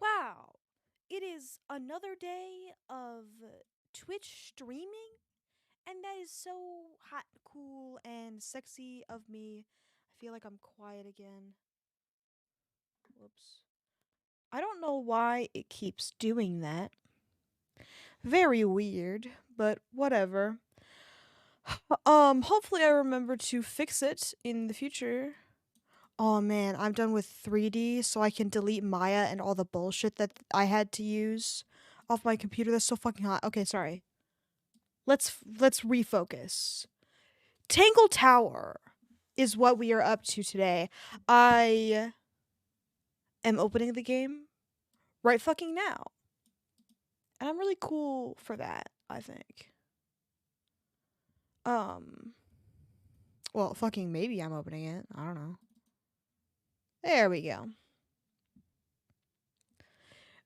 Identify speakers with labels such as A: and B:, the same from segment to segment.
A: Wow, it is another day of Twitch streaming, and that is so hot, cool, and sexy of me. I feel like I'm quiet again. Whoops. I don't know why it keeps doing that. Very weird, but whatever. Hopefully I remember to fix it in the future. Oh man, I'm done with 3D, so I can delete Maya and all the bullshit that I had to use off my computer. That's so fucking hot. Okay, sorry. Let's refocus. Tangle Tower is what we are up to today. I am opening the game right fucking now. And I'm really cool for that, I think. Um well, fucking maybe I'm opening it. I don't know. There we go.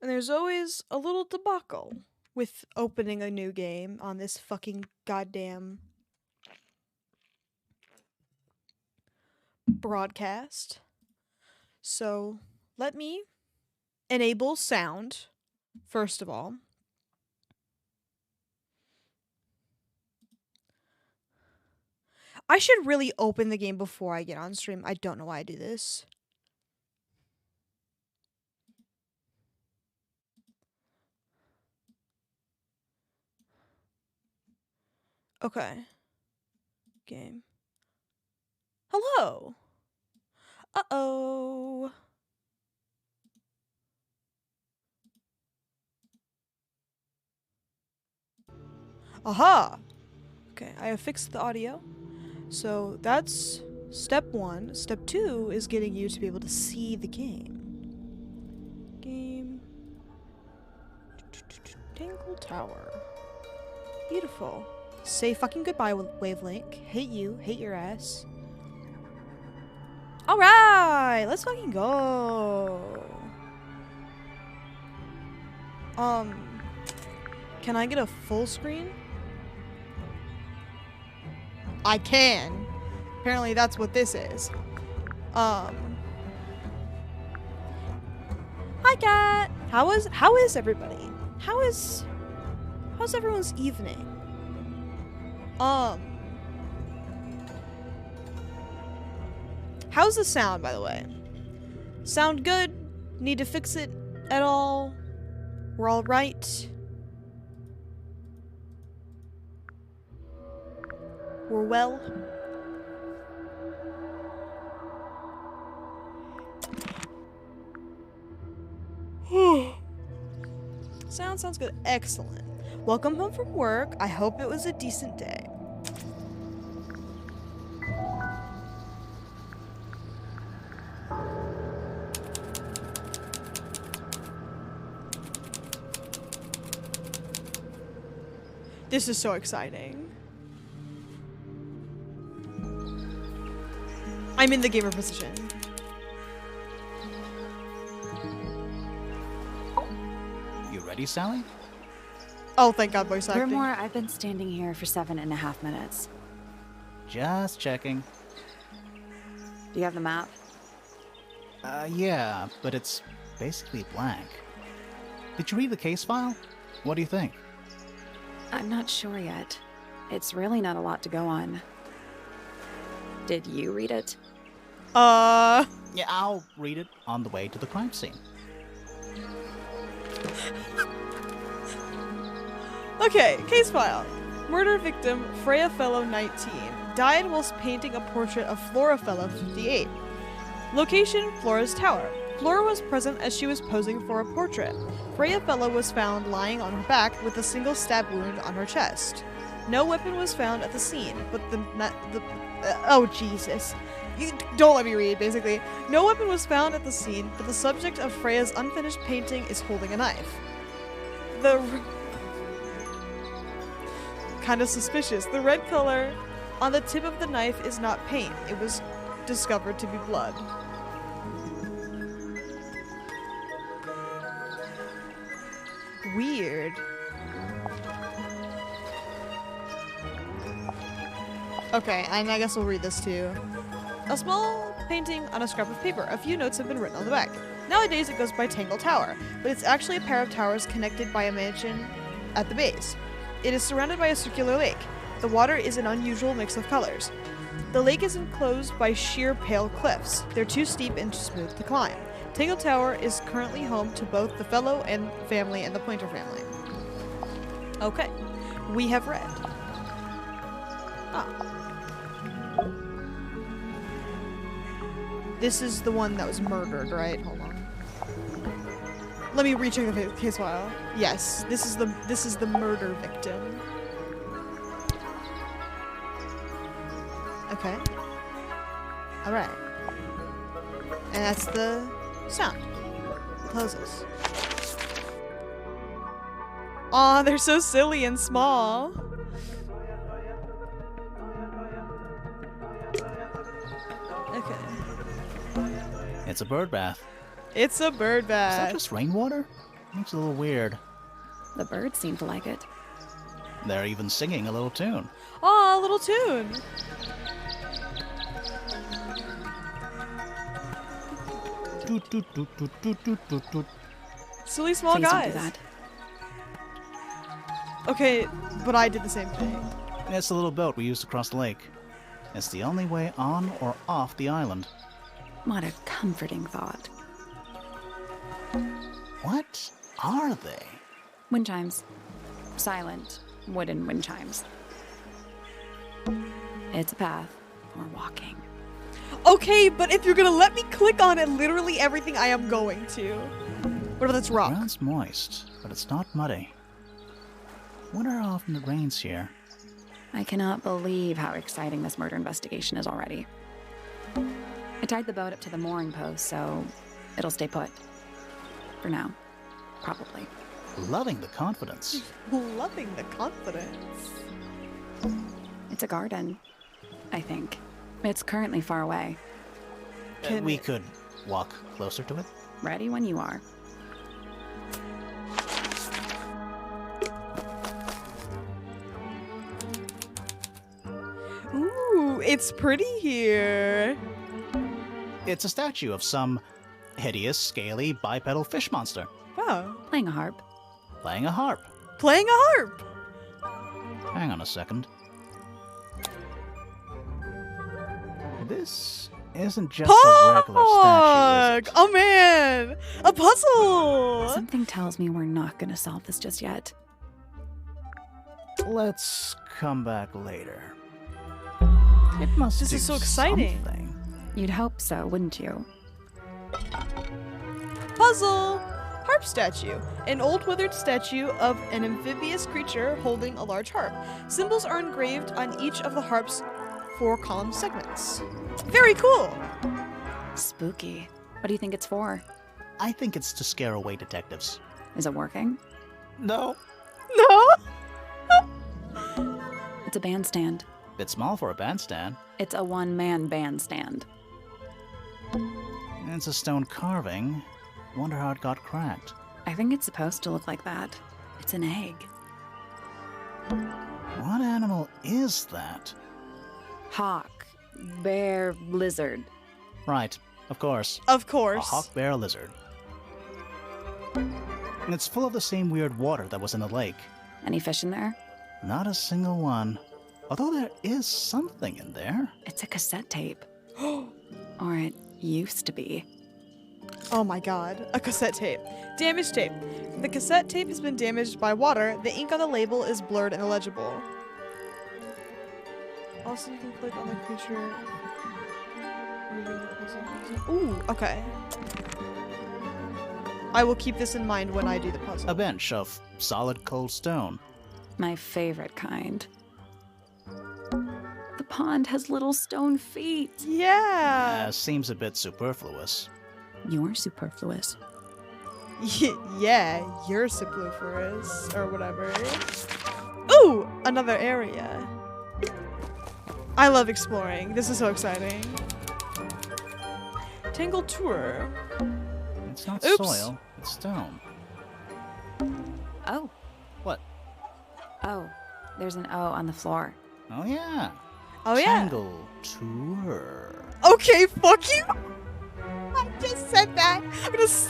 A: And there's always a little debacle with opening a new game on this fucking goddamn broadcast. So, let me enable sound, first of all. I should really open the game before I get on stream. I don't know why I do this. Okay. Game. Hello. Uh-oh. Aha! Okay, I have fixed the audio. So that's step 1. Step 2 is getting you to be able to see the game. Game. Tangle Tower. Beautiful. Say fucking goodbye, Wavelink. Hate you. Hate your ass. Alright! Let's fucking go. Can I get a full screen? I can. Apparently that's what this is. Hi cat! How is everybody? How's everyone's evening? How's the sound, by the way? Sound good? Need to fix it at all? We're all right? We're well? Sounds good. Excellent. Welcome home from work. I hope it was a decent day. This is so exciting. I'm in the gamer position.
B: You ready, Sally?
A: Oh, thank God, voice acting.
C: Grimore, I've been standing here for 7.5 minutes.
B: Just checking.
C: Do you have the map?
B: Yeah, but it's basically blank. Did you read the case file? What do you think?
C: I'm not sure yet. It's really not a lot to go on. Did you read it?
B: Yeah, I'll read it on the way to the crime scene.
A: Okay, case file. Murder victim Freya Fellow 19 died whilst painting a portrait of Flora Fellow 58. Location, Flora's tower. Flora was present as she was posing for a portrait. Freya Fellow was found lying on her back with a single stab wound on her chest. No weapon was found at the scene, but oh Jesus. Don't let me read, basically. No weapon was found at the scene, but the subject of Freya's unfinished painting is holding a knife. Kinda suspicious. The red color on the tip of the knife is not paint. It was discovered to be blood. Weird. Okay, and I guess we'll read this too. A small painting on a scrap of paper. A few notes have been written on the back. Nowadays it goes by Tangle Tower, but it's actually a pair of towers connected by a mansion at the base. It is surrounded by a circular lake. The water is an unusual mix of colors. The lake is enclosed by sheer pale cliffs. They're too steep and too smooth to climb. Tangle Tower is currently home to both the Fellow and family and the Pointer family. Okay, we have read. Ah. This is the one that was murdered, right? Hold on. Let me recheck the case file. Yes, this is the murder victim. Okay. All right. And that's the sound. It tells us. Aw, they're so silly and small. Okay.
B: It's a bird bath.
A: It's a bird
B: Is that
A: bath.
B: just rainwater? Looks a little weird.
C: The birds seem to like it.
B: They're even singing a little tune.
A: Aw, little tune.
B: Toot, toot, toot, toot, toot, toot, toot, toot.
A: Silly small
C: Please
A: guys.
C: don't do that.
A: Okay, but I did the same thing.
B: It's the little boat we used to cross the lake. It's the only way on or off the island.
C: What a comforting thought.
B: What are they?
C: Wind chimes. Silent, wooden wind chimes. It's a path for walking.
A: Okay, but if you're gonna let me click on it, literally everything I am going to. What about this
B: The
A: rock?
B: ground's moist, but it's not muddy. Wonder how often it rains here.
C: I cannot believe how exciting this murder investigation is already. I tied the boat up to the mooring post, so it'll stay put. For now. Probably.
B: Loving the confidence.
A: Loving the confidence.
C: It's a garden, I think. It's currently far away.
B: We could walk closer to it.
C: Ready when you are.
A: Ooh, it's pretty here.
B: It's a statue of some hideous, scaly, bipedal fish monster
A: Wow.
C: Playing a harp.
B: playing a harp.
A: Playing a harp.
B: Hang on a second. This isn't just a regular statue, is it?
A: Oh man, a puzzle.
C: Something tells me we're not gonna solve this just yet.
B: Let's come back later. It must
A: This
B: do
A: is so exciting.
B: something.
C: You'd hope so, wouldn't you?
A: Puzzle. Harp statue. An old withered statue of an amphibious creature holding a large harp. Symbols are engraved on each of the harp's 4 column segments. Very cool.
C: Spooky. What do you think it's for?
B: I think it's to scare away detectives.
C: Is it working?
B: No.
A: No.
C: It's a bandstand.
B: Bit small for a bandstand.
C: It's a one-man bandstand.
B: It's a stone carving. Wonder how it got cracked.
C: I think it's supposed to look like that. It's an egg.
B: What animal is that?
C: Hawk. Bear. Lizard.
B: Right, of course.
A: Of
B: A
A: course.
B: hawk bear lizard. And it's full of the same weird water that was in the lake.
C: Any fish in there?
B: Not a single one. Although there is something in there.
C: It's a cassette tape. Or it used to be.
A: Oh my god. A cassette tape. Damaged tape. The cassette tape has been damaged by water. The ink on the label is blurred and illegible. Also, you can click on the creature. Ooh, okay. I will keep this in mind when I do the puzzle.
B: A bench of solid cold stone.
C: My favorite kind. The pond has little stone feet.
A: Yeah.
B: Seems a bit superfluous.
C: You're superfluous.
A: Yeah, you're superfluous or whatever. Ooh, another area. I love exploring. This is so exciting. Tangle tour.
B: It's not
A: Oops.
B: soil, it's stone.
C: Oh.
B: What?
C: Oh. There's an O on the floor.
B: Oh yeah.
A: Oh yeah.
B: Tangle tour.
A: Okay, fuck you. just said that.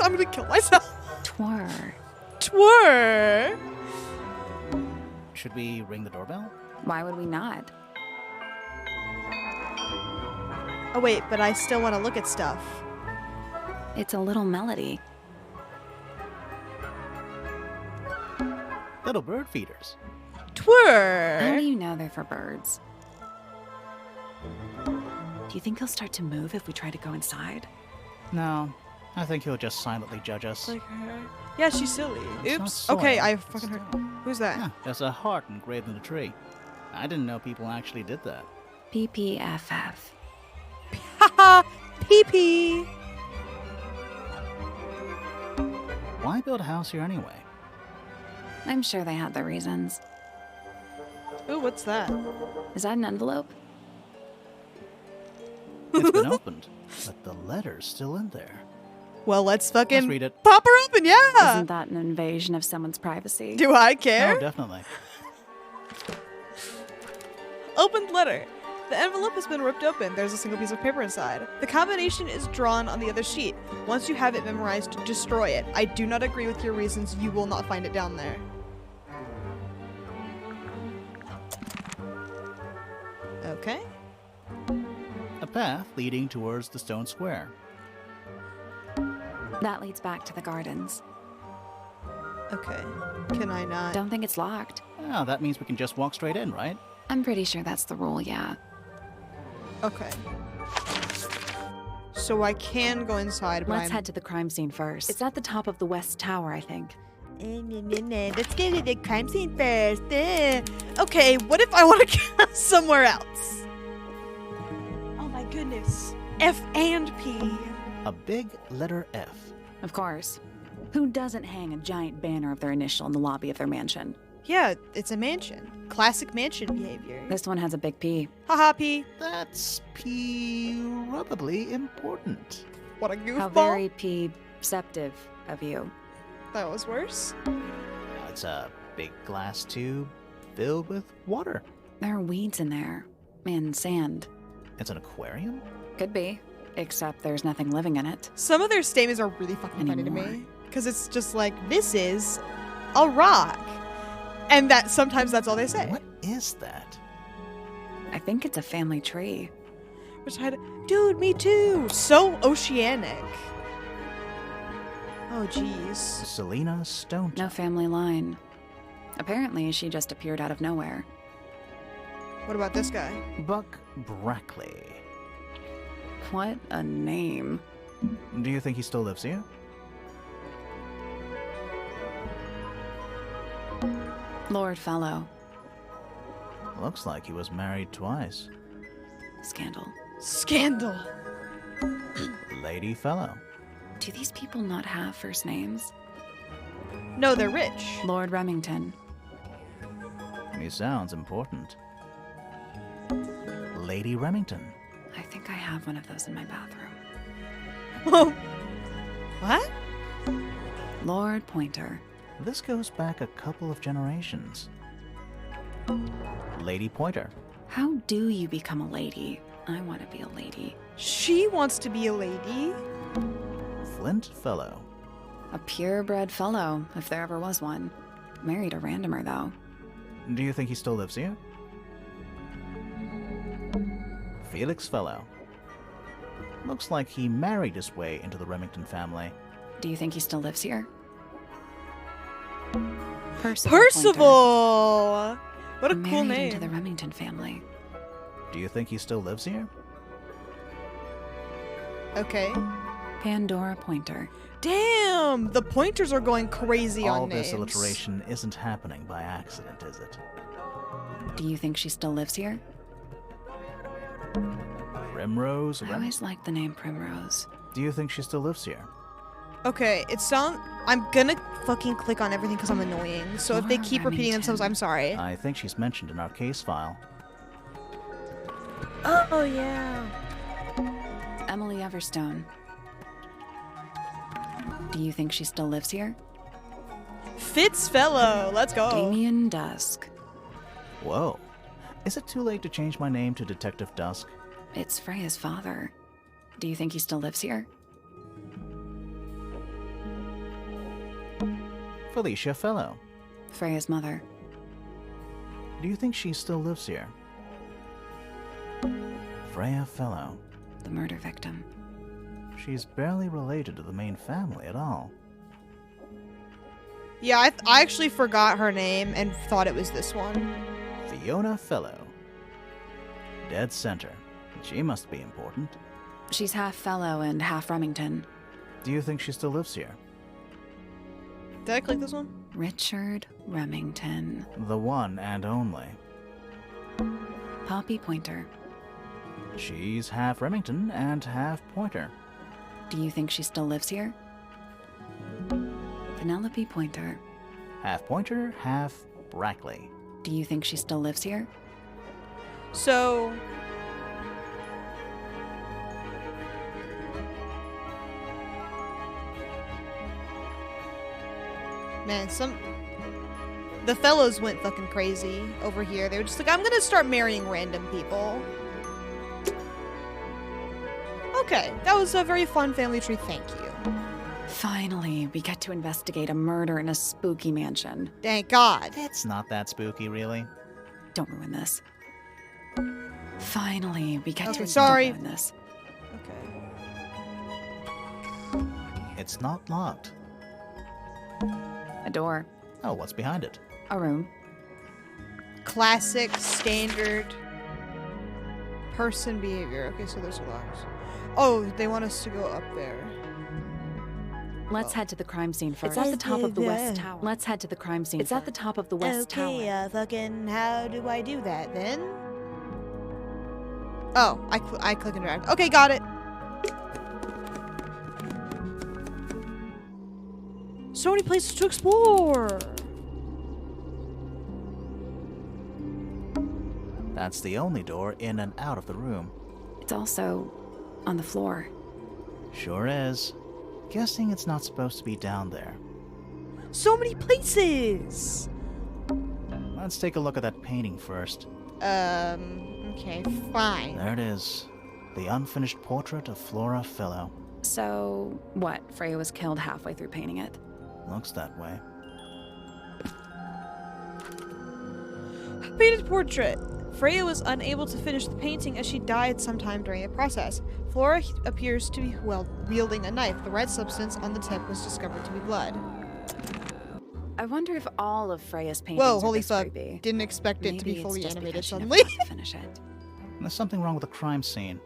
A: I'm gonna kill myself.
C: Twir.
A: Twir.
B: Should we ring the doorbell?
C: Why would we not?
A: Oh wait, but I still want to look at stuff.
C: It's a little melody.
B: Little bird feeders.
A: Twir.
C: How do you know they're for birds? Do you think he'll start to move if we try to go inside?
B: No, I think he'll just silently judge us.
A: Like her. Yeah, she's silly.
B: It's not
A: Oops.
B: soil,
A: Okay, I
B: it's
A: fucking heard.
B: stone.
A: Who's that?
B: Yeah, there's a heart engraved in the tree. I didn't know people actually did that.
C: PPFF.
A: Haha. PP.
B: Why build a house here anyway?
C: I'm sure they had their reasons.
A: Ooh, what's that?
C: Is that an envelope?
B: It's been opened, but the letter's still in there.
A: Well, let's fucking
B: Let's read it.
A: pop her open, yeah.
C: Isn't that an invasion of someone's privacy?
A: Do I care?
B: Oh, definitely.
A: Opened letter. The envelope has been ripped open. There's a single piece of paper inside. The combination is drawn on the other sheet. Once you have it memorized, destroy it. I do not agree with your reasons. You will not find it down there. Okay.
B: A path leading towards the stone square.
C: That leads back to the gardens.
A: Okay. Can I not?
C: Don't think it's locked.
B: Oh, that means we can just walk straight in, right?
C: I'm pretty sure that's the rule, yeah.
A: Okay. So I can go inside, but
C: Let's head to the crime scene first. It's at the top of the west tower, I think.
A: Let's go to the crime scene first. Okay, what if I want to go somewhere else? Oh my goodness. F and P.
B: A big letter F.
C: Of course. Who doesn't hang a giant banner of their initial in the lobby of their mansion?
A: Yeah, it's a mansion. Classic mansion behavior.
C: This one has a big P.
A: Haha, P.
B: That's probably important.
A: What a goofball.
C: How very P-ceptive of you.
A: That was worse.
B: It's a big glass tube filled with water.
C: There are weeds in there. And sand.
B: It's an aquarium?
C: Could be. Except there's nothing living in it.
A: Some of their statements are really fucking funny to
C: Anymore.
A: me. Because it's just like, this is a rock. And that sometimes that's all they say.
B: What is that?
C: I think it's a family tree.
A: Which I had, dude, me too. So oceanic. Oh, jeez.
B: Selena Stone.
C: No family line. Apparently, she just appeared out of nowhere.
A: What about this guy?
B: Buck Brackley.
C: What a name.
B: Do you think he still lives here?
C: Lord Fellow.
B: Looks like he was married twice.
C: Scandal.
A: Scandal.
B: Lady Fellow.
C: Do these people not have first names?
A: No, they're rich.
C: Lord Remington.
B: He sounds important. Lady Remington.
C: I think I have one of those in my bathroom.
A: What?
C: Lord Pointer.
B: This goes back a couple of generations. Lady Pointer.
C: How do you become a lady? I want to be a lady.
A: She wants to be a lady.
B: Flint Fellow.
C: A purebred fellow, if there ever was one. Married a randomer, though.
B: Do you think he still lives here? Felix Fellow. Looks like he married his way into the Remington family.
C: Do you think he still lives here? Percival.
A: Percival! What a
C: Pointer.
A: cool
C: Married
A: name.
C: into the Remington family.
B: Do you think he still lives here?
A: Okay.
C: Pandora Pointer.
A: Damn! The pointers are going crazy
B: All
A: on names.
B: this alliteration isn't happening by accident, is it?
C: Do you think she still lives here?
B: Primrose
C: I
B: Rem-
C: always liked the name Primrose.
B: Do you think she still lives here?
A: Okay, I'm gonna fucking click on everything because I'm annoying. So if they
C: Laura
A: keep repeating themselves,
C: Remington.
A: I'm sorry.
B: I think she's mentioned in our case file.
A: Oh, yeah.
C: Emily Everstone. Do you think she still lives here?
A: Fitzfellow, let's go.
C: Damien Dusk.
B: Whoa. Is it too late to change my name to Detective Dusk?
C: It's Freya's father. Do you think he still lives here?
B: Felicia Fellow.
C: Freya's mother.
B: Do you think she still lives here? Freya Fellow.
C: The murder victim.
B: She's barely related to the main family at all.
A: Yeah, I actually forgot her name and thought it was this one.
B: Fiona Fellow. Dead center. She must be important.
C: She's half Fellow and half Remington.
B: Do you think she still lives here?
A: Did I click this one?
C: Richard Remington.
B: The one and only.
C: Poppy Pointer.
B: She's half Remington and half Pointer.
C: Do you think she still lives here? Penelope Pointer.
B: Half Pointer, half Brackley.
C: Do you think she still lives here?
A: So... Man, the fellows went fucking crazy over here. They were just like, I'm gonna start marrying random people. Okay, that was a very fun family tree, thank you.
C: Finally, we get to investigate a murder in a spooky mansion.
A: Thank God.
B: It's not that spooky, really.
C: Don't ruin this. Finally, we get to
A: sorry.
C: Don't ruin this.
A: Okay.
B: It's not locked.
C: A door.
B: Oh, what's behind it?
C: A room.
A: Classic, standard person behavior. Okay, so there's a lot. Oh, they want us to go up there.
C: Let's head to the crime scene first.
A: It's at the top of the West
C: Tower. Let's head to the crime scene. It's at the top of the West Tower.
A: Okay, fucking, how do I do that then? Oh, I click and drag. Okay, got it. So many places to explore.
B: That's the only door in and out of the room.
C: It's also on the floor.
B: Sure is. Guessing it's not supposed to be down there.
A: So many places.
B: Let's take a look at that painting first.
A: Okay, fine.
B: There it is. The unfinished portrait of Flora Fellow.
C: So, what? Freya was killed halfway through painting it.
B: Looks that way.
A: Painted portrait. Freya was unable to finish the painting as she died sometime during the process. Flora appears to be, well, wielding a knife. The red substance on the tip was discovered to be blood.
C: I wonder if all of Freya's paintings
A: Whoa,
C: are
A: holy
C: this
A: fuck.
C: creepy.
A: Didn't expect it to
C: Maybe
A: be
C: it's
A: fully
C: just
A: animated
C: because she never
A: suddenly.
C: got to finish it.
B: There's something wrong with the crime scene.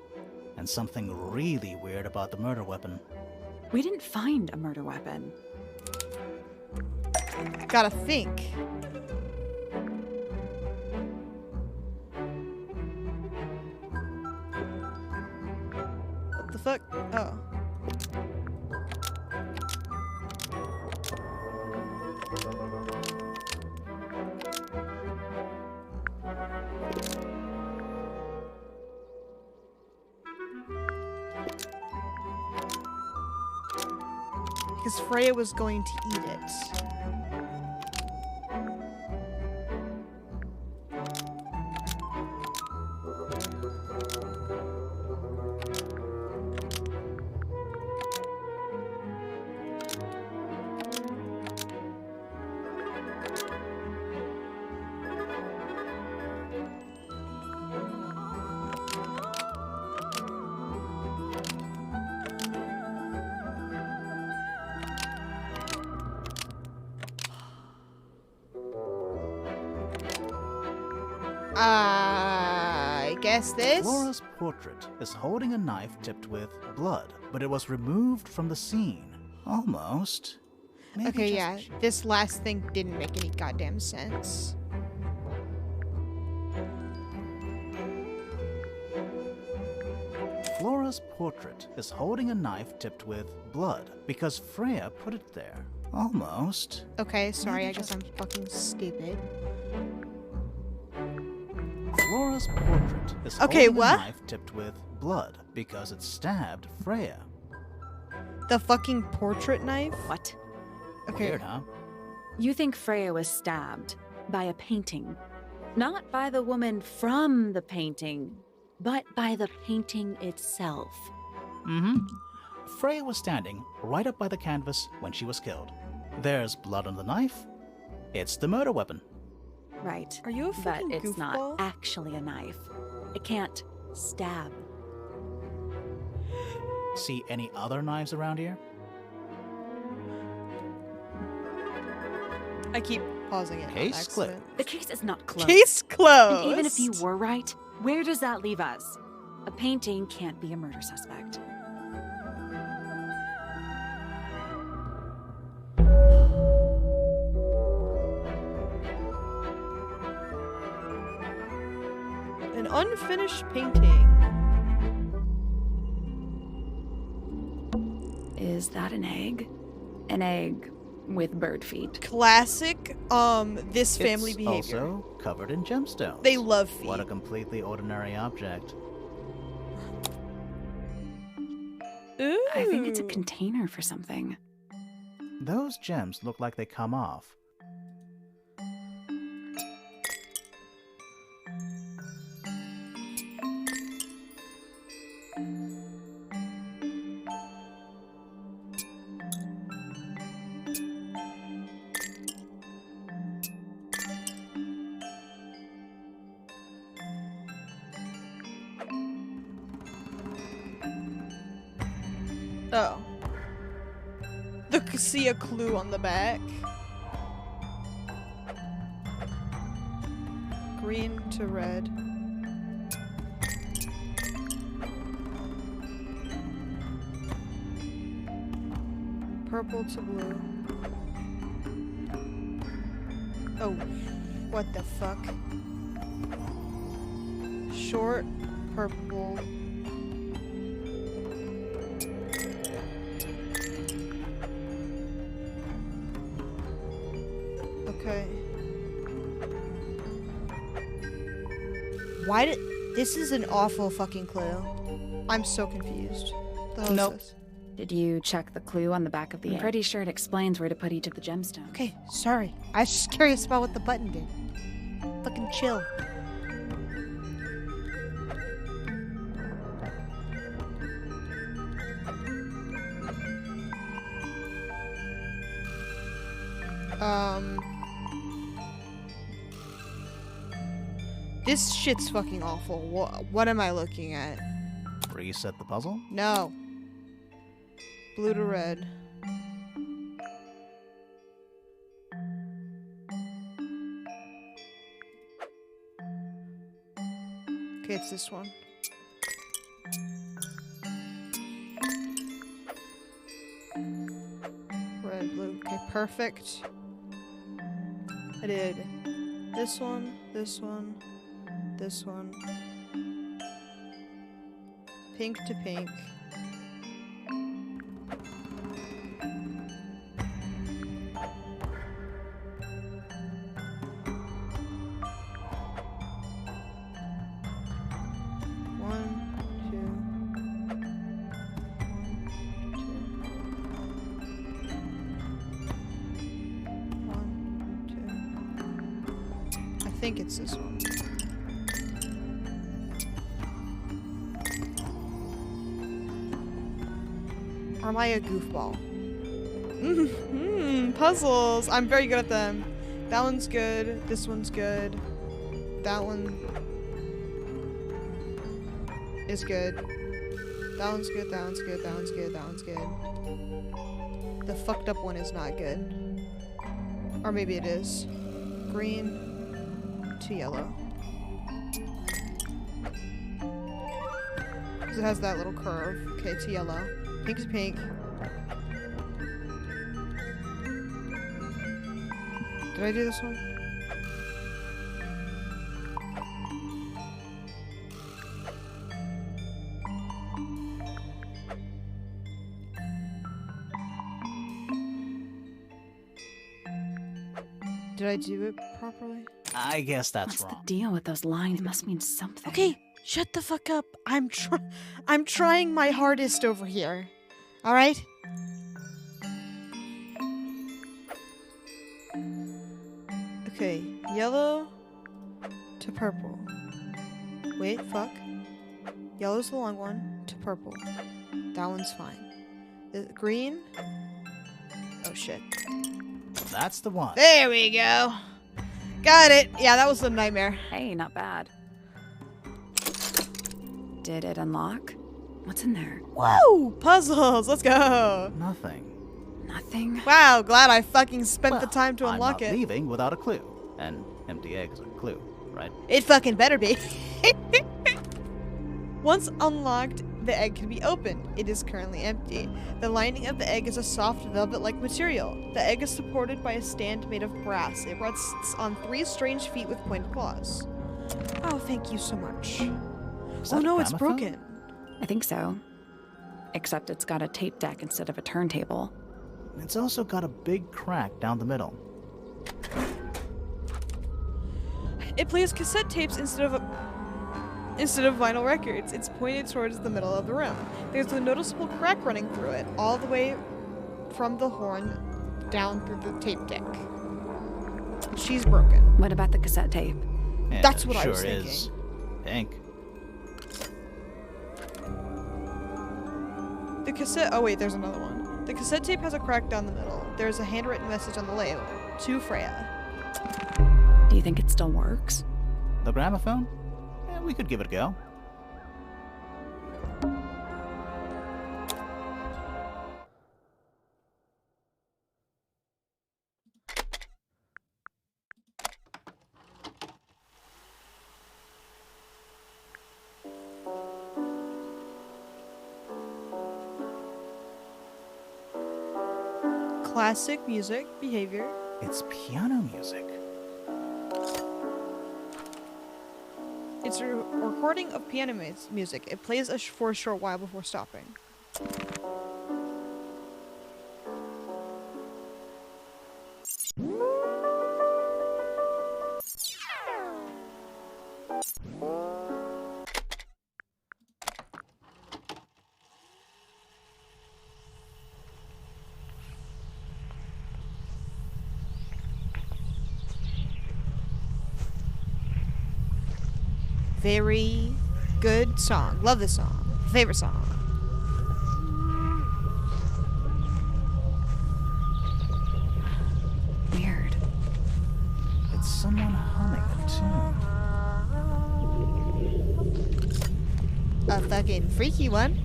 B: And something really weird about the murder weapon.
C: We didn't find a murder weapon.
A: Gotta think. What the fuck? Oh. Because Freya was going to eat it. I guess this?
B: Flora's portrait is holding a knife tipped with blood, but it was removed from the scene. Almost. Maybe
A: Okay,
B: just-
A: yeah. This last thing didn't make any goddamn sense.
B: Flora's portrait is holding a knife tipped with blood because Freya put it there. Almost.
A: Okay, sorry,
B: Maybe
A: I guess
B: just-
A: I'm fucking stupid.
B: Flora's portrait is
A: Okay,
B: holding
A: what?
B: a knife tipped with blood because it stabbed Freya.
A: The fucking portrait knife?
C: What?
A: Okay.
B: Weird, huh?
C: You think Freya was stabbed by a painting? Not by the woman from the painting, but by the painting itself.
B: Mm-hmm. Freya was standing right up by the canvas when she was killed. There's blood on the knife. It's the murder weapon.
C: Right.
A: Are you a
C: But
A: fucking
C: it's not
A: goofball?
C: actually a knife. It can't stab.
B: See any other knives around here?
A: I keep pausing it. on
B: Case
A: accident.
C: The case is not closed.
A: Case closed.
C: And even if you were right, where does that leave us? A painting can't be a murder suspect.
A: An unfinished painting.
C: Is that an egg? An egg with bird feet.
A: Classic, this family
B: It's
A: behavior.
B: also covered in gemstones.
A: They love feet.
B: What a completely ordinary object.
A: Ooh.
C: I think it's a container for something.
B: Those gems look like they come off.
A: Oh. See a clue on the back. Green to red. Purple to blue. Oh, what the fuck? Short, purple. Okay. Why did... This is an awful fucking clue. I'm so confused. The hell is
B: Nope.
A: this?
C: Did you check the clue on the back of the egg? I'm pretty sure it explains where to put each of the gemstones.
A: Okay, sorry. I was just curious about what the button did. Fucking chill. This shit's fucking awful. What am I looking at?
B: Reset the puzzle?
A: No. Blue to red. Okay, it's this one. Red, blue. Okay, perfect. I did this one, this one, this one. Pink to pink. I think it's this one. Or am I a goofball? Puzzles! I'm very good at them. That one's good. This one's good. That one is good. That one's good. That one's good. That one's good. That one's good. The fucked up one is not good. Or maybe it is. Green to yellow. Because it has that little curve. Okay, to yellow. Pink to pink. Did I do this one? Did I do it properly?
B: I guess that's
C: What's
B: wrong.
C: the deal with those lines? It must mean something.
A: Okay, shut the fuck up. I'm trying my hardest over here. All right? Okay, yellow to purple. Wait, fuck. Yellow's the long one to purple. That one's fine. Green. Oh shit.
B: That's the one.
A: There we go. Got it. Yeah, that was a nightmare.
C: Hey, not bad. Did it unlock? What's in there?
A: Whoa! Puzzles. Let's go.
B: Nothing.
C: Nothing?
A: Wow, glad I fucking spent the
B: Well,
A: time to unlock
B: I'm not
A: it.
B: leaving without a clue. An empty egg is a clue, right?
A: It fucking better be. Once unlocked, the egg can be opened. It is currently empty. The lining of the egg is a soft velvet-like material. The egg is supported by a stand made of brass. It rests on 3 strange feet with pointed claws. Oh, thank you so much.
B: Is
A: Oh
B: that a
A: no, it's
B: gramophone?
A: broken.
C: I think so. Except it's got a tape deck instead of a turntable.
B: It's also got a big crack down the middle.
A: It plays cassette tapes instead of vinyl records. It's pointed towards the middle of the room. There's a noticeable crack running through it, all the way from the horn down through the tape deck. She's broken.
C: What about the cassette tape?
B: Yeah,
A: That's what
B: it
A: I
B: sure
A: was
B: is. Pink.
A: The cassette. Oh wait, there's another one. The cassette tape has a crack down the middle. There's a handwritten message on the label to Freya.
C: Do you think it still works?
B: The gramophone? Yeah, we could give it a go.
A: Classic music behavior.
B: It's piano music.
A: It's a recording of piano music. It plays for a short while before stopping. Very good song. Love this song. Favorite song.
C: Weird.
B: It's someone humming a tune.
A: A fucking freaky one.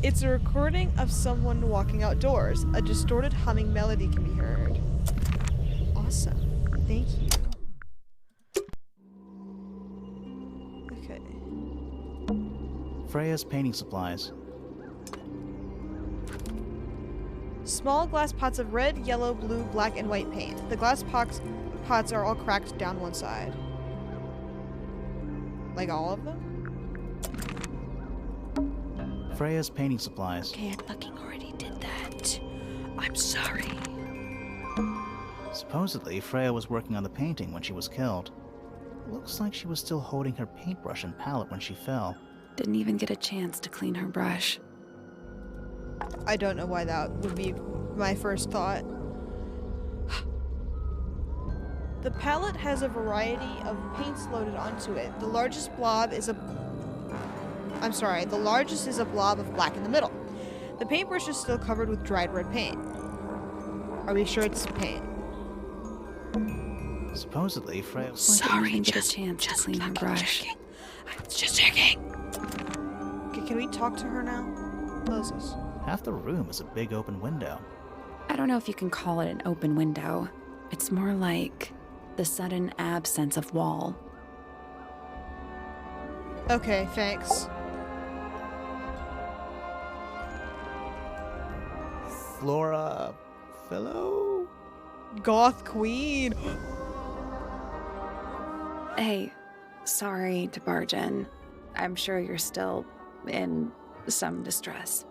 A: It's a recording of someone walking outdoors. A distorted humming melody can be heard. Awesome. Thank you. Okay.
B: Freya's painting supplies.
A: Small glass pots of red, yellow, blue, black, and white paint. The glass pots are all cracked down one side. Like all of them?
B: Freya's painting supplies.
A: Okay, I fucking already did that. I'm sorry.
B: Supposedly, Freya was working on the painting when she was killed. Looks like she was still holding her paintbrush and palette when she fell.
C: Didn't even get a chance to clean her brush.
A: I don't know why that would be my first thought. The palette has a variety of paints loaded onto it. The largest is a blob of black in the middle. The paintbrush is still covered with dried red paint. Are we sure it's paint?
B: Supposedly, Freya was...
C: Sorry, didn't even get a chance to clean her brush.
A: Just checking. Okay, can we talk to her now? What is this?
B: Half the room is a big open window.
C: I don't know if you can call it an open window. It's more like the sudden absence of wall.
A: Okay, thanks.
B: Flora... Fellow?
A: Goth queen.
C: Hey, sorry to barge in. I'm sure you're still in some distress.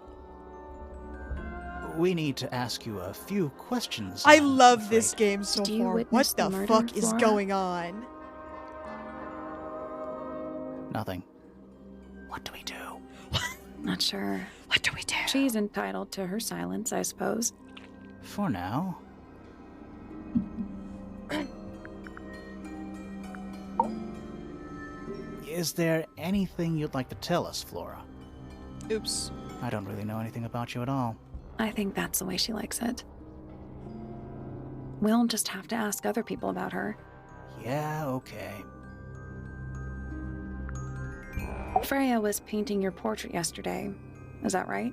B: We need to ask you a few questions.
A: I
B: I'm
A: love this
B: afraid.
A: game so
C: Do you
A: far.
C: witness
A: What the
C: the murder,
A: fuck is
C: Flora?
A: going on?
B: Nothing. What do we do?
C: Not sure.
A: What do we do?
C: She's entitled to her silence, I suppose.
B: For now. Is there anything you'd like to tell us, Flora?
A: Oops.
B: I don't really know anything about you at all.
C: I think that's the way she likes it. We'll just have to ask other people about her.
B: Yeah, okay.
C: Freya was painting your portrait yesterday. Is that right?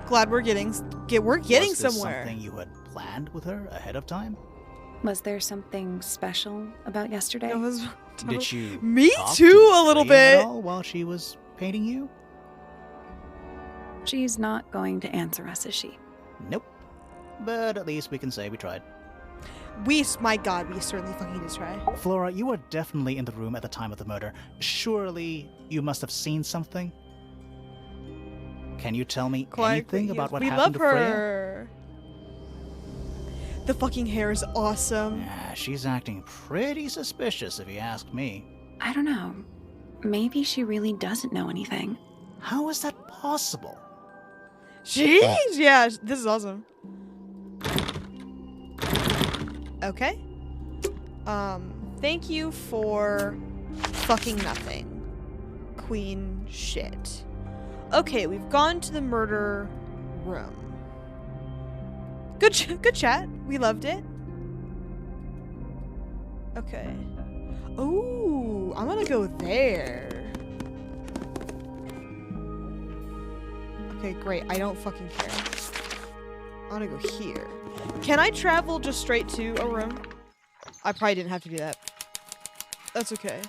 A: Glad we're getting
B: Was this
A: somewhere.
B: something you had planned with her ahead of time?
C: Was there something special about yesterday?
A: It was
B: Did you
A: Me
B: talk
A: too,
B: to
A: a little
B: Freya at
A: bit.
B: all while she was painting you?
C: She's not going to answer us, is she?
B: Nope. But at least we can say we tried.
A: My God, we certainly fucking did try.
B: Flora, you were definitely in the room at the time of the murder. Surely you must have seen something? Can you tell me anything about what
A: we
B: happened
A: love
B: to Freya?
A: her. The fucking hair is awesome.
B: Yeah, she's acting pretty suspicious if you ask me.
C: I don't know. Maybe she really doesn't know anything.
B: How is that possible?
A: Jeez, yeah, this is awesome. Okay. Thank you for fucking nothing. Queen shit. Okay, we've gone to the murder room. Good chat. We loved it. Okay. Ooh, I'm gonna go there. Okay, great. I don't fucking care. I wanna go here. Can I travel just straight to a room? I probably didn't have to do that. That's okay.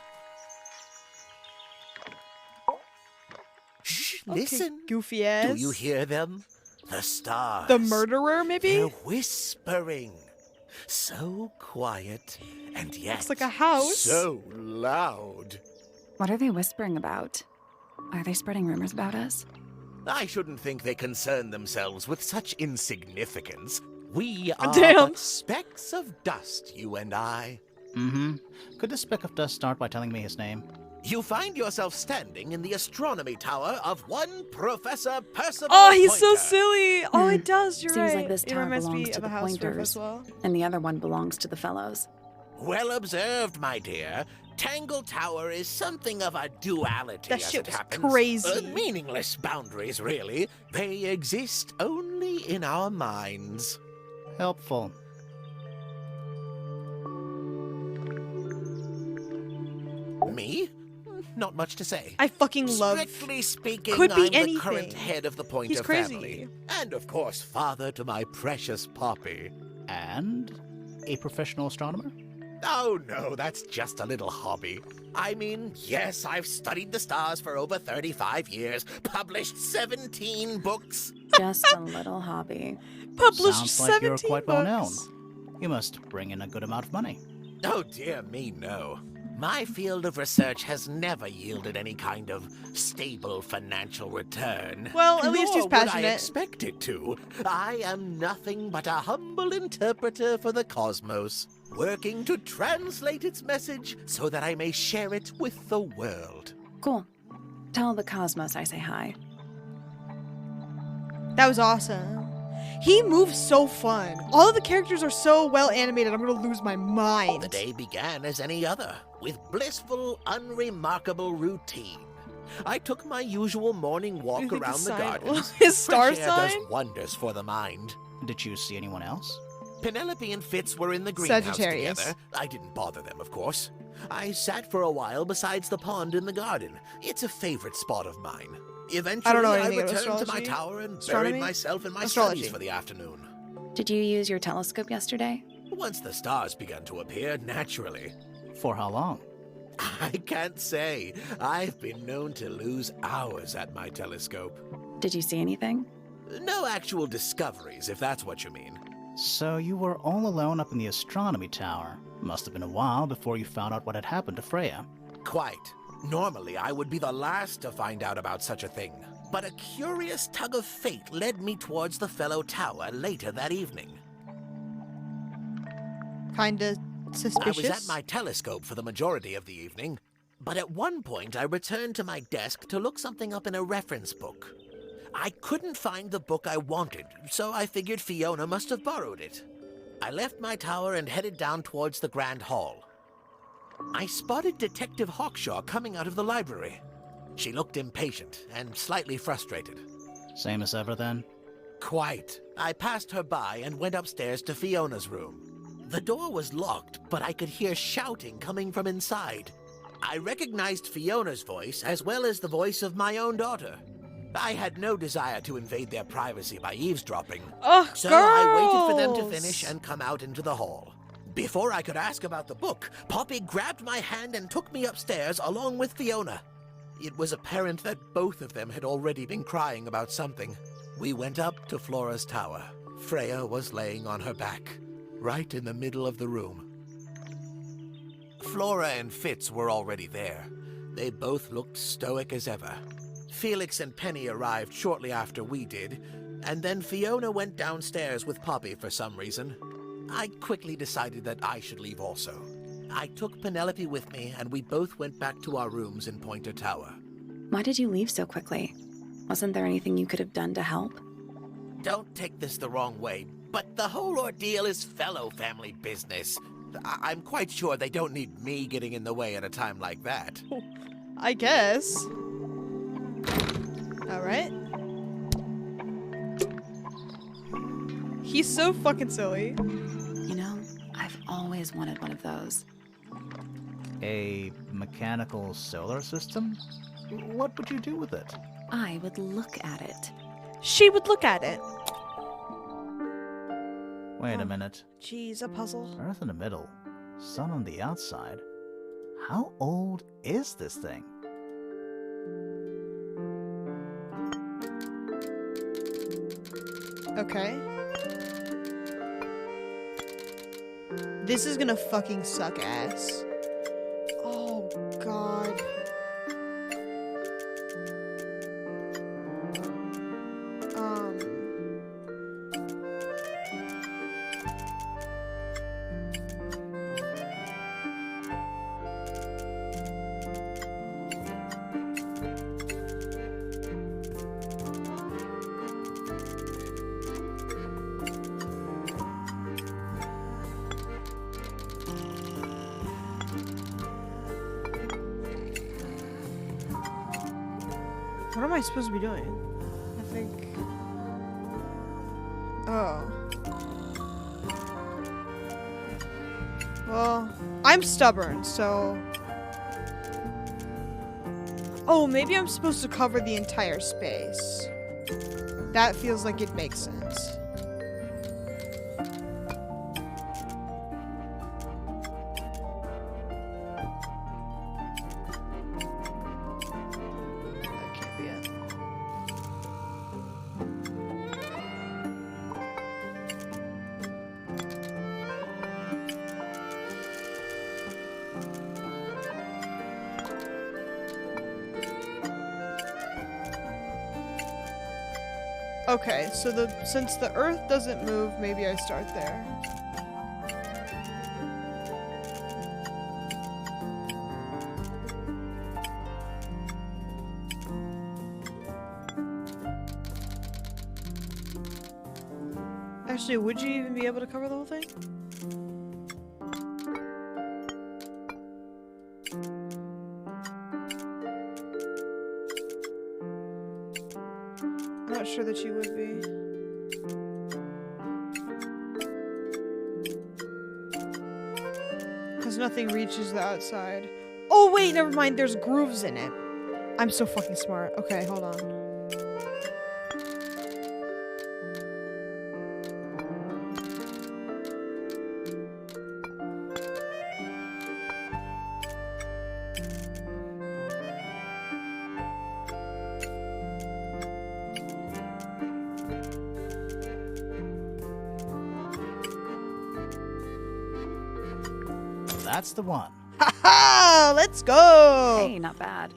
D: Shh,
A: Okay,
D: listen.
A: goofy ass.
D: Do you hear them? The stars.
A: The murderer, maybe?
D: They're whispering. So quiet, and yet
A: Looks like a house.
D: so loud.
C: What are they whispering about? Are they spreading rumors about us?
D: I shouldn't think they concern themselves with such insignificance. We are
A: Damn.
D: but specks of dust, you and I.
B: Mm-hmm. Could this speck of dust start by telling me his name?
D: You find yourself standing in the astronomy tower of one Professor Percival
A: Oh, he's so
D: Pointer.
A: silly. Oh, it does. You're
C: Seems
A: right.
C: like this
A: It
C: tower
A: reminds
C: belongs
A: me
C: to
A: of
C: the
A: a house roof
C: Pointers.
A: as well.
C: And the other one belongs to the fellows.
D: Well observed, my dear. Tangle Tower is something of a duality,
A: That
D: as
A: shit
D: it
A: was
D: happens.
A: crazy.
D: Meaningless boundaries, really. They exist only in our minds.
B: Helpful.
D: Me? Not much to say.
A: I fucking love.
D: Strictly speaking,
A: Could be
D: I'm the current
A: anything.
D: head of the Pointer
A: He's crazy.
D: family. And of course, father to my precious Poppy.
B: And a professional astronomer?
D: Oh no, that's just a little hobby. I mean, yes, I've studied the stars for over 35 years, published 17 books.
C: Just a little hobby.
A: Published
B: Sounds like you're
A: 17
B: quite well known.
A: books.
B: You must bring in a good amount of money.
D: Oh dear me, no. My field of research has never yielded any kind of stable financial return.
A: Well, at least he's
D: Nor would I
A: passionate.
D: expect it to. I am nothing but a humble interpreter for the cosmos, working to translate its message so that I may share it with the world.
C: Cool. Tell the cosmos I say hi.
A: That was awesome. He moves so fun. All of the characters are so well animated. I'm gonna lose my mind.
D: The day began as any other, with blissful, unremarkable routine. I took my usual morning
A: Do you
D: walk
A: think
D: around
A: his
D: the
A: sign-
D: gardens.
A: his star
D: Fresh air
A: sign?
D: does wonders for the mind.
B: Did you see anyone else?
D: Penelope and Fitz were in the greenhouse
A: Sagittarius.
D: together. I didn't bother them, of course. I sat for a while besides the pond in the garden. It's a favorite spot of mine. Eventually,
A: I don't know
D: I
A: anything about
D: returned to my
A: astrology.
D: tower and
A: Astronomy?
D: buried myself in my
A: Astrology.
D: studies for the afternoon.
C: Did you use your telescope yesterday?
D: Once the stars began to appear, naturally.
B: For how long?
D: I can't say. I've been known to lose hours at my telescope.
C: Did you see anything?
D: No actual discoveries, if that's what you mean.
B: So you were all alone up in the astronomy tower. Must have been a while before you found out what had happened to Freya.
D: Quite. Normally, I would be the last to find out about such a thing. But a curious tug of fate led me towards the fellow tower later that evening.
A: Kinda
D: I
A: suspicious.
D: was at my telescope for the majority of the evening, but at one point I returned to my desk to look something up in a reference book. I couldn't find the book I wanted, so I figured Fiona must have borrowed it. I left my tower and headed down towards the Grand Hall. I spotted Detective Hawkshaw coming out of the library. She looked impatient and slightly frustrated.
B: Same as ever then?
D: quite. I passed her by and went upstairs to Fiona's room. The door was locked, but I could hear shouting coming from inside. I recognized Fiona's voice as well as the voice of my own daughter. I had no desire to invade their privacy by eavesdropping, so I waited for them to finish and come out into the hall. Before I could ask about the book, Poppy grabbed my hand and took me upstairs along with Fiona. It was apparent that both of them had already been crying about something. We went up to Flora's tower. Freya was laying on her back, right in the middle of the room. Flora and Fitz were already there. They both looked stoic as ever. Felix and Penny arrived shortly after we did, and then Fiona went downstairs with Poppy for some reason. I quickly decided that I should leave also. I took Penelope with me, and we both went back to our rooms in Pointer Tower.
C: Why did you leave so quickly? Wasn't there anything you could have done to help?
D: Don't take this the wrong way, but the whole ordeal is fellow family business. I'm quite sure they don't need me getting in the way at a time like that.
A: I guess. Alright. He's so fucking silly.
C: You know, I've always wanted one of those.
B: A mechanical solar system? What would you do with it?
C: I would look at it.
A: She would look at it.
B: Wait a minute.
A: Jeez, a puzzle.
B: Earth in the middle, sun on the outside. How old is this thing?
A: Okay. This is gonna fucking suck ass. Oh, God. What am I supposed to be doing? I think... Oh. Well, I'm stubborn, so... Oh, maybe I'm supposed to cover the entire space. That feels like it makes sense. Okay, so since the Earth doesn't move, maybe I start there. Actually, would you even be able to cover the whole thing? Not sure that you would be. Because nothing reaches the outside. Oh wait, never mind, there's grooves in it. I'm so fucking smart. Okay, hold on.
B: That's the one.
A: Ha! Let's go!
C: Hey, not bad.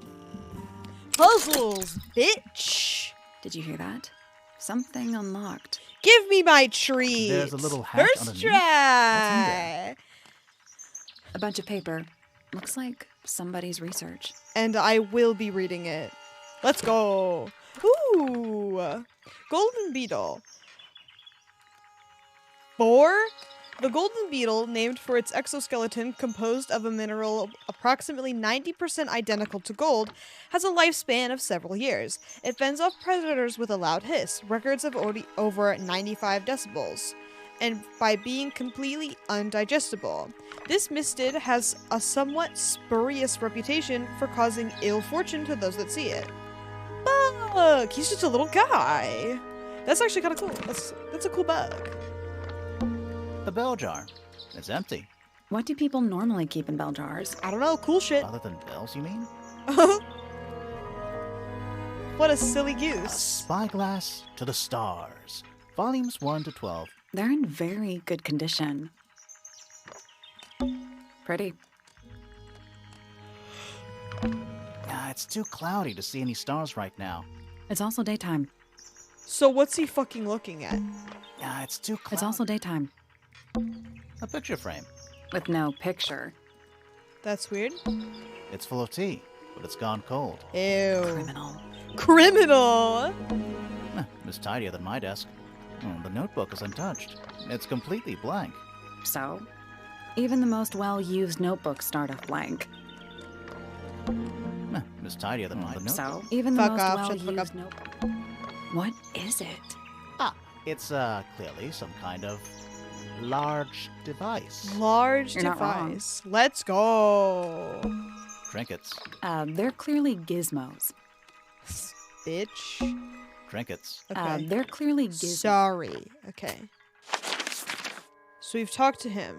A: Puzzles, bitch!
C: Did you hear that? Something unlocked.
A: Give me my treat!
B: There's a little hatch
A: First
B: underneath.
A: try!
C: A bunch of paper. Looks like somebody's research.
A: And I will be reading it. Let's go! Ooh! Golden beetle. 4 The golden beetle, named for its exoskeleton composed of a mineral approximately 90% identical to gold, has a lifespan of several years. It fends off predators with a loud hiss, records of over 95 decibels, and by being completely undigestible. This mistid has a somewhat spurious reputation for causing ill fortune to those that see it. Bug! He's just a little guy. That's actually kind of cool. That's a cool bug.
B: The bell jar. It's empty.
C: What do people normally keep in bell jars?
A: I don't know. Cool shit.
B: Other than bells, you mean?
A: What a silly
B: A
A: goose.
B: Spyglass to the Stars. Volumes 1 to 12.
C: They're in very good condition. Pretty.
B: It's too cloudy to see any stars right now.
C: It's also daytime.
A: So what's he fucking looking at?
B: It's too cloudy.
C: It's also daytime.
B: A picture frame.
C: With no picture.
A: That's weird.
B: It's full of tea, but it's gone cold.
A: Ew.
C: Criminal.
A: Criminal!
B: It's tidier than my desk. The notebook is untouched. It's completely blank.
C: So, even the most well-used notebooks start off blank.
B: It's tidier than my notebook.
C: So, even the
A: Fuck
C: most
A: off, shut the fuck
C: well-used notebook. What is it?
B: It's clearly some kind of large device.
A: Large
C: You're not wrong.
A: device. Let's go.
B: Trinkets.
C: They're clearly gizmos.
A: Bitch.
B: Trinkets.
A: Okay.
C: They're clearly gizmos.
A: Sorry. Okay. So we've talked to him.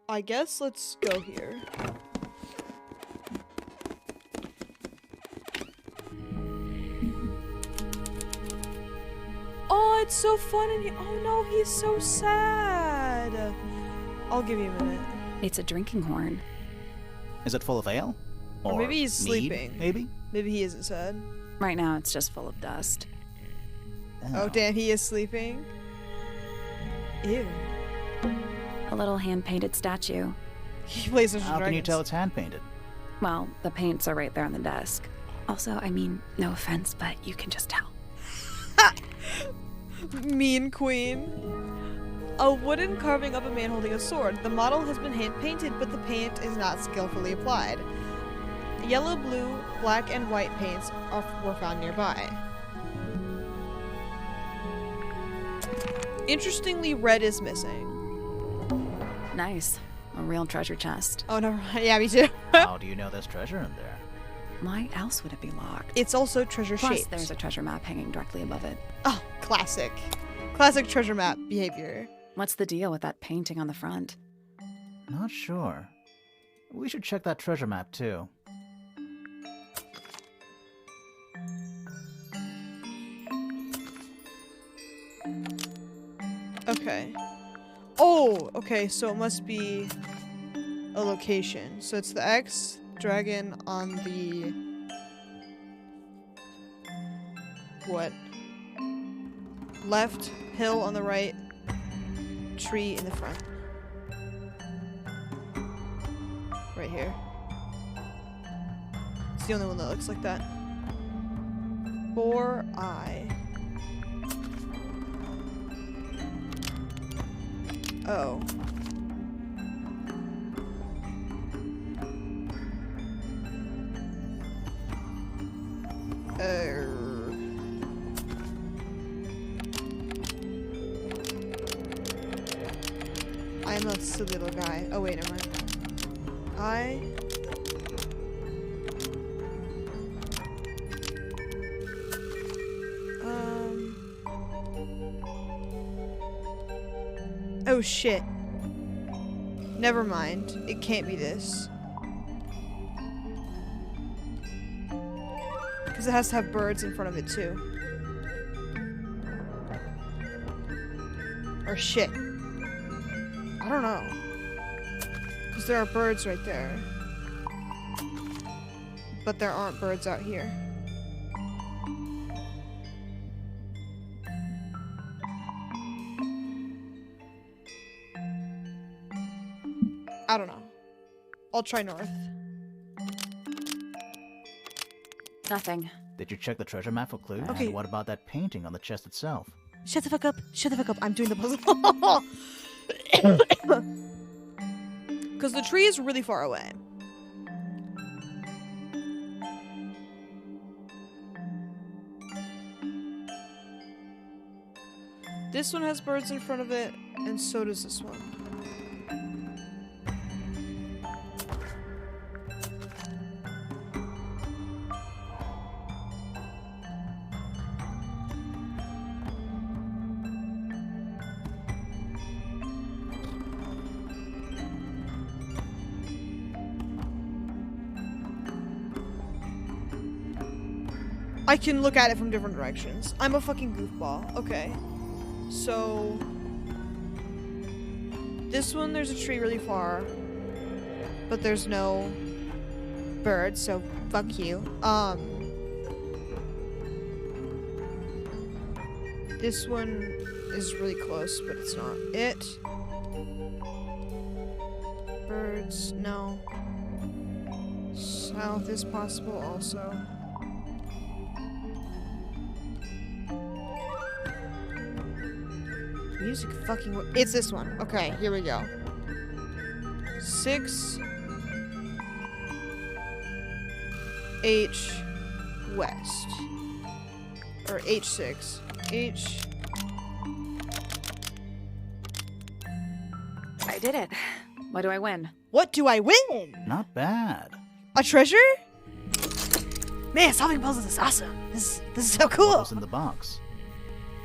A: I guess let's go here. Oh, it's so fun and oh no, he's so sad. I'll give you a minute.
C: It's a drinking horn.
B: Is it full of ale?
A: Or maybe he's
B: mead,
A: sleeping.
B: Maybe?
A: Maybe he isn't sad.
C: Right now, it's just full of dust.
A: Oh damn, he is sleeping. Ew.
C: A little hand-painted statue.
A: He plays Dungeons and
B: How can you
A: Dragons.
B: tell it's hand-painted?
C: Well, the paints are right there on the desk. Also, I mean, no offense, but you can just tell.
A: Mean queen. A wooden carving of a man holding a sword. The model has been hand-painted, but the paint is not skillfully applied. Yellow, blue, black, and white paints were found nearby. Interestingly, red is missing.
C: Nice. A real treasure chest.
A: Oh, never mind. Yeah, me too.
B: How do you know there's treasure in there?
C: Why else would it be locked?
A: It's also treasure
C: Plus,
A: shaped.
C: there's a treasure map hanging directly above it.
A: Oh, classic. Classic treasure map behavior.
C: What's the deal with that painting on the front?
B: Not sure. We should check that treasure map too.
A: Okay. Oh, okay, so it must be a location. So it's the X dragon on the... What? Left, hill on the right, tree in the front. Right here. It's the only one that looks like that. 4I. Oh. I'm a silly little guy. Oh wait, never mind. Oh shit. Never mind. It can't be this. Because it has to have birds in front of it too. Or shit. I don't know. Because there are birds right there. But there aren't birds out here. I don't know. I'll try north.
C: Nothing.
B: Did you check the treasure map for clues?
A: Okay.
B: And what about that painting on the chest itself?
A: Shut the fuck up. Shut the fuck up. I'm doing the puzzle. Because the tree is really far away. This one has birds in front of it, and so does this one. I can look at it from different directions. I'm a fucking goofball. Okay. So this one, there's a tree really far, but there's no birds, so fuck you. This one is really close, but it's not it. Birds, no. South is possible also. Music fucking it's this one. Okay, here we go. 6 H west. Or H6. H.
C: I did it. What do I win?
A: What do I win?
B: Not bad.
A: A treasure? Man, solving puzzles is awesome. This is so cool.
B: What was in the box?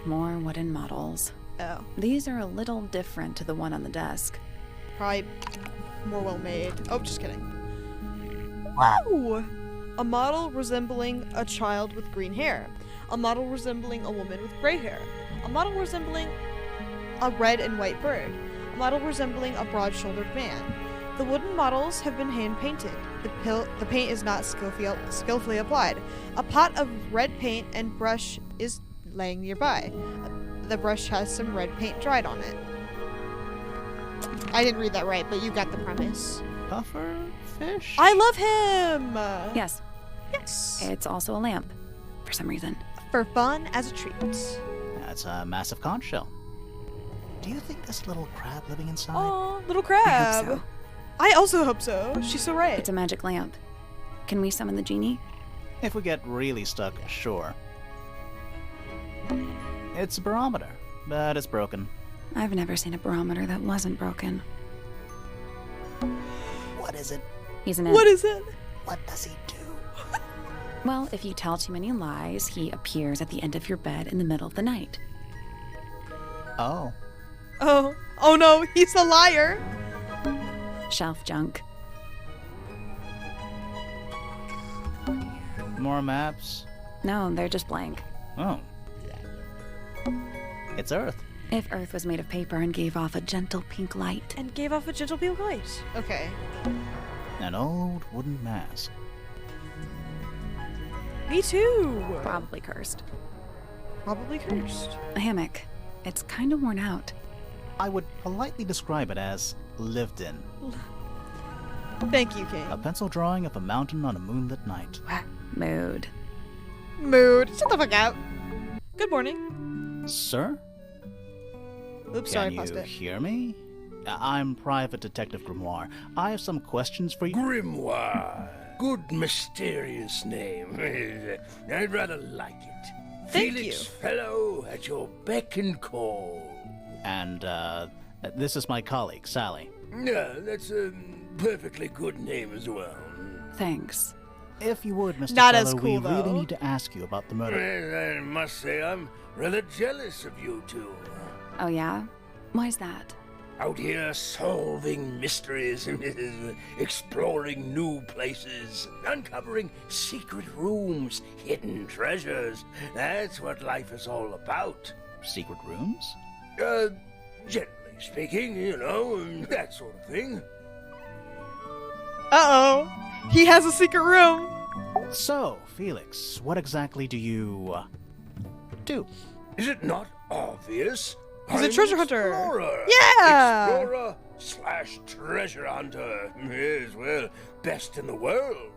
C: More wooden models.
A: Oh,
C: These are a little different to the one on the desk.
A: probably more well made. Oh, just kidding. Wow! A model resembling a child with green hair. A model resembling a woman with gray hair. A model resembling a red and white bird. A model resembling a broad-shouldered man. The wooden models have been hand-painted. The paint is not skillfully applied. A pot of red paint and brush is laying nearby. The brush has some red paint dried on it. I didn't read that right, but you got the premise.
B: Puffer fish?
A: I love him!
C: Yes,
A: Yes.
C: it's also a lamp. For some reason.
A: For fun as a treat.
B: That's a massive conch shell. Do you think there's a little crab living inside?
A: Oh, little
C: I
A: crab.
C: hope so.
A: I also hope so. She's so right.
C: It's a magic lamp. Can we summon the genie?
B: If we get really stuck, sure. It's a barometer, but it's broken.
C: I've never seen a barometer that wasn't broken.
B: What is it?
C: He's an imp.
A: What is it?
B: What does he do?
C: Well, if you tell too many lies, he appears at the end of your bed in the middle of the night.
B: Oh.
A: Oh no, he's a liar.
C: Shelf junk.
B: More maps?
C: No, they're just blank.
B: Oh. It's Earth.
C: If Earth was made of paper and gave off a gentle pink light.
A: And gave off a gentle pink light. Okay.
B: An old wooden mask.
A: Me too.
C: Probably cursed.
A: Probably cursed.
C: A hammock. It's kind of worn out.
B: I would politely describe it as lived in.
A: Thank you, King.
B: A pencil drawing of a mountain on a moonlit night.
C: Mood.
A: Mood. Shut the fuck up. Good morning.
B: Sir?
A: Oops, sorry,
B: Can
A: paused
B: you
A: it.
B: hear me? I'm Private Detective Grimoire. I have some questions for you.
E: Grimoire. Good mysterious name. I'd rather like it.
A: Thank
E: Felix
A: you.
E: Fellow at your beck and call.
B: And, this is my colleague, Sally.
E: Yeah, that's a perfectly good name as well.
C: Thanks.
B: If you would, Mr.
A: Not
B: Fellow,
A: as cool,
B: we
A: though.
B: really need to ask you about the murder.
E: Well, I must say I'm rather jealous of you two.
C: Oh yeah? Why's that?
E: Out here solving mysteries, exploring new places, uncovering secret rooms, hidden treasures. That's what life is all about.
B: Secret rooms?
E: Generally speaking, you know, that sort of thing.
A: Uh-oh. He has a secret room.
B: So, Felix, what exactly do you, do?
E: Is it not obvious?
A: He's a
E: I'm
A: treasure
E: an
A: hunter.
E: explorer.
A: Yeah.
E: Explorer/treasure hunter. Yes, well, best in the world.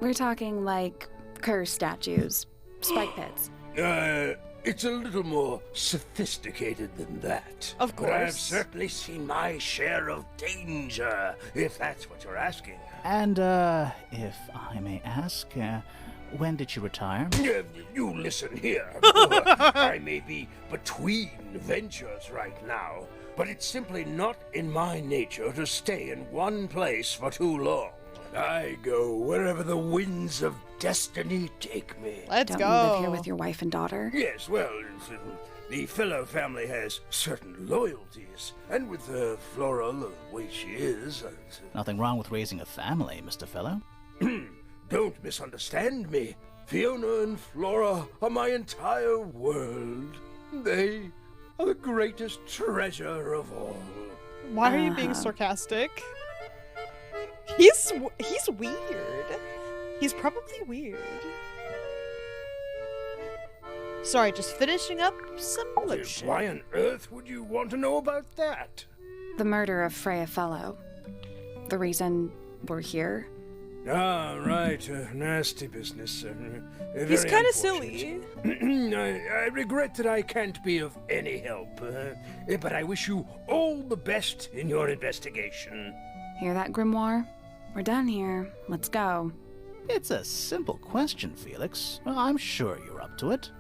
C: We're talking like Curse statues. Spike pits.
E: It's a little more sophisticated than that.
A: Of
E: But I've
A: course.
E: certainly seen my share of danger, if that's what you're asking.
B: And, if I may ask, when did you retire?
E: You listen here. I may be between ventures right now, but it's simply not in my nature to stay in one place for too long. I go wherever the winds of destiny take me.
A: Let's
C: Don't
A: go.
C: you live here with your wife and daughter?
E: Yes, well, the fellow family has certain loyalties, and with Flora the way she is,
B: Nothing wrong with raising a family, Mr. Fellow.
E: don't misunderstand me. Fiona and Flora are my entire world. They are the greatest treasure of all.
A: Why are you being sarcastic? He's weird. He's probably weird. Sorry, just finishing up some lotion.
E: Why on earth would you want to know about that?
C: The murder of Freya Fellow. The reason we're here?
E: Ah, right. Nasty business.
A: He's
E: Very
A: kind of
E: unfortunate.
A: silly.
E: I regret that I can't be of any help, but I wish you all the best in your investigation.
C: Hear that, Grimoire? We're done here. Let's go.
B: It's a simple question, Felix. Well, I'm sure you're up to it.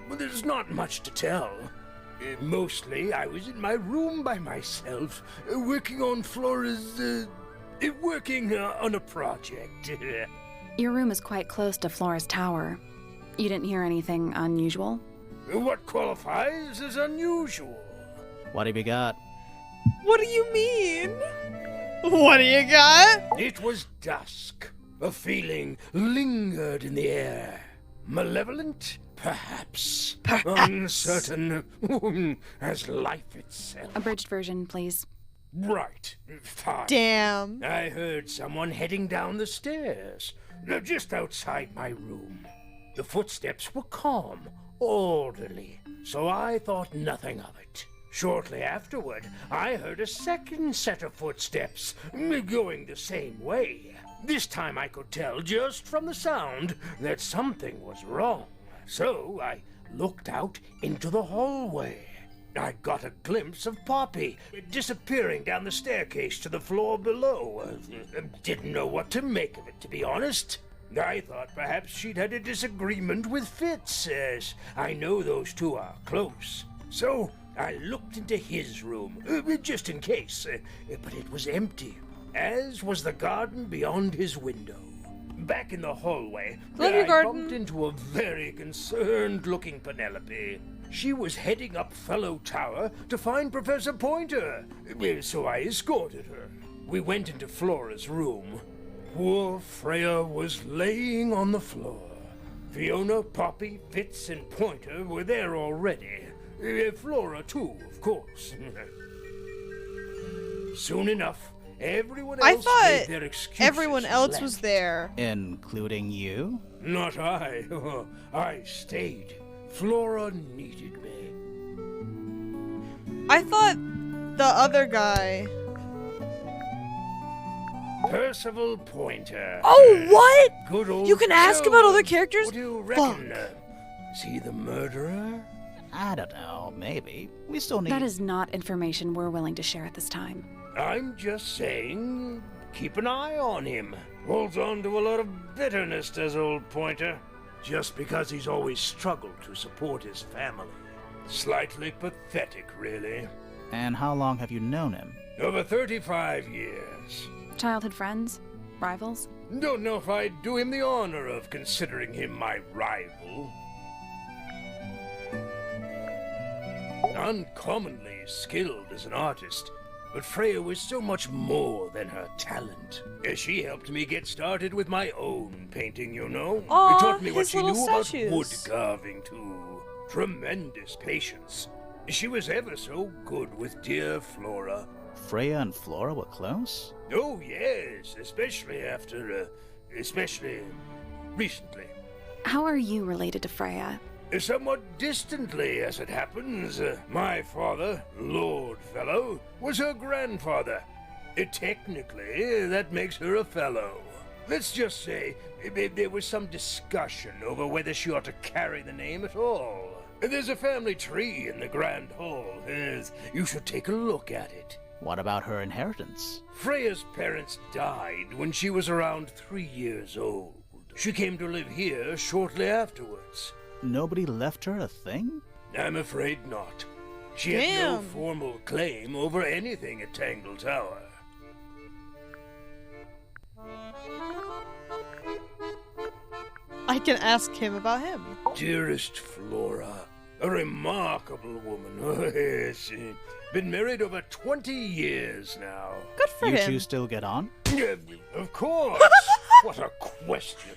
E: Well, there's not much to tell. Mostly, I was in my room by myself, working on Flora's, working on a project.
C: Your room is quite close to Flora's tower. You didn't hear anything unusual?
E: What qualifies as unusual?
B: What have you got?
A: What do you mean? What do you got?
E: It was dusk. A feeling lingered in the air. Malevolent? Perhaps. Uncertain as life itself.
C: Abridged version, please.
E: Right. Fine.
A: Damn.
E: I heard someone heading down the stairs, just outside my room. The footsteps were calm, orderly, so I thought nothing of it. Shortly afterward, I heard a second set of footsteps, going the same way. This time I could tell just from the sound that something was wrong. So I looked out into the hallway. I got a glimpse of Poppy disappearing down the staircase to the floor below. Didn't know what to make of it, to be honest. I thought perhaps she'd had a disagreement with Fitz, as I know those two are close. So I looked into his room, just in case, but it was empty, as was the garden beyond his window. Back in the hallway,
A: Love your
E: I
A: garden.
E: bumped into a very concerned-looking Penelope. She was heading up Fellow Tower to find Professor Pointer, so I escorted her. We went into Flora's room. Poor Freya was laying on the floor. Fiona, Poppy, Fitz, and Pointer were there already. Flora, too, of course. Soon enough, everyone
A: I
E: else
A: thought
E: made their excuses
A: everyone
E: and
A: else
E: left.
A: was there.
B: Including you?
E: Not I. I stayed. Flora needed me.
A: I thought the other guy.
E: Percival Pointer.
A: Oh, what?
E: Good old
A: You can ask about other characters?
E: What do you reckon? Is he the murderer?
B: I don't know, maybe. We still need...
C: That is not information we're willing to share at this time.
E: I'm just saying, keep an eye on him. Holds on to a lot of bitterness, does old Pointer. Just because he's always struggled to support his family. Slightly pathetic, really.
B: And how long have you known him?
E: Over 35 years.
C: Childhood friends? Rivals?
E: Don't know if I'd do him the honor of considering him my rival. Uncommonly skilled as an artist, but Freya was so much more than her talent. She helped me get started with my own painting, you know.
A: Aw,
E: Taught me what
A: his
E: she
A: little
E: knew about
A: statues.
E: wood carving, too. Tremendous patience. She was ever so good with dear Flora.
B: Freya and Flora were close?
E: Oh, yes, especially recently.
C: How are you related to Freya?
E: Somewhat distantly, as it happens. My father, Lord Fellow, was her grandfather. Technically, that makes her a fellow. Let's just say there was some discussion over whether she ought to carry the name at all. There's a family tree in the Grand Hall. You should take a look at it.
B: What about her inheritance?
E: Freya's parents died when she was around 3 years old. She came to live here shortly afterwards.
B: Nobody left her a thing?
E: I'm afraid not. She had no
A: Damn.
E: formal claim over anything at Tangle Tower.
A: I can ask him about him.
E: Dearest Flora, a remarkable woman. Oh, yes. Been married over 20 years now.
A: Good for
B: You
A: him.
B: two still get on?
E: Of course. What a question.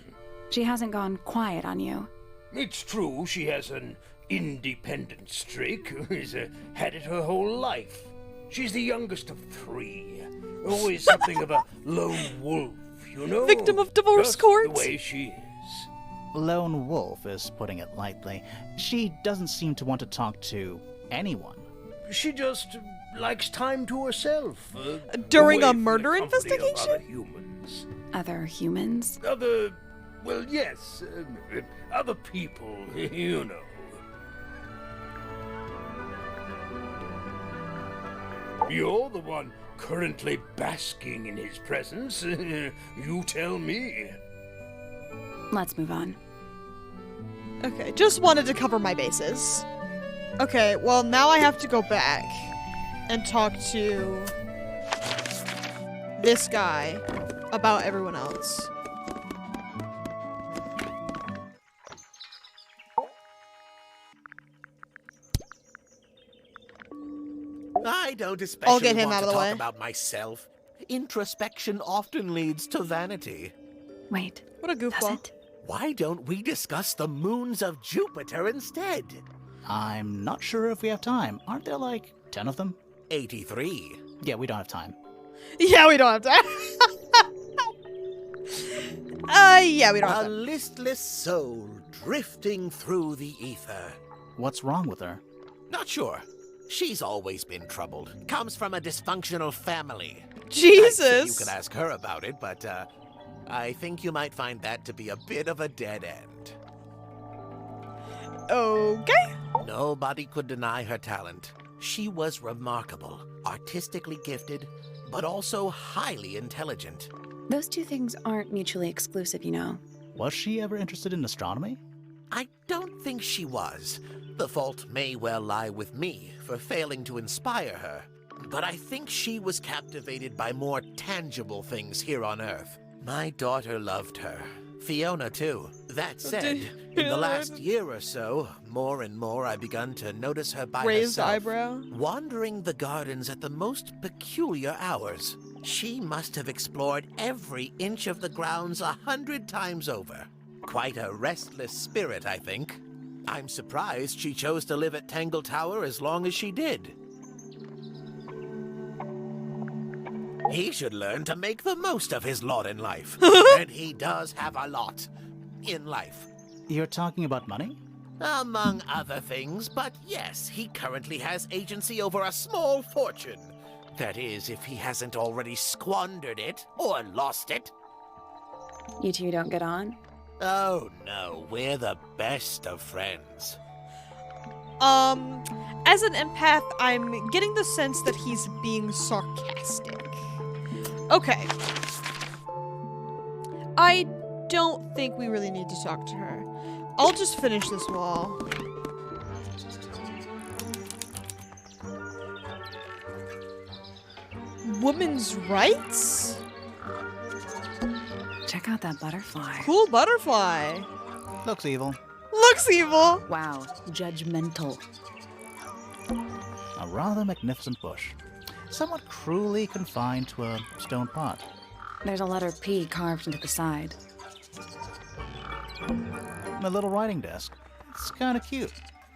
C: She hasn't gone quiet on you.
E: It's true she has an independent streak. She's had it her whole life. She's the youngest of 3. Always something of a lone wolf, you know?
A: Victim of divorce
E: Just
A: court.
E: the way she is.
B: Lone wolf is putting it lightly. She doesn't seem to want to talk to anyone.
E: She just likes time to herself.
A: During
E: away
A: a
E: from the
A: murder
E: company of
A: investigation?
E: Other humans.
C: Other humans?
E: Well, yes, other people, you know. You're the one currently basking in his presence. You tell me.
C: Let's move on.
A: Okay, just wanted to cover my bases. Okay, well, now I have to go back and talk to this guy about everyone else.
D: I don't especially
A: get him
D: want
A: out
D: to
A: of the
D: talk
A: way.
D: about myself. Introspection often leads to vanity.
C: Wait.
A: What a
C: Does
A: goofball.
C: it?
D: Why don't we discuss the moons of Jupiter instead?
B: I'm not sure if we have time. Aren't there like 10 of them?
D: 83.
B: Yeah, we don't have time.
A: Yeah, we don't have time. Yeah, we don't have
D: A
A: time.
D: listless soul drifting through the ether.
B: What's wrong with her?
D: Not sure. She's always been troubled. Comes from a dysfunctional family. I'd say
A: Jesus.
D: you could ask her about it, but I think you might find that to be a bit of a dead end.
A: Okay.
D: Nobody could deny her talent. She was remarkable, artistically gifted, but also highly intelligent.
C: Those two things aren't mutually exclusive, you know.
B: Was she ever interested in astronomy?
D: I don't think she was. The fault may well lie with me for failing to inspire her. But I think she was captivated by more tangible things here on Earth. My daughter loved her. Fiona, too. That said, in the last year or so, more and more I begun to notice her by
A: Raised
D: herself,
A: eyebrow.
D: wandering the gardens at the most peculiar hours. She must have explored every inch of the grounds 100 times over. Quite a restless spirit, I think. I'm surprised she chose to live at Tangle Tower as long as she did. He should learn to make the most of his lot in life. And he does have a lot in life.
B: You're talking about money?
D: Among other things, but yes, he currently has agency over a small fortune. That is, if he hasn't already squandered it or lost it.
C: You two don't get on?
D: Oh no, we're the best of friends.
A: As an empath, I'm getting the sense that he's being sarcastic. Okay. I don't think we really need to talk to her. I'll just finish this wall. Women's rights?
C: Check out that butterfly.
A: Cool butterfly.
B: Looks evil.
A: Looks evil.
C: Wow, judgmental.
B: A rather magnificent bush. Somewhat cruelly confined to a stone pot.
C: There's a letter P carved into the side.
B: My little writing desk. It's kind of cute.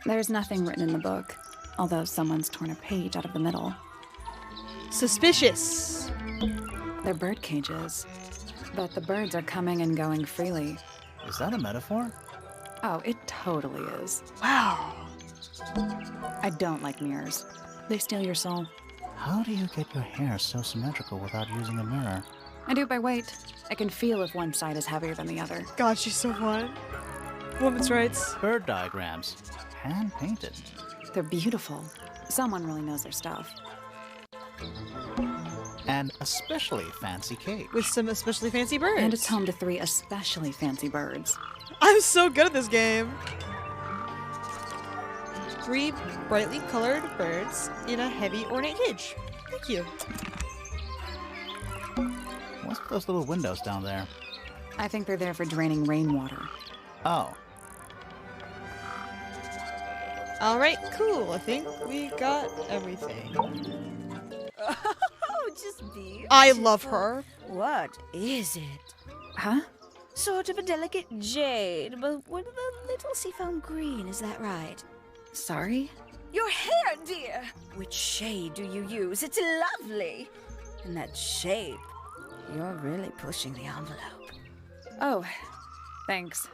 C: There's nothing written in the book, although someone's torn a page out of the middle.
A: Suspicious.
C: They're bird cages, but the birds are coming and going freely.
B: Is that a metaphor?
C: Oh, it totally is.
A: Wow.
C: I don't like mirrors. They steal your soul.
B: How do you get your hair so symmetrical without using a mirror?
C: I do it by weight. I can feel if one side is heavier than the other.
A: God, she's so fun. Women's rights.
B: Bird diagrams. Hand painted.
C: They're beautiful. Someone really knows their stuff.
B: An especially fancy cage.
A: With some especially fancy birds.
C: And it's home to 3 especially fancy birds.
A: I'm so good at this game. 3 brightly colored birds in a heavy ornate cage. Thank you.
B: What's with those little windows down there?
C: I think they're there for draining rainwater.
B: Oh,
A: Alright, cool. I think we got everything.
F: Oh, just beautiful.
A: I love her.
F: What is it?
C: Huh?
F: Sort of a delicate jade, but with a little seafoam green, is that right?
C: Sorry?
F: Your hair, dear! Which shade do you use? It's lovely! And that shape, you're really pushing the envelope.
C: Oh, thanks.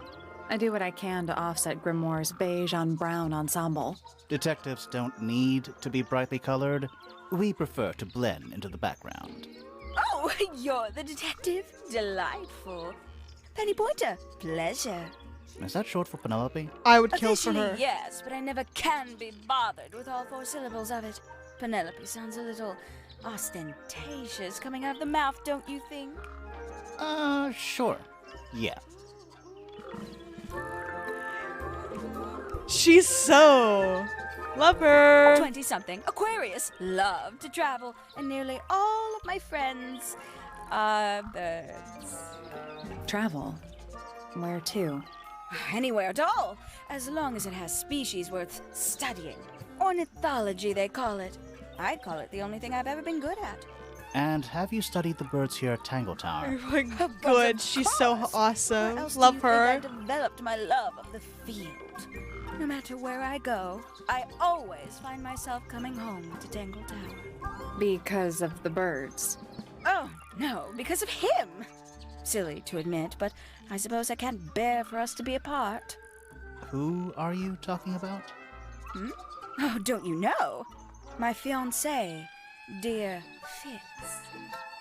C: I do what I can to offset Grimoire's beige on brown ensemble.
B: detectives don't need to be brightly colored. We prefer to blend into the background.
F: Oh, you're the detective? Delightful. Penny Pointer, pleasure.
B: Is that short for Penelope?
A: I would kill for
F: Officially,
A: her.
F: yes, but I never can be bothered with all 4 syllables of it. Penelope sounds a little ostentatious coming out of the mouth, don't you think?
B: Sure. Yeah.
A: She's so... Love her.
F: 20-something, Aquarius, love to travel, and nearly all of my friends are birds.
C: Travel? Where to?
F: Anywhere at all, as long as it has species worth studying. Ornithology, they call it. I call it the only thing I've ever been good at.
B: And have you studied the birds here at Tangle Tower?
A: Oh my
F: But
A: good.
F: of
A: She's so
F: course.
A: awesome.
F: Where else
A: Love
F: do you
A: her.
F: think I developed my love of the field. No matter where I go, I always find myself coming home to Tangle Tower.
C: Because of the birds.
F: Oh, no, because of him. Silly to admit, but I suppose I can't bear for us to be apart.
B: Who are you talking about?
F: Oh, don't you know? My fiancé, dear Fitz.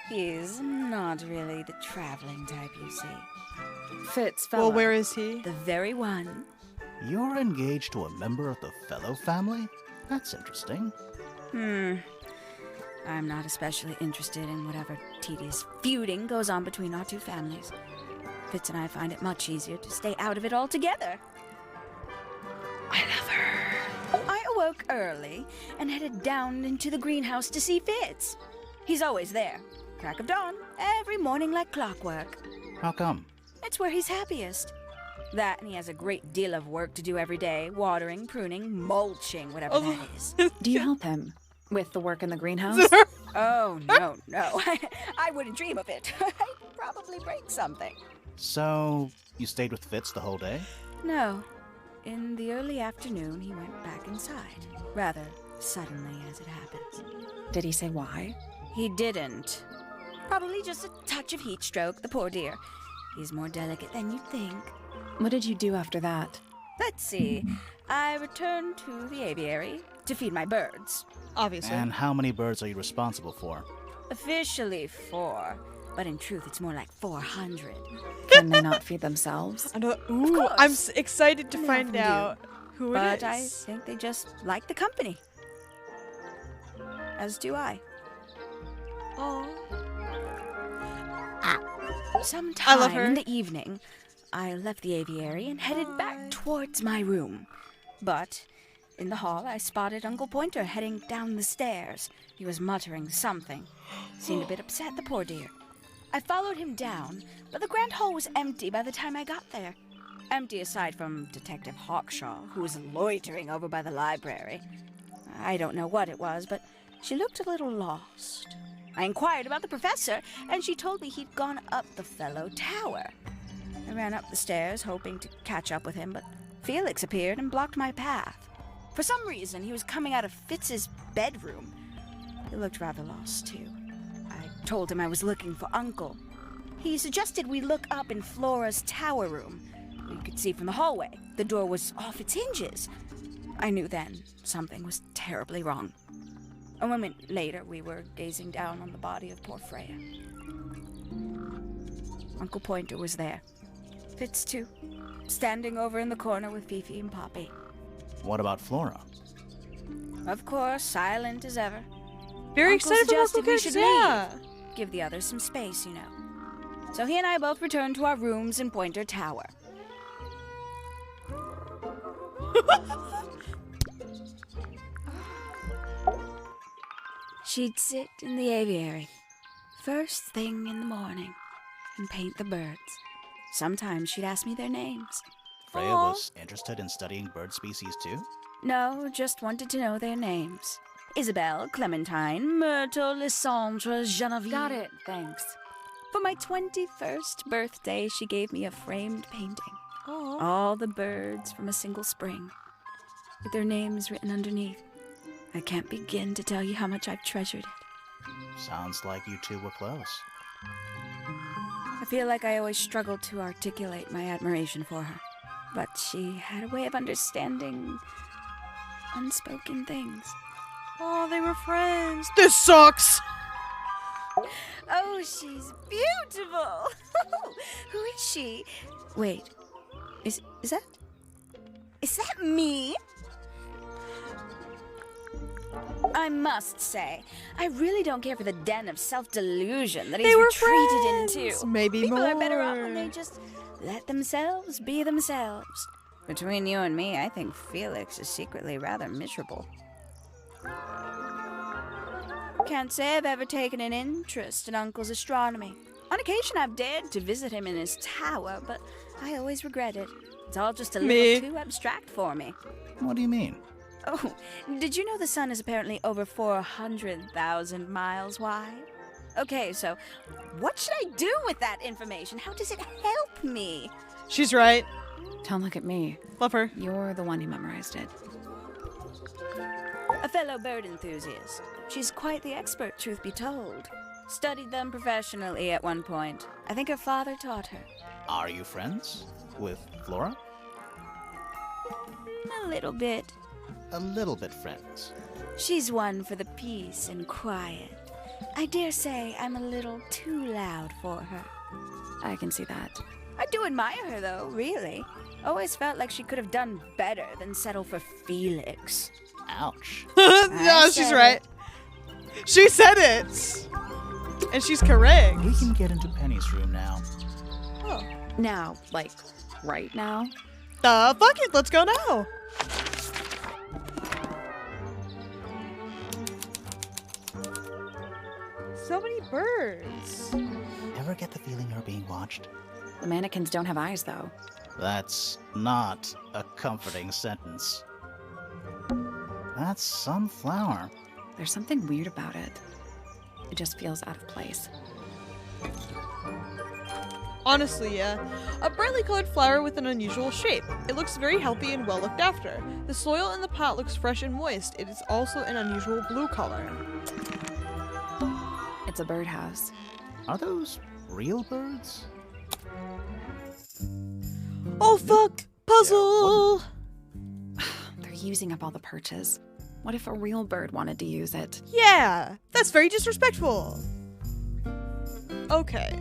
F: He's not really the traveling type, you see.
C: Fitz fellow.
A: Well, where is he?
F: The very one.
B: You're engaged to a member of the Fellow family? That's interesting.
F: I'm not especially interested in whatever tedious feuding goes on between our 2 families. Fitz and I find it much easier to stay out of it altogether. I love her. I awoke early and headed down into the greenhouse to see Fitz. He's always there, crack of dawn, every morning like clockwork.
B: How come?
F: It's where he's happiest. That, and he has a great deal of work to do every day, watering, pruning, mulching, whatever that is.
C: Do you help him with the work in the greenhouse?
F: Oh, no. I wouldn't dream of it. I'd probably break something.
B: So, you stayed with Fitz the whole day?
F: No. In the early afternoon, he went back inside. Rather suddenly, as it happens.
C: Did he say why?
F: He didn't. Probably just a touch of heat stroke, the poor dear. He's more delicate than you'd think.
C: What did you do after that?
F: Let's see. I returned to the aviary to feed my birds.
A: Obviously.
B: And how many birds are you responsible for?
F: Officially 4, but in truth it's more like 400.
C: Can they not feed themselves?
A: I know. Ooh,
F: course.
A: I'm excited to
F: They
A: find
F: often do.
A: out who it
F: But
A: is.
F: I think they just like the company. As do I.
A: Aw.
F: Sometime
A: I love her.
F: in the evening, I left the aviary and headed back towards my room. But in the hall, I spotted Uncle Pointer heading down the stairs. He was muttering something. Seemed a bit upset, the poor dear. I followed him down, but the grand hall was empty by the time I got there. Empty aside from Detective Hawkshaw, who was loitering over by the library. I don't know what it was, but she looked a little lost. I inquired about the professor, and she told me he'd gone up the Fellow Tower. I ran up the stairs, hoping to catch up with him, but Felix appeared and blocked my path. For some reason, he was coming out of Fitz's bedroom. He looked rather lost, too. I told him I was looking for Uncle. He suggested we look up in Flora's tower room. We could see from the hallway. The door was off its hinges. I knew then something was terribly wrong. A moment later, we were gazing down on the body of poor Freya. Uncle Pointer was there. Fitz, too, standing over in the corner with Fifi and Poppy.
B: What about Flora?
F: Of course, silent as ever.
A: Very
F: Uncle
A: excited for local
F: suggested we
A: characters,
F: should
A: yeah.
F: Give the others some space, you know. So he and I both returned to our rooms in Pointer Tower. She'd sit in the aviary, first thing in the morning, and paint the birds. Sometimes she'd ask me their names.
B: Freya
A: Aw.
B: was interested in studying bird species too?
F: No, just wanted to know their names. Isabelle, Clementine, Myrtle, Lysandre, Genevieve.
C: Got it, thanks.
F: For my 21st birthday, she gave me a framed painting.
A: Aw.
F: All the birds from a single spring, with their names written underneath. I can't begin to tell you how much I've treasured it.
B: Sounds like you two were close.
F: I feel like I always struggled to articulate my admiration for her, but she had a way of understanding unspoken things.
A: Oh, they were friends. This sucks.
F: Oh, she's beautiful! Who is she? Wait, is that me? I must say, I really don't care for the den of self-delusion that he's
A: They were
F: retreated
A: friends.
F: into.
A: Maybe
F: People
A: more.
F: are better off when they just let themselves be themselves. Between you and me, I think Felix is secretly rather miserable. Can't say I've ever taken an interest in Uncle's astronomy. On occasion, I've dared to visit him in his tower, but I always regret it. It's all just a
A: Me.
F: little too abstract for me.
B: What do you mean?
F: Oh, did you know the sun is apparently over 400,000 miles wide? Okay, so what should I do with that information? How does it help me?
A: She's right.
C: Don't look at me.
A: Love her.
C: You're the one who memorized it.
F: A fellow bird enthusiast. She's quite the expert, truth be told. Studied them professionally at one point. I think her father taught her.
B: Are you friends with Flora?
F: A little bit.
B: A little bit friends.
F: She's one for the peace and quiet. I dare say I'm a little too loud for her.
C: I can see that.
F: I do admire her, though, really. Always felt like she could have done better than settle for Felix.
B: Ouch.
A: No, she's
F: said
A: right. She said it. And she's correct.
B: We can get into Penny's room now.
A: Oh.
C: Now, like, right now?
A: Fuck it. Let's go now. So many birds.
B: Ever get the feeling you're being watched?
C: The mannequins don't have eyes, though.
B: That's not a comforting sentence. That's some flower.
C: There's something weird about it. It just feels out of place.
A: Honestly, yeah. A brightly colored flower with an unusual shape. It looks very healthy and well looked after. The soil in the pot looks fresh and moist. It is also an unusual blue color.
C: It's a birdhouse.
B: Are those real birds?
A: Oh fuck! Puzzle!
C: They're using up all the perches. What if a real bird wanted to use it?
A: Yeah! That's very disrespectful! Okay.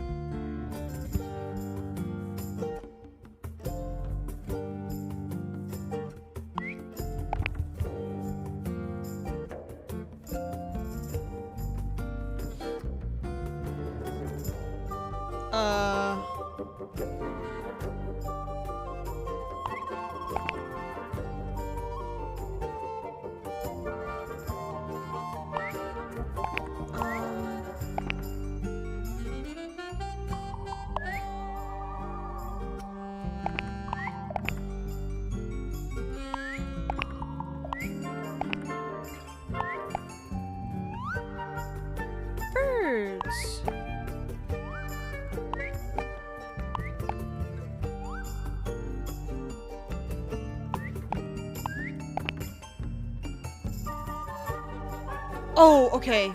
A: Birds. Oh, okay.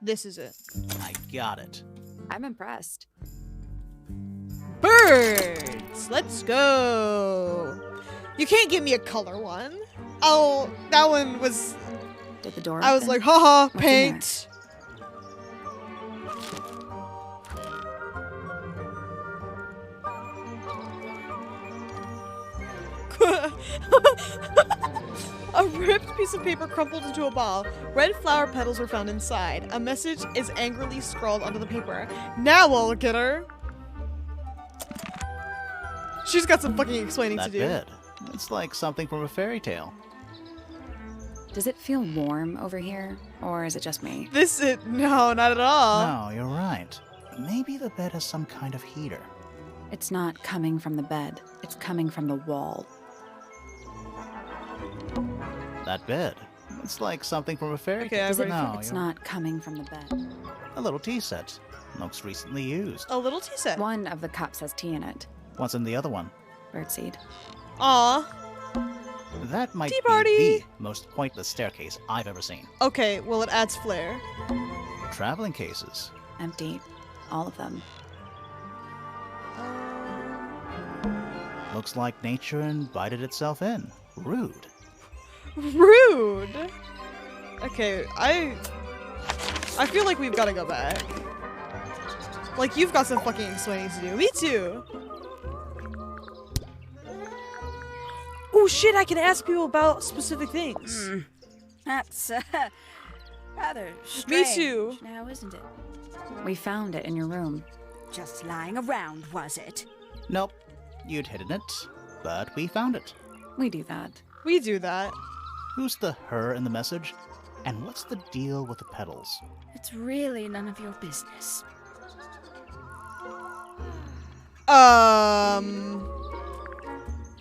A: This is it.
B: I got it.
C: I'm impressed.
A: Birds! Let's go! You can't give me a color one. Oh, that one was...
C: Did the door
A: I was
C: open?
A: like, haha,
C: What's in
A: paint. A ripped piece of paper crumpled into a ball. Red flower petals were found inside. A message is angrily scrawled onto the paper. Now we'll get her. She's got some fucking explaining
B: That
A: to do.
B: bed. It's like something from a fairy tale.
C: Does it feel warm over here, or is it just me?
A: No, not at all.
B: No, you're right. Maybe the bed has some kind of heater.
C: It's not coming from the bed. It's coming from the wall.
B: That bed. It's like something from a fairy
A: Okay,
B: tale.
A: I've already-
B: No,
C: It's
B: you're-
C: not coming from the bed.
B: A little tea set. Looks recently used.
A: A little tea set.
C: One of the cups has tea in it.
B: What's in the other one?
C: Birdseed.
A: Aw.
B: That might
A: Tea
B: be
A: party.
B: the most pointless staircase I've ever seen.
A: Okay, well, it adds flair.
B: Traveling cases.
C: Empty. All of them.
B: Looks like nature invited itself in. Rude.
A: Rude. Okay, I feel like we've got to go back. Like, you've got some fucking explaining to do. Me too. Oh shit, I can ask people about specific things.
F: That's rather
A: Me
F: strange.
A: too.
F: Now, isn't it?
C: We found it in your room.
F: Just lying around, was it?
B: Nope. You'd hidden it, but we found it.
C: We do that.
A: We do that.
B: Who's the her in the message? And what's the deal with the petals?
F: It's really none of your business.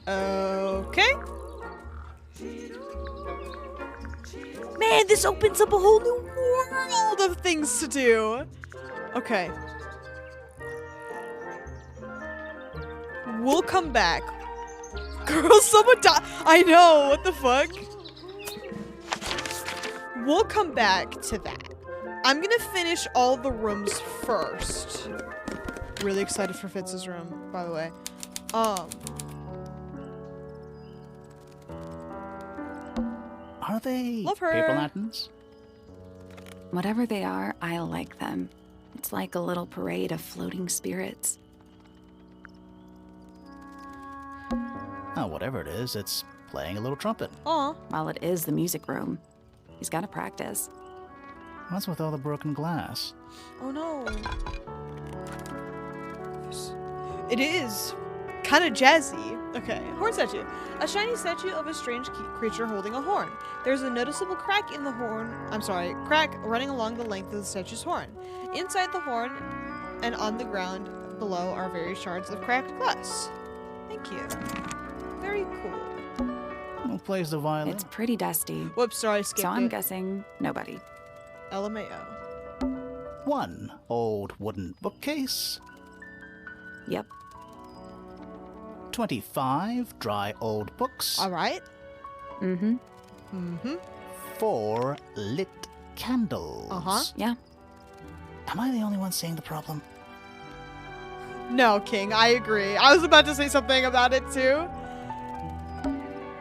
A: Okay. Man, this opens up a whole new world of things to do. Okay. We'll come back. Girl, someone died. I know, what the fuck? We'll come back to that. I'm gonna finish all the rooms first. Really excited for Fitz's room, by the way.
B: Are they
A: Love her.
B: paper lanterns?
C: Whatever they are, I like them. It's like a little parade of floating spirits.
B: Oh, whatever it is, it's playing a little trumpet.
A: Aw.
C: While it is the music room, he's got to practice.
B: What's with all the broken glass?
A: Oh no. It is kind of jazzy. Okay, horn statue. A shiny statue of a strange creature holding a horn. There's a noticeable crack in the horn. Crack running along the length of the statue's horn. Inside the horn and on the ground below are various shards of cracked glass. Thank you. Very cool.
B: Who plays the violin?
C: It's pretty dusty.
A: Whoops, sorry, I skipped
C: So I'm
A: it.
C: guessing nobody.
A: LMAO.
B: One old wooden bookcase.
C: Yep.
B: 25 dry old books.
A: All right.
C: Mm-hmm.
A: Mm-hmm.
B: 4 lit candles.
A: Uh-huh.
C: Yeah.
B: Am I the only one seeing the problem?
A: No, King, I agree. I was about to say something about it too.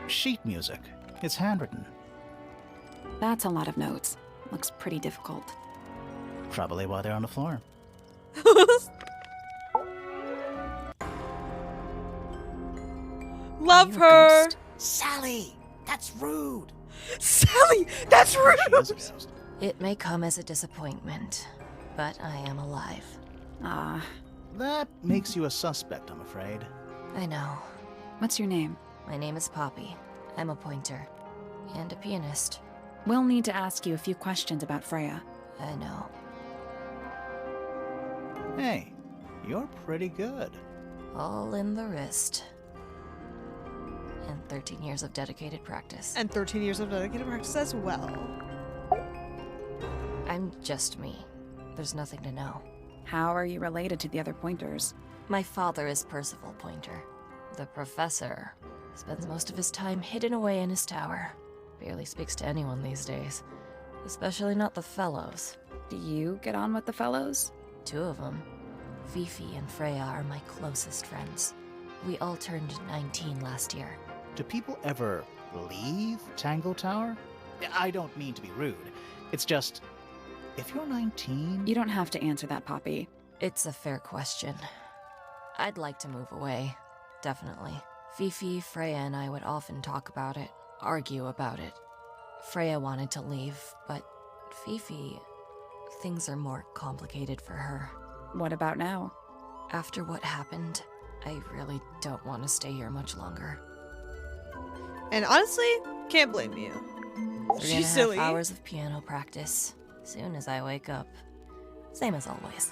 B: Sheet music. It's handwritten.
C: That's a lot of notes. Looks pretty difficult.
B: Probably why they're on the floor.
A: Love
C: You're a
A: her.
C: ghost.
D: Sally, that's rude.
A: Sally, that's
B: She
A: rude.
B: is a ghost.
G: It may come as a disappointment, but I am alive.
C: Ah,
B: That makes you a suspect, I'm afraid.
G: I know.
C: what's your name?
G: My name is Poppy. I'm a pointer. And a pianist.
C: We'll need to ask you a few questions about Freya.
G: I know.
B: Hey, you're pretty good.
G: All in the wrist. And 13 years of dedicated practice.
A: And 13 years of dedicated practice as well.
G: I'm just me. There's nothing to know.
C: How are you related to the other pointers?
G: My father is Percival Pointer. The professor spends most of his time hidden away in his tower. Barely speaks to anyone these days. Especially not the fellows.
C: Do you get on with the fellows?
G: 2 of them. Fifi and Freya are my closest friends. We all turned 19 last year.
B: Do people ever leave Tangle Tower? I don't mean to be rude. It's just, if you're 19...
C: You don't have to answer that, Poppy.
G: It's a fair question. I'd like to move away, definitely. Fifi, Freya, and I would often talk about it, argue about it. Freya wanted to leave, but Fifi... things are more complicated for her.
C: What about now?
G: After what happened, I really don't want to stay here much longer.
A: And honestly, can't blame you.
G: 3.5
A: silly.
G: hours of piano practice. Soon as I wake up. Same as always.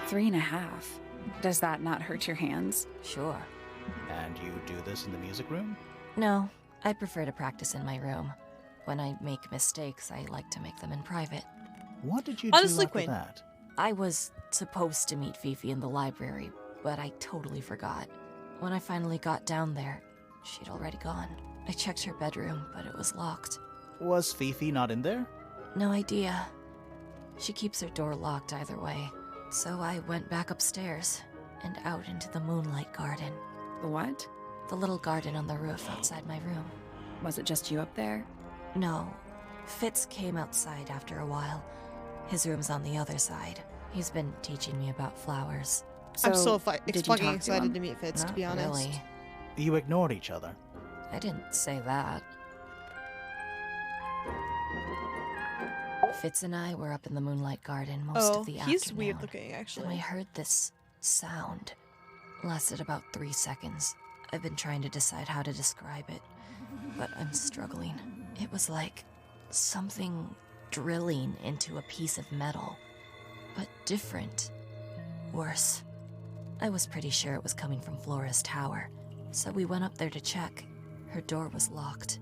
C: Three and a half. Does that not hurt your hands?
G: Sure.
B: And you do this in the music room?
G: No, I prefer to practice in my room. When I make mistakes, I like to make them in private.
B: What did you
A: Honestly,
B: do after
A: Quinn.
B: that?
G: I was supposed to meet Fifi in the library, but I totally forgot. When I finally got down there, she'd already gone. I checked her bedroom, but it was locked.
B: Was Fifi not in there?
G: No idea. She keeps her door locked either way. So I went back upstairs and out into the moonlight garden.
C: The what?
G: The little garden on the roof outside my room.
C: Was it just you up there?
G: No. Fitz came outside after a while. His room's on the other side. He's been teaching me about flowers.
A: I'm so
C: did you
A: fucking
C: talk
A: excited
C: him?
A: to meet Fitz, to
G: Not
A: be honest.
G: really.
B: You ignored each other.
G: I didn't say that. Fitz and I were up in the moonlight garden most
A: Oh,
G: of the
A: he's
G: afternoon.
A: weird looking,
G: And we
A: actually.
G: heard this sound. Lasted about 3 seconds. I've been trying to decide how to describe it, but I'm struggling. It was like something drilling into a piece of metal, but different. Worse. I was pretty sure it was coming from Flora's tower, so we went up there to check. Her door was locked.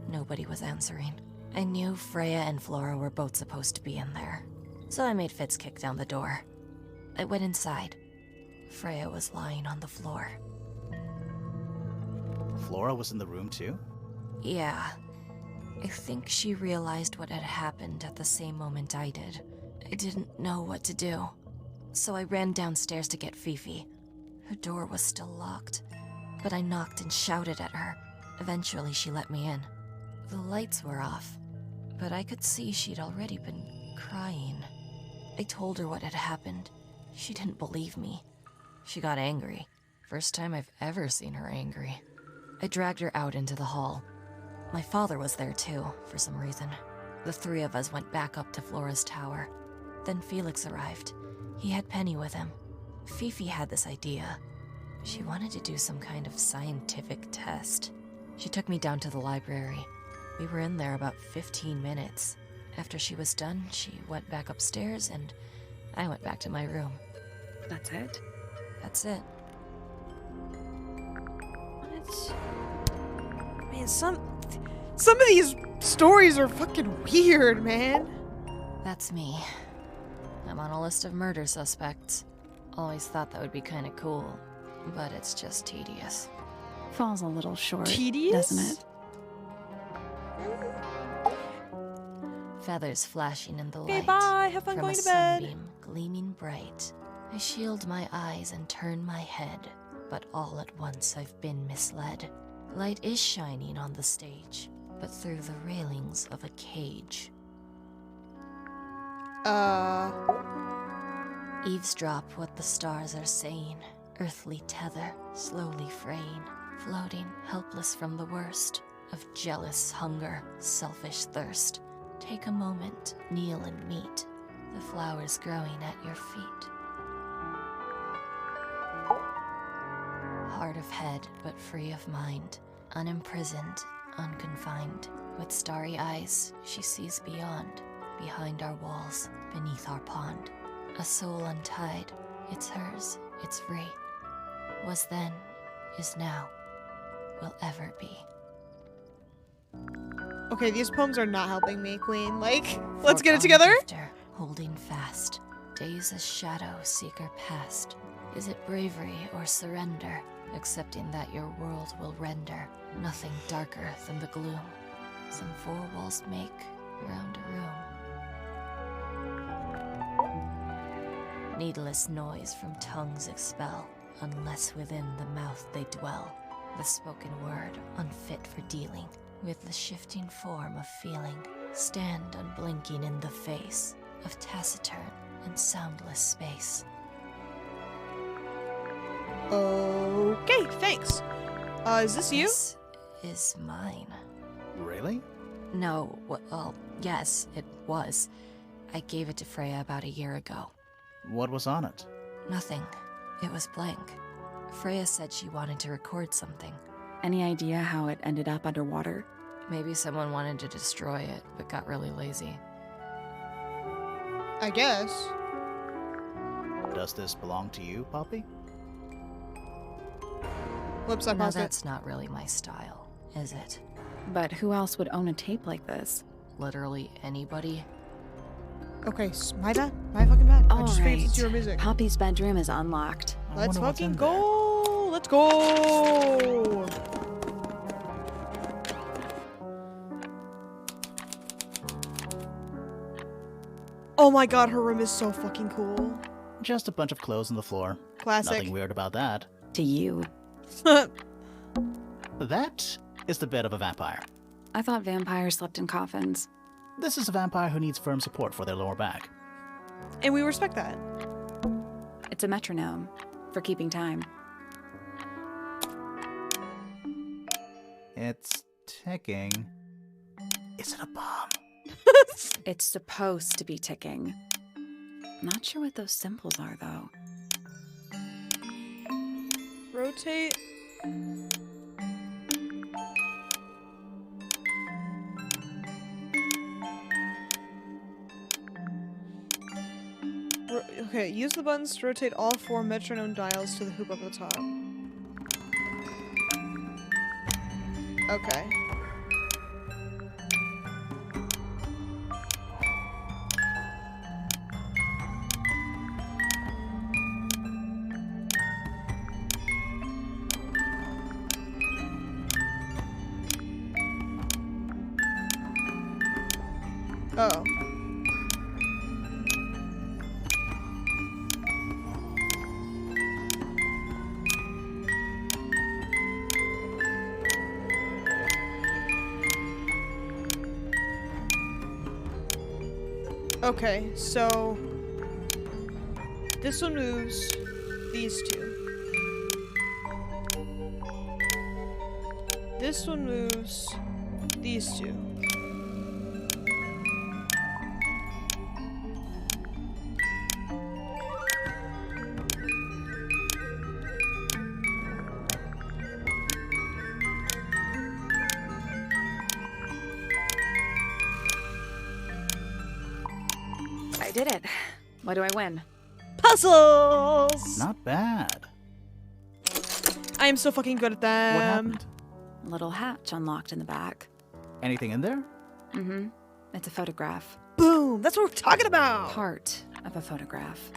G: Nobody was answering. I knew Freya and Flora were both supposed to be in there, so I made Fitz kick down the door. I went inside. Freya was lying on the floor.
B: Flora was in the room too?
G: Yeah. I think she realized what had happened at the same moment I did. I didn't know what to do, so I ran downstairs to get Fifi. Her door was still locked, but I knocked and shouted at her. Eventually, she let me in. The lights were off, but I could see she'd already been crying. I told her what had happened. She didn't believe me. She got angry. First time I've ever seen her angry. I dragged her out into the hall. My father was there too, for some reason. The 3 of us went back up to Flora's tower. Then Felix arrived. He had Penny with him. Fifi had this idea. She wanted to do some kind of scientific test. She took me down to the library. We were in there about 15 minutes. After she was done, she went back upstairs and I went back to my room.
C: That's it?
G: That's it.
A: What? Man, some of these stories are fucking weird, man.
G: That's me. I'm on a list of murder suspects. Always thought that would be kind of cool, but it's just tedious.
C: Falls a little short,
A: Tedious?
C: doesn't it?
G: Feathers flashing in the
A: Okay,
G: light.
A: bye. Have fun
G: from
A: going
G: a
A: to bed.
G: sunbeam gleaming bright. I shield my eyes and turn my head, but all at once I've been misled. Light is shining on the stage, but through the railings of a cage. Eavesdrop what the stars are saying. Earthly tether, slowly fraying, floating helpless from the worst of jealous hunger, selfish thirst. Take a moment, kneel and meet the flowers growing at your feet. Hard of head, but free of mind, unimprisoned, unconfined. With starry eyes, she sees beyond, behind our walls, beneath our pond. A soul untied, it's hers, it's free. Was then, is now, will ever be.
A: Okay, these poems are not helping me, Queen. Like, let's
G: For
A: get it
G: on
A: together.
G: drifter, holding fast, days a shadow seeker past. Is it bravery or surrender? accepting that your world will render nothing darker than the gloom some four walls make round a room. Needless noise from tongues expel, unless within the mouth they dwell. The spoken word unfit for dealing with the shifting form of feeling. Stand unblinking in the face of taciturn and soundless space.
A: Okay, thanks. Is this you?
G: This is mine.
B: Really?
G: No, well, yes, it was. I gave it to Freya about a year ago.
B: What was on it?
G: Nothing. It was blank. Freya said she wanted to record something.
C: Any idea how it ended up underwater?
G: Maybe someone wanted to destroy it, but got really lazy.
A: I guess.
B: Does this belong to you, Poppy?
A: Website
G: No,
A: pocket.
G: that's not really my style, is it?
C: But who else would own a tape like this?
G: Literally anybody?
A: Okay, my bad. My fucking bad. I
C: All
A: just figured
C: right.
A: it's your music.
C: Poppy's bedroom is unlocked.
B: I
A: Let's
B: wonder what's
A: fucking
B: in there.
A: go! Let's go! Oh my god, her room is so fucking cool.
B: Just a bunch of clothes on the floor.
A: Classic.
B: Nothing weird about that.
C: To you.
B: That is the bed of a vampire.
C: I thought vampires slept in coffins.
B: This is a vampire who needs firm support for their lower back.
A: And we respect that.
C: It's a metronome for keeping time.
B: It's ticking. Is it a bomb?
C: It's supposed to be ticking. Not sure what those symbols are, though.
A: Rotate. Okay, use the buttons to rotate all four metronome dials to the hoop up at the top. Okay. Oh. Okay, so this one moves these two. This one moves these two.
C: I did it. What do I win?
A: Puzzles!
B: Not bad.
A: I am so fucking good at them.
B: What happened?
C: A little hatch unlocked in the back.
B: Anything in there?
C: Mm-hmm. It's a photograph.
A: Boom! That's what we're talking about!
C: Part of a photograph.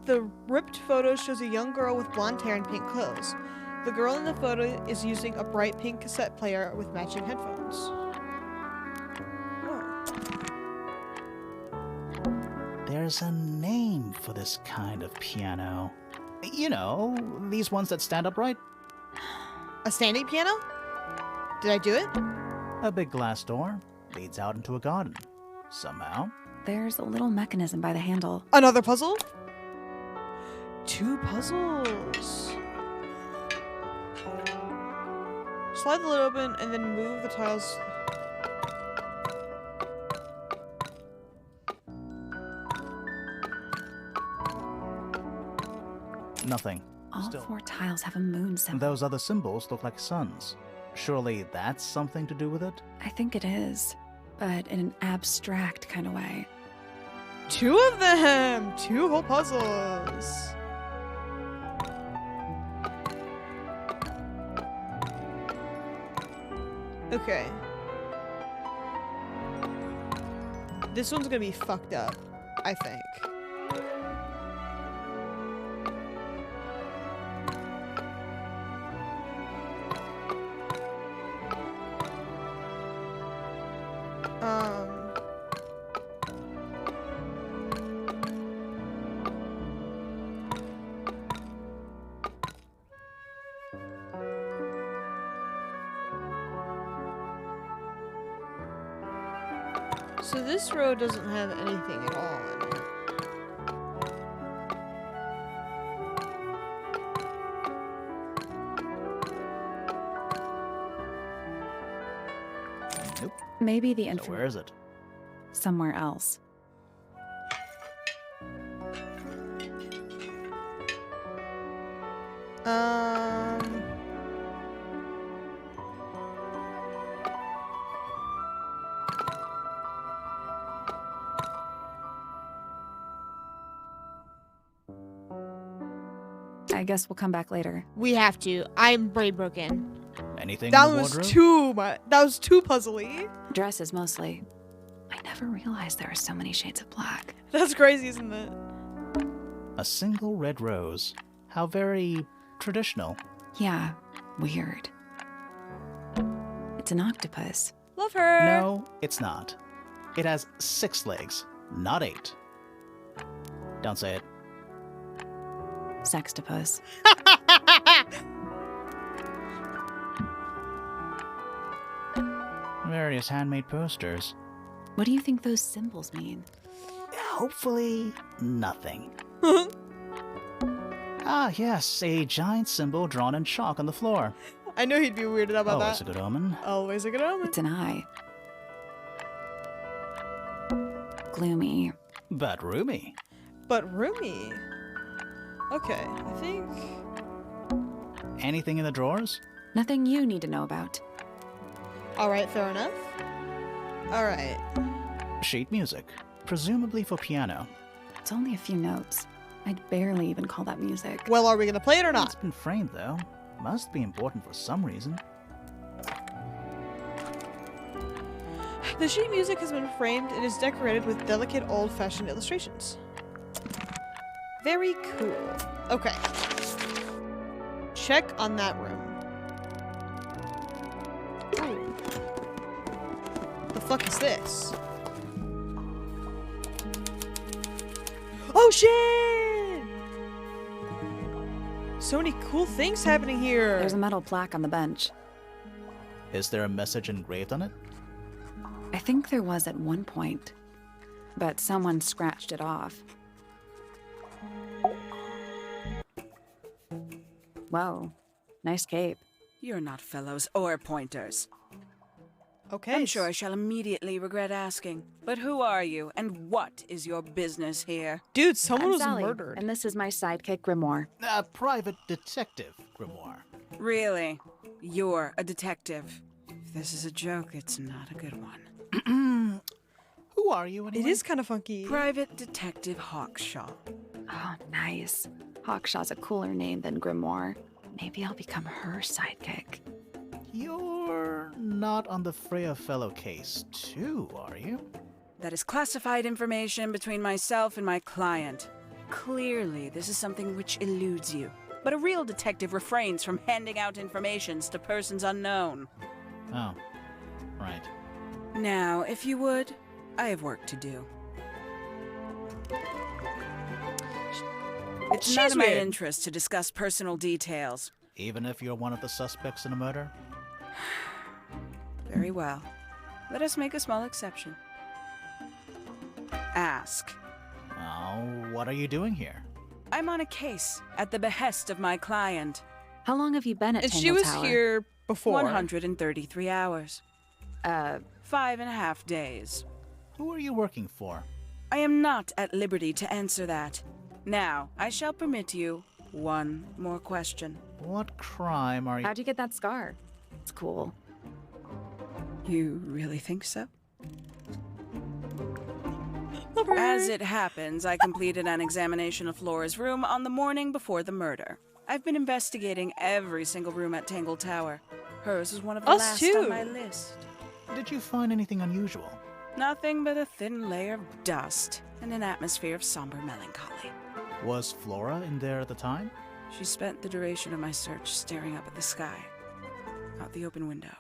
A: The ripped photo shows a young girl with blonde hair and pink clothes. The girl in the photo is using a bright pink cassette player with matching headphones. Oh.
B: There's a name for this kind of piano. You know, these ones that stand upright.
A: A standing piano? Did I do it?
B: A big glass door leads out into a garden. Somehow.
C: There's a little mechanism by the handle.
A: Another puzzle? 2 puzzles. Slide the lid open and then move the tiles.
B: Nothing.
C: All
B: Still.
C: 4 tiles have a moon symbol.
B: Those other symbols look like suns. Surely that's something to do with it?
C: I think it is, but in an abstract kind of way.
A: 2 of them! 2 whole puzzles. Okay. This one's gonna be fucked up, I think. So this row doesn't have anything at all in it.
B: Nope.
C: Maybe the
B: So
C: info
B: where is it?
C: somewhere else.
A: Um.
C: I guess we'll come back later.
A: We have to. I'm brain broken.
B: Anything
A: That
B: in the
A: was
B: wardrobe?
A: too much. That was too puzzly.
C: Dresses mostly. I never realized there were so many shades of black.
A: That's crazy, isn't it?
B: A single red rose. How very traditional.
C: Yeah, weird. It's an octopus.
A: Love her.
B: No, it's not. It has 6 legs, not 8. Don't say it.
C: Sextopus.
B: Various handmade posters.
C: What do you think those symbols mean?
B: Hopefully, nothing. Ah, yes, a giant symbol drawn in chalk on the floor.
A: I knew he'd be weirded out about
B: Always
A: that.
B: a good omen.
A: Always a good omen.
C: It's an eye. Gloomy.
B: But roomy.
A: But roomy. Okay, I think.
B: Anything in the drawers?
C: Nothing you need to know about.
A: Alright, fair enough. Alright.
B: Sheet music. Presumably for piano.
C: It's only a few notes. I'd barely even call that music.
A: Well, are we gonna play it or
B: It's
A: not?
B: been framed, though. Must be important for some reason.
A: The sheet music has been framed and is decorated with delicate old-fashioned illustrations. Very cool. Okay. Check on that room. Ooh. The fuck is this? Oh shit! So many cool things happening here.
C: There's a metal plaque on the bench.
B: Is there a message engraved on it?
C: I think there was at one point, but someone scratched it off. Whoa, nice cape.
H: You're not fellows or pointers.
A: Okay.
H: I'm sure I shall immediately regret asking. But who are you, and what is your business here?
A: Dude, someone
C: I'm
A: was
C: Sally,
A: murdered.
C: and this is my sidekick Grimoire.
B: A private detective, Grimoire.
H: Really? You're a detective. If this is a joke, it's not a good one.
B: Who are you anyway?
A: It is kind of funky.
H: Private Detective Hawkshaw.
C: Oh, nice. Hawkshaw's a cooler name than Grimoire. Maybe I'll become her sidekick.
B: You're not on the Freya Fellow case, too, are you?
H: That is classified information between myself and my client. Clearly, this is something which eludes you. But a real detective refrains from handing out informations to persons unknown.
B: Oh, right.
H: Now, if you would, I have work to do. It's not
A: She's
H: in my
A: weird.
H: interest to discuss personal details.
B: Even if you're one of the suspects in a murder?
H: Very well. Let us make a small exception. Ask.
B: Oh, what are you doing here?
H: I'm on a case at the behest of my client.
C: How long have you been at
A: And
C: Tangle
A: she was
C: Tower?
A: here before.
H: 133 hours. 5.5 days.
B: Who are you working for?
H: I am not at liberty to answer that. Now, I shall permit you one more question.
B: What crime are you...
C: How'd you get that scar? It's cool.
H: You really think so?
A: Love her.
H: As it happens, I completed an examination of Flora's room on the morning before the murder. I've been investigating every single room at Tangle Tower. Hers was one of the
A: Us
H: last
A: too.
H: on my list.
B: Did you find anything unusual?
H: Nothing but a thin layer of dust and an atmosphere of somber melancholy.
B: Was Flora in there at the time?
H: She spent the duration of my search staring up at the sky, out the open window.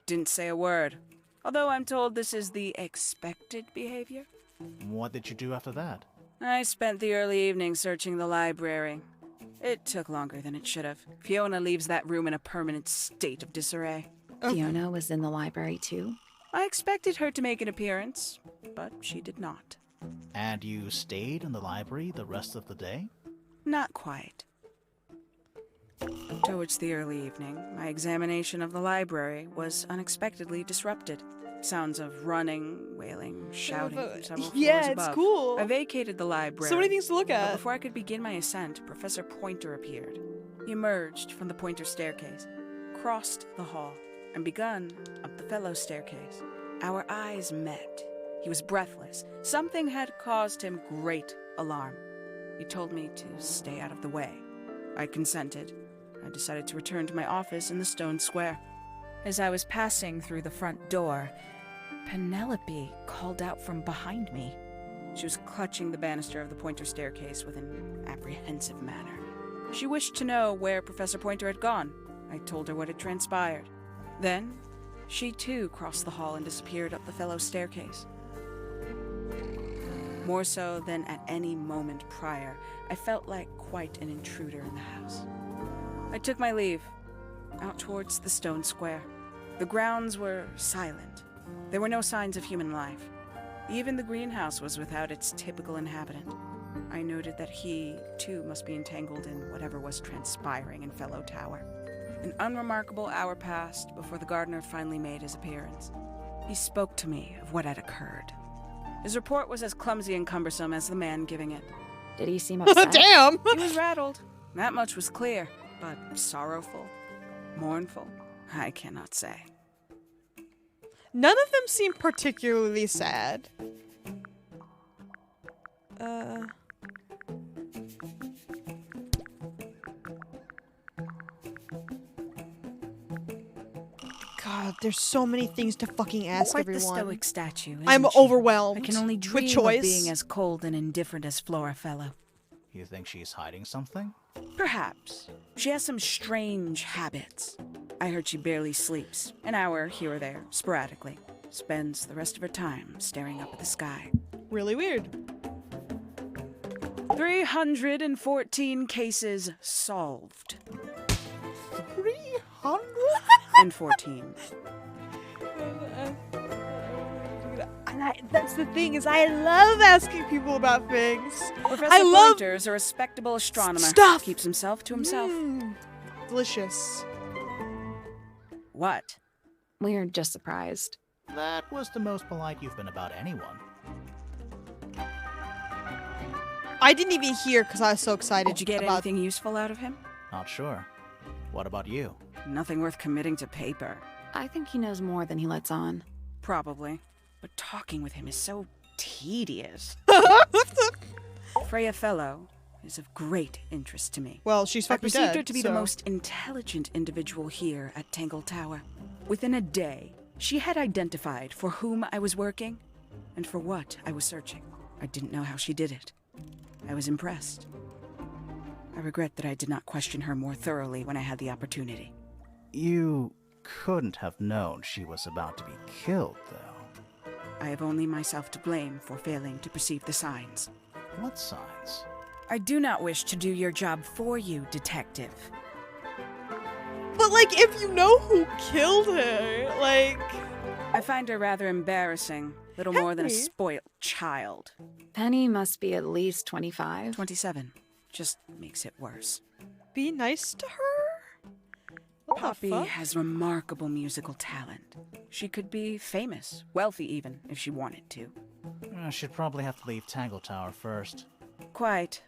H: Didn't say a word, although I'm told this is the expected behavior.
B: What did you do after that?
H: I spent the early evening searching the library. It took longer than it should have. Fiona leaves that room in a permanent state of disarray.
C: Fiona was in the library too?
H: I expected her to make an appearance, but she did not.
B: And you stayed in the library the rest of the day?
H: Not quite. Towards the early evening, my examination of the library was unexpectedly disrupted. Sounds of running, wailing, shouting from several
A: Yeah,
H: floors
A: it's
H: above.
A: cool.
H: I vacated the library.
A: So many things to look
H: But
A: at.
H: before I could begin my ascent, Professor Pointer appeared. He emerged from the Pointer staircase, crossed the hall, and begun up the fellow staircase. Our eyes met. He was breathless. Something had caused him great alarm. He told me to stay out of the way. I consented. I decided to return to my office in the stone square. As I was passing through the front door, Penelope called out from behind me. She was clutching the banister of the Pointer staircase with an apprehensive manner. She wished to know where Professor Pointer had gone. I told her what had transpired. Then, she too crossed the hall and disappeared up the fellow staircase. More so than at any moment prior, I felt like quite an intruder in the house. I took my leave, out towards the stone square. The grounds were silent. There were no signs of human life. Even the greenhouse was without its typical inhabitant. I noted that he, too, must be entangled in whatever was transpiring in Fellow Tower. An unremarkable hour passed before the gardener finally made his appearance. He spoke to me of what had occurred. His report was as clumsy and cumbersome as the man giving it.
C: Did he seem upset?
A: Damn!
H: He was rattled. That much was clear. But sorrowful, mournful, I cannot say.
A: None of them seem particularly sad. God, there's so many things to fucking ask
H: Quite
A: everyone.
H: the stoic statue, isn't
A: I'm
H: she?
A: overwhelmed.
H: I can only dream
A: with
H: of
A: choice.
H: being as cold and indifferent as Flora Fellow.
B: You think she's hiding something?
H: Perhaps. She has some strange habits. I heard she barely sleeps, an hour here or there, sporadically. Spends the rest of her time staring up at the sky.
A: Really weird.
H: 314 cases solved.
A: 300?
H: And 14.
A: That's the thing, is I love asking people about things.
H: Professor
A: I love
H: Pointer is a respectable astronomer.
A: stuff.
H: Keeps himself to himself.
A: Delicious.
H: What?
C: We're just surprised.
B: That was the most polite you've been about anyone.
A: I didn't even hear because I was so excited.
H: Did you get
A: about
H: anything useful out of him?
B: Not sure. What about you?
H: Nothing worth committing to paper.
C: I think he knows more than he lets on.
H: Probably. But talking with him is so tedious. Freya Fellow is of great interest to me.
A: Well, she's
H: I
A: fucking
H: perceived
A: dead,
H: her to be
A: so.
H: the most intelligent individual here at Tangle Tower. Within a day, she had identified for whom I was working and for what I was searching. I didn't know how she did it. I was impressed. I regret that I did not question her more thoroughly when I had the opportunity.
B: You couldn't have known she was about to be killed, though.
H: I have only myself to blame for failing to perceive the signs.
B: What signs?
H: I do not wish to do your job for you, detective.
A: But, like, if you know who killed her, like...
H: I find her rather embarrassing. Little more than a
A: Henry?
H: spoilt child.
C: Penny must be at least 25.
H: 27. Just makes it worse.
A: Be nice to her? What the
H: Poppy
A: fuck?
H: has remarkable musical talent. She could be famous, wealthy even, if she wanted to.
B: She'd probably have to leave Tangle Tower first.
H: Quite.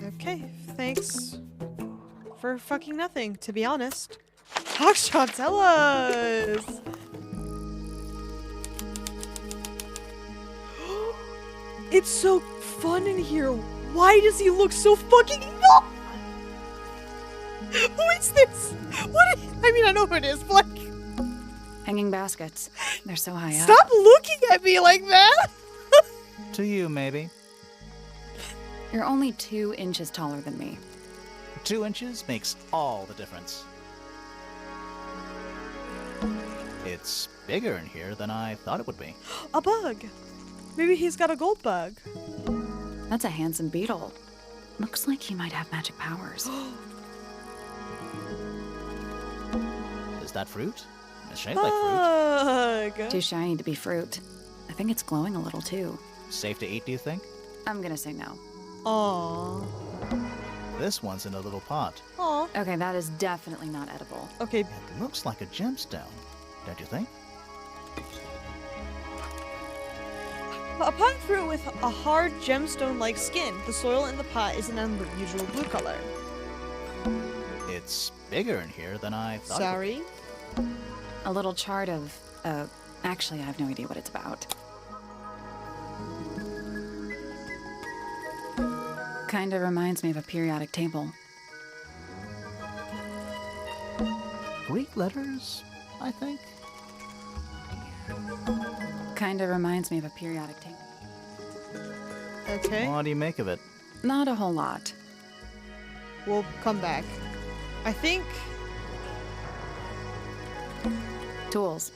A: Okay, thanks for fucking nothing, to be honest. Foxtrot, tell us! It's so fun in here. Why does he look so fucking evil? Who is this? I mean, I know who it is, but like...
C: Hanging baskets. They're so high up.
A: Stop looking at me like that!
B: To you, maybe.
C: You're only 2 inches taller than me.
B: 2 inches makes all the difference. It's bigger in here than I thought it would be.
A: A bug. Maybe he's got a gold bug.
C: That's a handsome beetle. Looks like he might have magic powers.
B: Is that fruit? It's shaped like fruit.
A: Ugh.
C: Too shiny to be fruit. I think it's glowing a little too.
B: Safe to eat, do you think?
C: I'm gonna say no.
A: Aww.
B: This one's in a little pot.
A: Aw.
C: Okay, that is definitely not edible.
A: Okay.
B: It looks like a gemstone, don't you think?
A: Upon fruit with a hard gemstone-like skin, the soil in the pot is an unusual blue color.
B: It's bigger in here than I thought.
A: Sorry?
C: A little chart of, actually, I have no idea what it's about. Kinda reminds me of a periodic table.
B: Greek letters, I think.
C: Kinda reminds me of a periodic table.
A: Okay.
B: What do you make of it?
C: Not a whole lot.
A: We'll come back. I think...
C: Tools.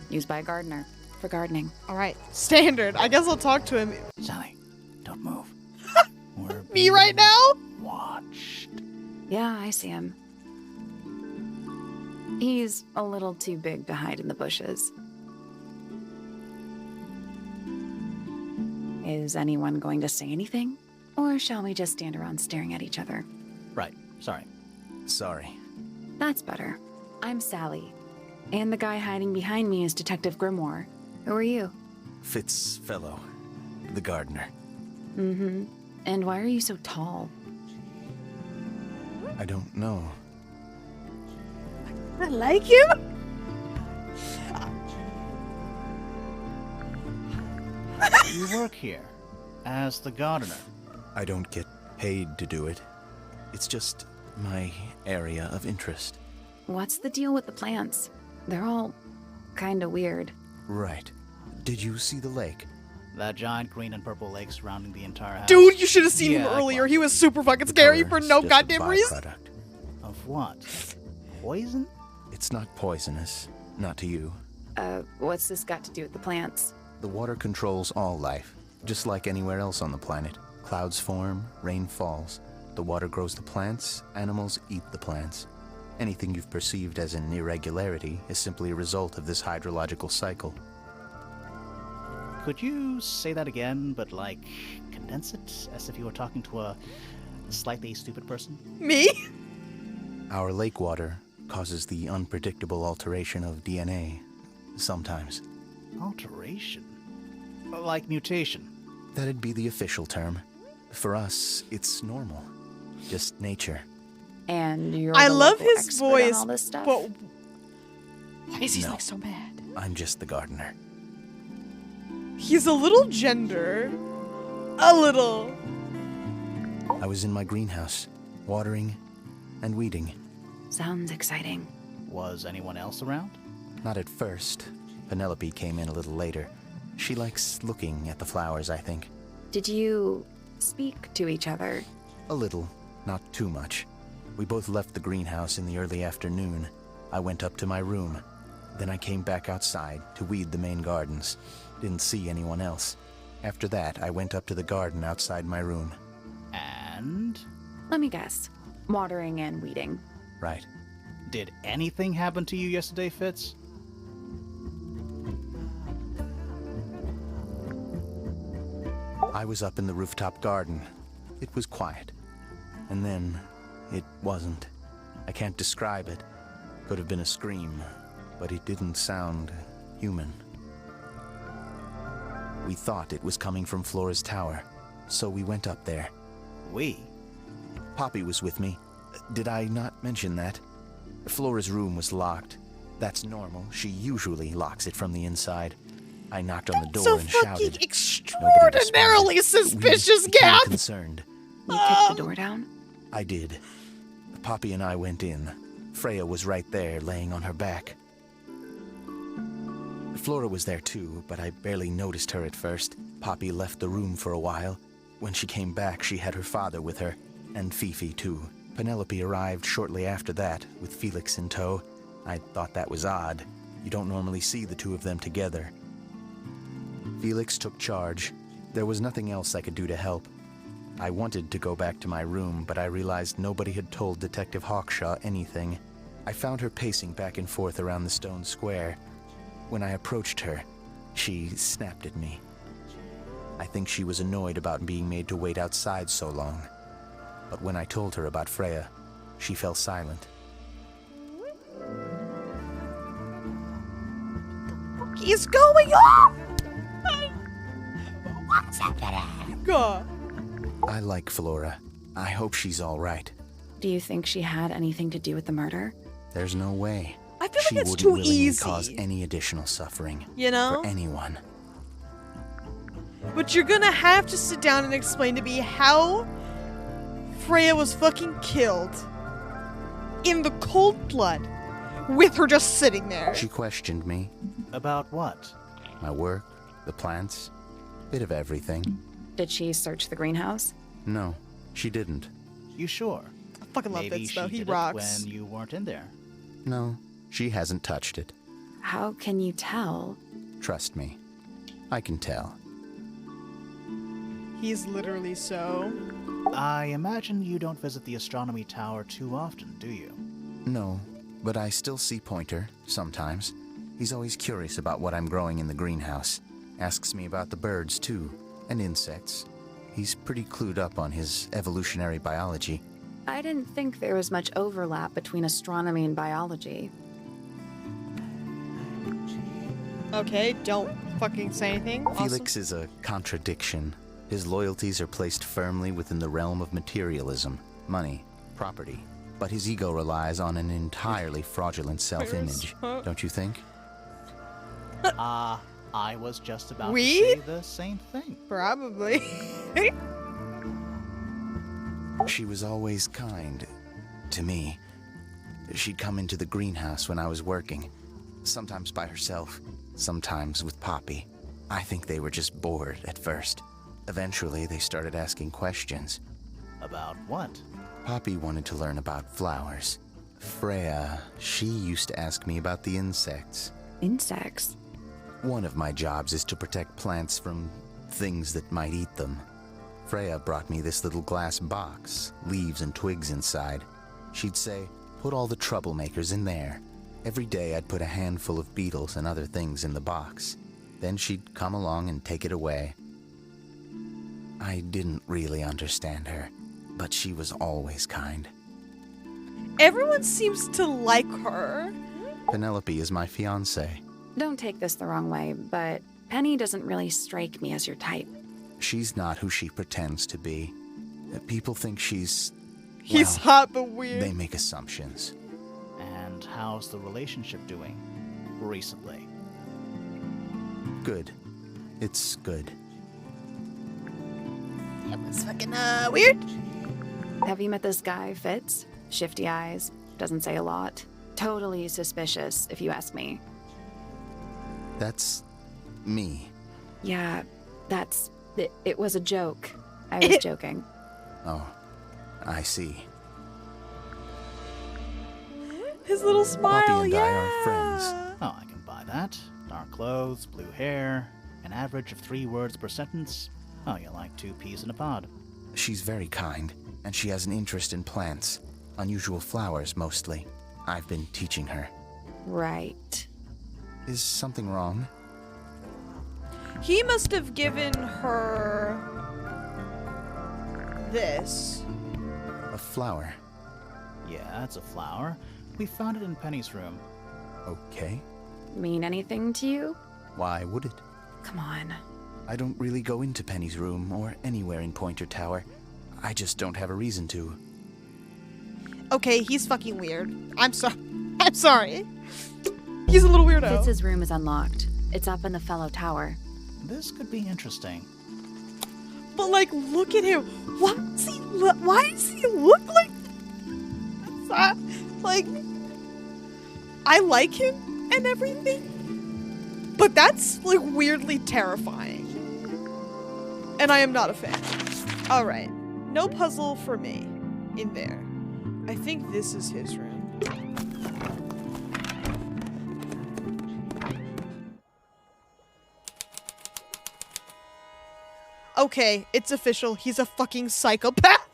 C: Used by a gardener. For gardening.
A: Alright. Standard. I guess I'll talk to him.
B: Sally, don't move. We're
A: Me right now?
B: watched.
C: Yeah, I see him. He's a little too big to hide in the bushes. Is anyone going to say anything? Or shall we just stand around staring at each other?
B: Right, sorry.
I: Sorry.
C: That's better. I'm Sally. And the guy hiding behind me is Detective Grimoire. Who are you?
I: Fitzfellow, the gardener.
C: Mm-hmm. And why are you so tall?
I: I don't know.
A: I like him?
B: You work here as the gardener.
I: I don't get paid to do it. It's just my area of interest.
C: What's the deal with the plants? They're all kinda weird.
I: Right. Did you see the lake?
B: That giant green and purple lake surrounding the entire house.
A: Dude, you should have seen him
B: Yeah,
A: earlier.
B: well,
A: He was super fucking scary for
I: Color's
A: no
I: just a
A: goddamn reason.
I: byproduct.
B: Of what? Poison?
I: It's not poisonous. Not to you.
C: What's this got to do with the plants?
I: The water controls all life, just like anywhere else on the planet. Clouds form, rain falls. The water grows the plants, animals eat the plants. Anything you've perceived as an irregularity is simply a result of this hydrological cycle.
B: Could you say that again, but like condense it as if you were talking to a slightly stupid person?
A: Me?
I: Our lake water causes the unpredictable alteration of DNA, sometimes.
B: Alteration? Like mutation?
I: That'd be the official term. For us, it's normal. Just nature.
C: And you're
A: I
C: the
A: love
C: local
A: his
C: expert on
A: voice,
C: all this stuff?
A: but why is he
I: No.
A: like so mad?
I: I'm just the gardener.
A: He's a little gender. A little.
I: I was in my greenhouse, watering and weeding.
C: Sounds exciting.
B: Was anyone else around?
I: Not at first. Penelope came in a little later. She likes looking at the flowers, I think.
C: Did you speak to each other?
I: A little, not too much. We both left the greenhouse in the early afternoon. I went up to my room. Then I came back outside to weed the main gardens. Didn't see anyone else. After that, I went up to the garden outside my room.
B: And?
C: Let me guess. Watering and weeding.
I: Right.
B: Did anything happen to you yesterday, Fitz?
I: I was up in the rooftop garden. It was quiet. And then, it wasn't. I can't describe it. Could have been a scream, but it didn't sound human. We thought it was coming from Flora's tower, so we went up there.
B: We?
I: Poppy was with me. Did I not mention that? Flora's room was locked. That's normal. She usually locks it from the inside. I knocked on the door
A: So
I: and
A: fucking
I: shouted. Nobody
A: extraordinarily
I: responded.
A: suspicious,
I: We became
A: Gap.
I: concerned.
C: You kicked the door down?
I: I did. Poppy and I went in. Freya was right there, laying on her back. Flora was there too, but I barely noticed her at first. Poppy left the room for a while. When she came back, she had her father with her, and Fifi too. Penelope arrived shortly after that, with Felix in tow. I thought that was odd. You don't normally see the two of them together. Felix took charge. There was nothing else I could do to help. I wanted to go back to my room, but I realized nobody had told Detective Hawkshaw anything. I found her pacing back and forth around the stone square. When I approached her, she snapped at me. I think she was annoyed about being made to wait outside so long. But when I told her about Freya, she fell silent.
A: What is going on? What's happening? God.
I: I like Flora. I hope she's all right.
C: Do you think she had anything to do with the murder?
I: There's no way.
A: I feel
I: She
A: like it's
I: wouldn't
A: too
I: willingly
A: easy.
I: cause any additional suffering
A: You know?
I: for anyone.
A: But you're gonna have to sit down and explain to me how Freya was fucking killed in the cold blood with her just sitting there.
I: She questioned me.
B: About what?
I: My work, the plants, bit of everything.
C: Did she search the greenhouse?
I: No, she didn't.
B: You sure?
A: I fucking love
B: Maybe
A: Fitz though.
B: she
A: He
B: did
A: rocks.
B: it when you weren't in there.
I: No, she hasn't touched it.
C: How can you tell?
I: Trust me. I can tell.
A: He's literally so.
B: I imagine you don't visit the astronomy tower too often, do you?
I: No, but I still see Pointer, sometimes. He's always curious about what I'm growing in the greenhouse. Asks me about the birds, too, and insects. He's pretty clued up on his evolutionary biology.
C: I didn't think there was much overlap between astronomy and biology.
A: Okay, don't fucking say anything.
I: Felix is a contradiction. His loyalties are placed firmly within the realm of materialism, money, property. But his ego relies on an entirely fraudulent self-image, don't you think?
B: I was just about
A: Weed?
B: to say the same thing.
A: Probably.
I: She was always kind to me. She'd come into the greenhouse when I was working, sometimes by herself, sometimes with Poppy. I think they were just bored at first. Eventually, they started asking questions.
B: About what?
I: Poppy wanted to learn about flowers. Freya, she used to ask me about the insects.
C: Insects?
I: One of my jobs is to protect plants from things that might eat them. Freya brought me this little glass box, leaves and twigs inside. She'd say, put all the troublemakers in there. Every day I'd put a handful of beetles and other things in the box. Then she'd come along and take it away. I didn't really understand her, but she was always kind.
A: Everyone seems to like her.
I: Penelope is my fiancée.
C: Don't take this the wrong way, but Penny doesn't really strike me as your type.
I: She's not who she pretends to be. People think she's...
A: He's
I: well,
A: hot but weird.
I: they make assumptions.
B: And how's the relationship doing recently?
I: Good. It's good.
A: That was fucking weird.
C: Have you met this guy, Fitz? Shifty eyes, doesn't say a lot. Totally suspicious, if you ask me.
I: That's... me.
C: Yeah, that's... It was a joke. I was joking.
I: Oh, I see.
A: His little smile,
I: Poppy and
A: yeah.
I: I are friends.
B: Oh, I can buy that. Dark clothes, blue hair, an average of 3 words per sentence. Oh, you like 2 peas in a pod.
I: She's very kind, and she has an interest in plants. Unusual flowers, mostly. I've been teaching her.
C: Right.
I: Is something wrong?
A: He must have given her this.
I: A flower.
B: Yeah, it's a flower. We found it in Penny's room.
I: Okay.
C: Mean anything to you?
I: Why would it?
C: Come on.
I: I don't really go into Penny's room or anywhere in Pointer Tower. I just don't have a reason to.
A: Okay, he's fucking weird. I'm sorry. He's a little weirdo.
C: Fitz's room is unlocked. It's up in the fellow tower.
B: This could be interesting.
A: But like, look at him. Why does he look like that? Like, I like him and everything, but that's like weirdly terrifying. And I am not a fan. All right, no puzzle for me in there. I think this is his room. Okay, it's official. He's a fucking psychopath.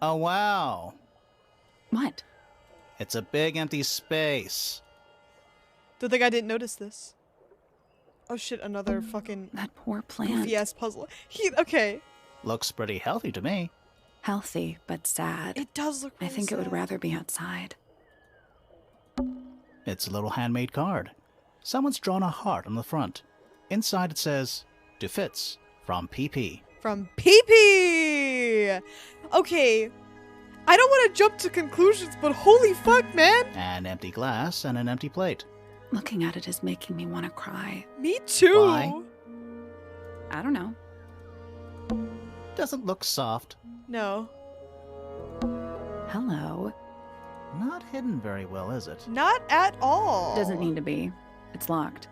B: Oh, wow.
C: What?
B: It's a big empty space.
A: Don't think I didn't notice this. Oh shit, another fucking
C: That poor plant.
A: goofy ass puzzle. Okay.
B: Looks pretty healthy to me.
C: Healthy, but sad.
A: It does look
C: I
A: really
C: think it would
A: sad.
C: rather be outside.
B: It's a little handmade card. Someone's drawn a heart on the front. Inside it says, "To Fitz, from PP."
A: From PP! Okay. I don't want to jump to conclusions, but holy fuck, man!
B: An empty glass and an empty plate.
C: Looking at it is making me want to cry.
A: Me too!
B: Why?
C: I don't know.
B: Doesn't look soft.
A: No.
C: Hello.
B: Not hidden very well, is it?
A: Not at all.
C: Doesn't need to be. It's locked.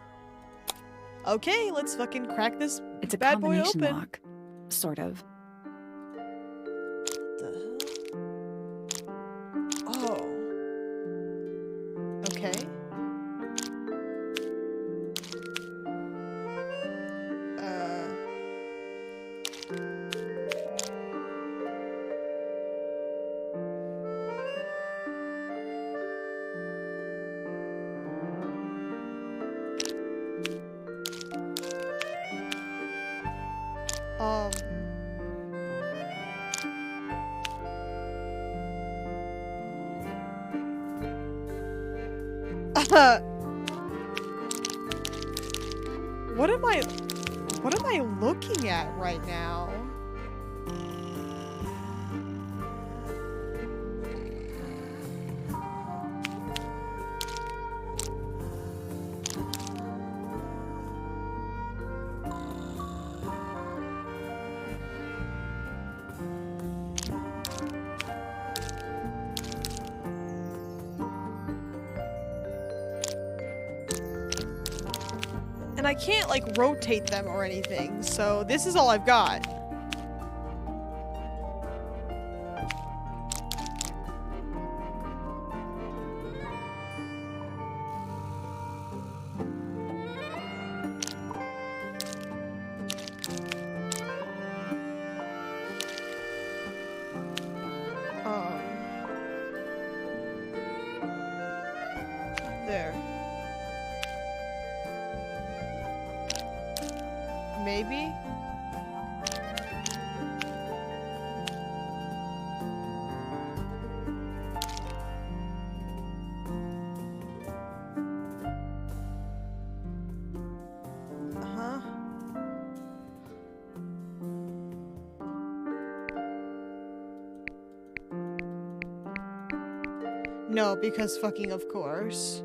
A: Okay, let's fucking crack this
C: It's a
A: bad boy
C: combination
A: open.
C: lock. Sort of.
A: Oh. Okay. Um. What am I looking at right now? And I can't, like, rotate them or anything, so this is all I've got. There. Maybe? Uh-huh. No, because fucking of course.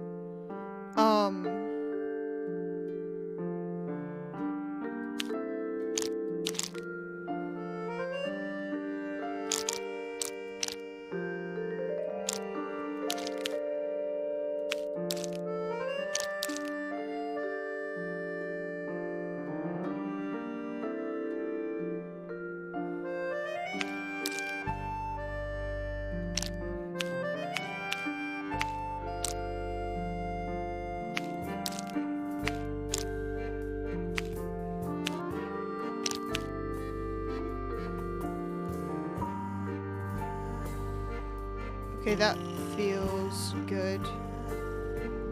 A: Okay, that feels good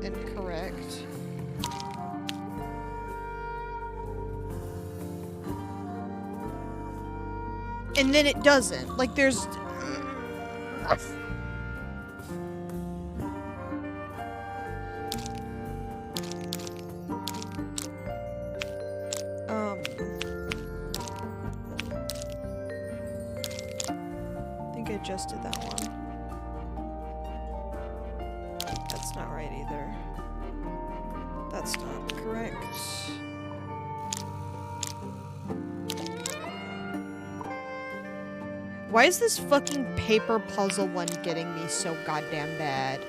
A: and correct. And then it doesn't. Like, there's... I think I just did that one. That's not right either. That's not correct. Why is this fucking paper puzzle one getting me so goddamn bad?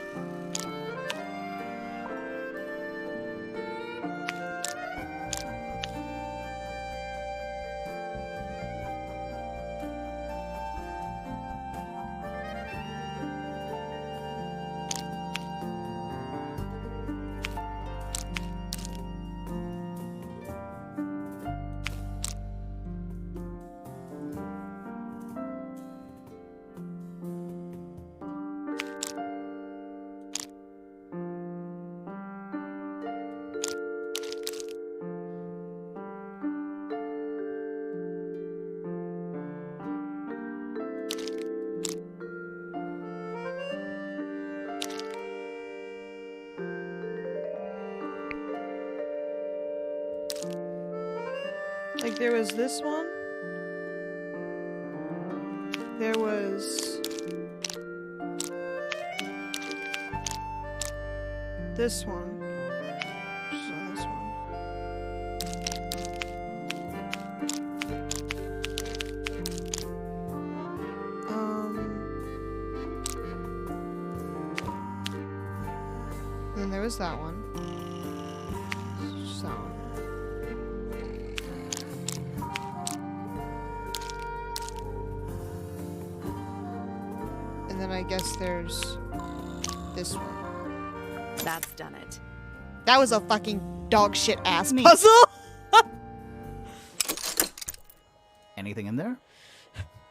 A: There was this one. There was this one. So this one. Then there was that one. Just that one. And then I guess there's this one.
C: That's done it.
A: That was a fucking dog shit ass
B: Neat.
A: puzzle.
B: Anything in there?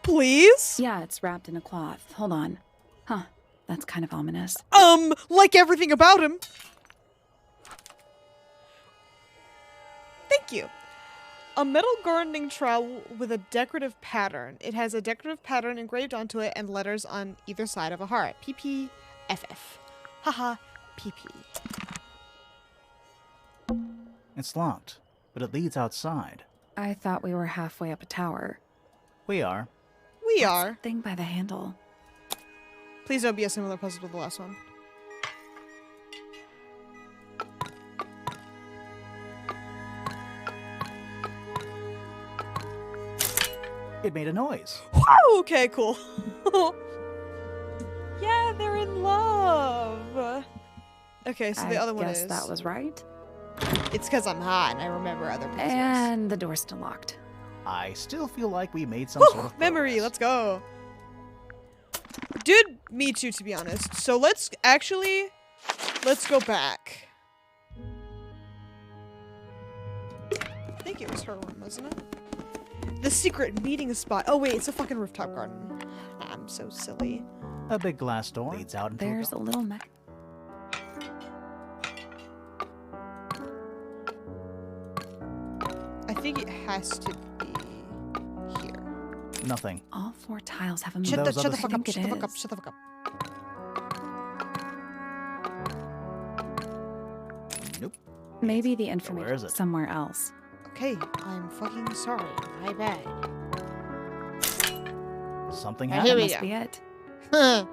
A: Please?
C: Yeah, it's wrapped in a cloth. Hold on. Huh. That's kind of ominous.
A: Like everything about him. Thank you. A metal gardening trowel with a decorative pattern. It has a decorative pattern engraved onto it and letters on either side of a heart. PPFF. Haha, PP.
B: It's locked, but it leads outside.
C: I thought we were halfway up a tower.
B: We are.
A: We
C: What's
A: are.
C: that thing by the handle?
A: Please don't be a similar puzzle to the last one.
B: It made a noise.
A: Wow, okay, cool. Yeah, they're in love. Okay, so the other one
C: guess
A: is...
C: that was right.
A: It's because I'm hot and I remember other puzzles.
C: And the door's still locked.
B: I still feel like we made some sort of
A: Memory,
B: progress.
A: let's go. Dude, me too, to be honest. So let's go back. I think it was her room, wasn't it? The secret meeting spot. Oh wait, it's a fucking rooftop garden. I'm so silly.
B: A big glass door leads out into
C: There's a little
A: I think it has to be here.
B: nothing.
C: All 4 tiles have a
A: Shut
B: Those
A: the
B: other
A: fuck
C: I
A: up,
C: think
A: shut the
C: it
A: fuck up,
C: is.
A: shut the fuck up.
B: Nope.
C: Maybe the
B: Where
C: information
B: is it?
C: somewhere else.
A: Okay, I'm fucking sorry. My bad.
B: Something
A: Here
C: That
B: happened.
A: we
C: must
A: go.
C: be it.
A: That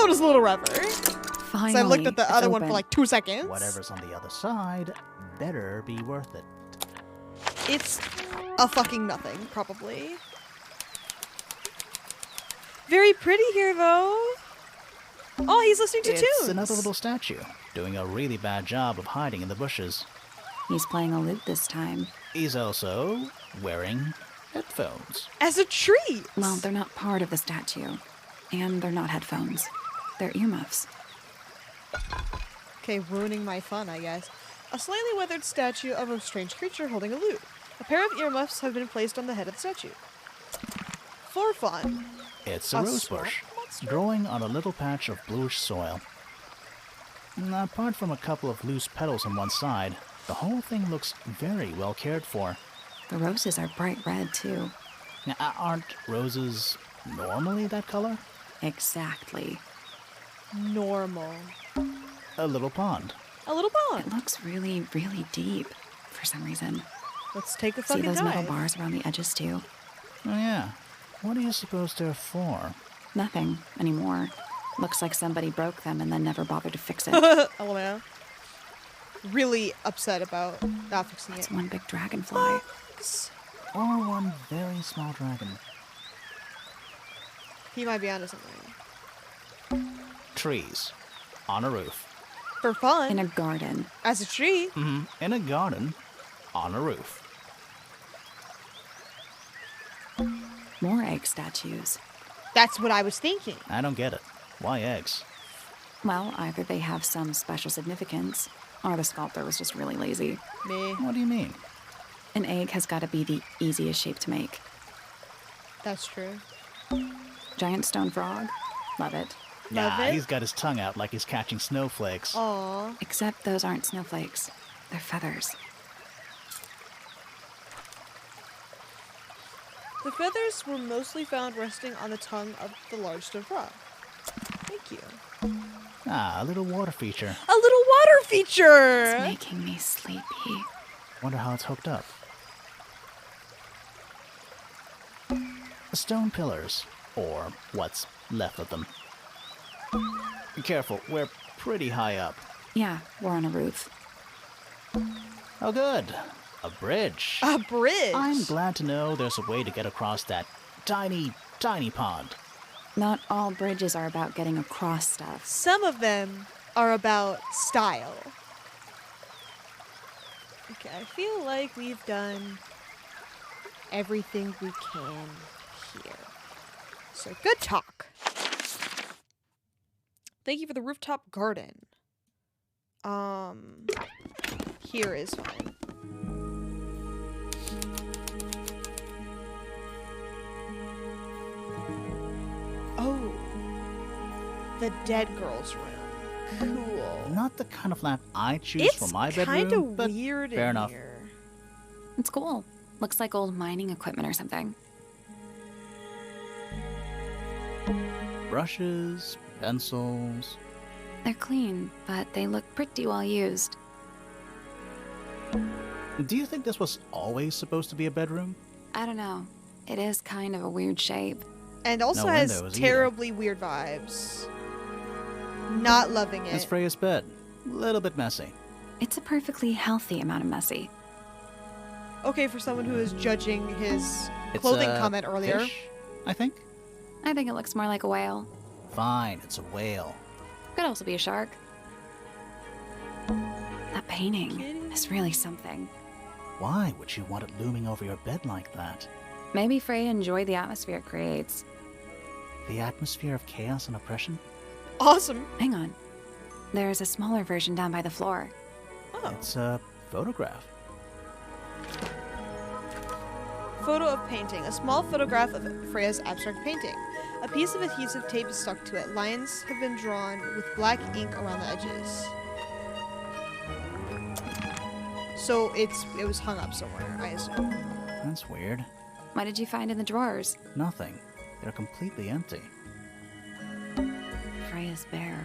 A: one was a little rougher.
C: Finally,
A: So I looked at the
C: it's
A: other one
C: open.
A: for like 2 seconds.
B: Whatever's on the other side better be worth it.
A: It's a fucking nothing, probably. Very pretty here, though. Oh, he's listening to
B: It's
A: tunes.
B: another little statue, doing a really bad job of hiding in the bushes.
C: He's playing a lute this time.
B: He's also wearing headphones.
A: As a treat.
C: Well, they're not part of the statue. And they're not headphones. They're earmuffs.
A: Okay, ruining my fun, I guess. A slightly weathered statue of a strange creature holding a lute. A pair of earmuffs have been placed on the head of the statue. For fun.
B: It's a
A: A
B: rose
A: swamp
B: bush,
A: monster?
B: growing on a little patch of bluish soil. Apart from a couple of loose petals on one side, the whole thing looks very well cared for.
C: The roses are bright red, too.
B: Now, aren't roses normally that color?
C: Exactly.
A: Normal.
B: A little pond.
A: A little
C: It
A: pond.
C: looks really, really deep for some reason.
A: Let's take a
C: See
A: fucking
C: those metal
A: dive.
C: bars around the edges, too?
B: Oh yeah. What do you suppose they're for?
C: Nothing anymore. Looks like somebody broke them and then never bothered to fix it.
A: LMAO. Really upset about not fixing
C: It's
A: it.
C: one big dragonfly.
A: Bugs.
B: Or one very small dragon.
A: He might be onto something.
B: Trees. On a roof.
A: For fun.
C: In a garden.
A: As a tree.
B: In a garden. On a roof.
C: More egg statues.
A: That's what I was thinking.
B: I don't get it. Why eggs?
C: Well, either they have some special significance, or the sculptor was just really lazy.
A: Me.
B: What do you mean?
C: An egg has got to be the easiest shape to make.
A: That's true.
C: Giant stone frog? Love it.
A: Love
B: Nah,
A: it.
B: he's got his tongue out like he's catching snowflakes.
A: Aww.
C: Except those aren't snowflakes. They're feathers.
A: The feathers were mostly found resting on the tongue of the large stone frog. Thank you.
B: Ah, a little water feature.
A: A little water feature!
C: It's making me sleepy.
B: Wonder how it's hooked up. Stone pillars, or what's left of them. Careful, we're pretty high up.
C: Yeah, we're on a roof.
B: Oh good, a bridge.
A: A bridge?
B: I'm glad to know there's a way to get across that tiny, tiny pond.
C: Not all bridges are about getting across stuff.
A: Some of them are about style. Okay, I feel like we've done everything we can here. So good talk. Thank you for the rooftop garden. Here is fine. Oh, the dead girl's room. Cool.
B: Not the kind of lamp I choose
A: It's
B: for my
A: kind
B: bedroom,
A: of
B: but
A: weird
B: fair
A: in
B: enough.
A: here.
C: It's cool. Looks like old mining equipment or something.
B: Brushes, pencils.
C: They're clean, but they look pretty well used.
B: Do you think this was always supposed to be a bedroom?
C: I don't know. It is kind of a weird shape.
A: And also
B: No
A: has
B: windows
A: terribly weird vibes. Not loving it.
B: It's Freya's bed. A little bit messy.
C: It's a perfectly healthy amount of messy.
A: Okay, for someone who is judging his
B: It's
A: clothing
B: a
A: comment earlier.
B: fish, I think.
C: I think it looks more like a whale.
B: Fine, it's a whale.
C: Could also be a shark. That painting is really something.
B: Why would you want it looming over your bed like that?
C: Maybe Freya enjoyed the atmosphere it creates.
B: The atmosphere of chaos and oppression?
A: Awesome.
C: Hang on. There's a smaller version down by the floor.
A: Oh.
B: It's a photograph.
A: Photo of painting. A small photograph of Freya's abstract painting. A piece of adhesive tape is stuck to it. Lines have been drawn with black ink around the edges. So it was hung up somewhere, I assume.
B: That's weird.
C: What did you find in the drawers?
B: Nothing. They're completely empty.
C: Freya's bear.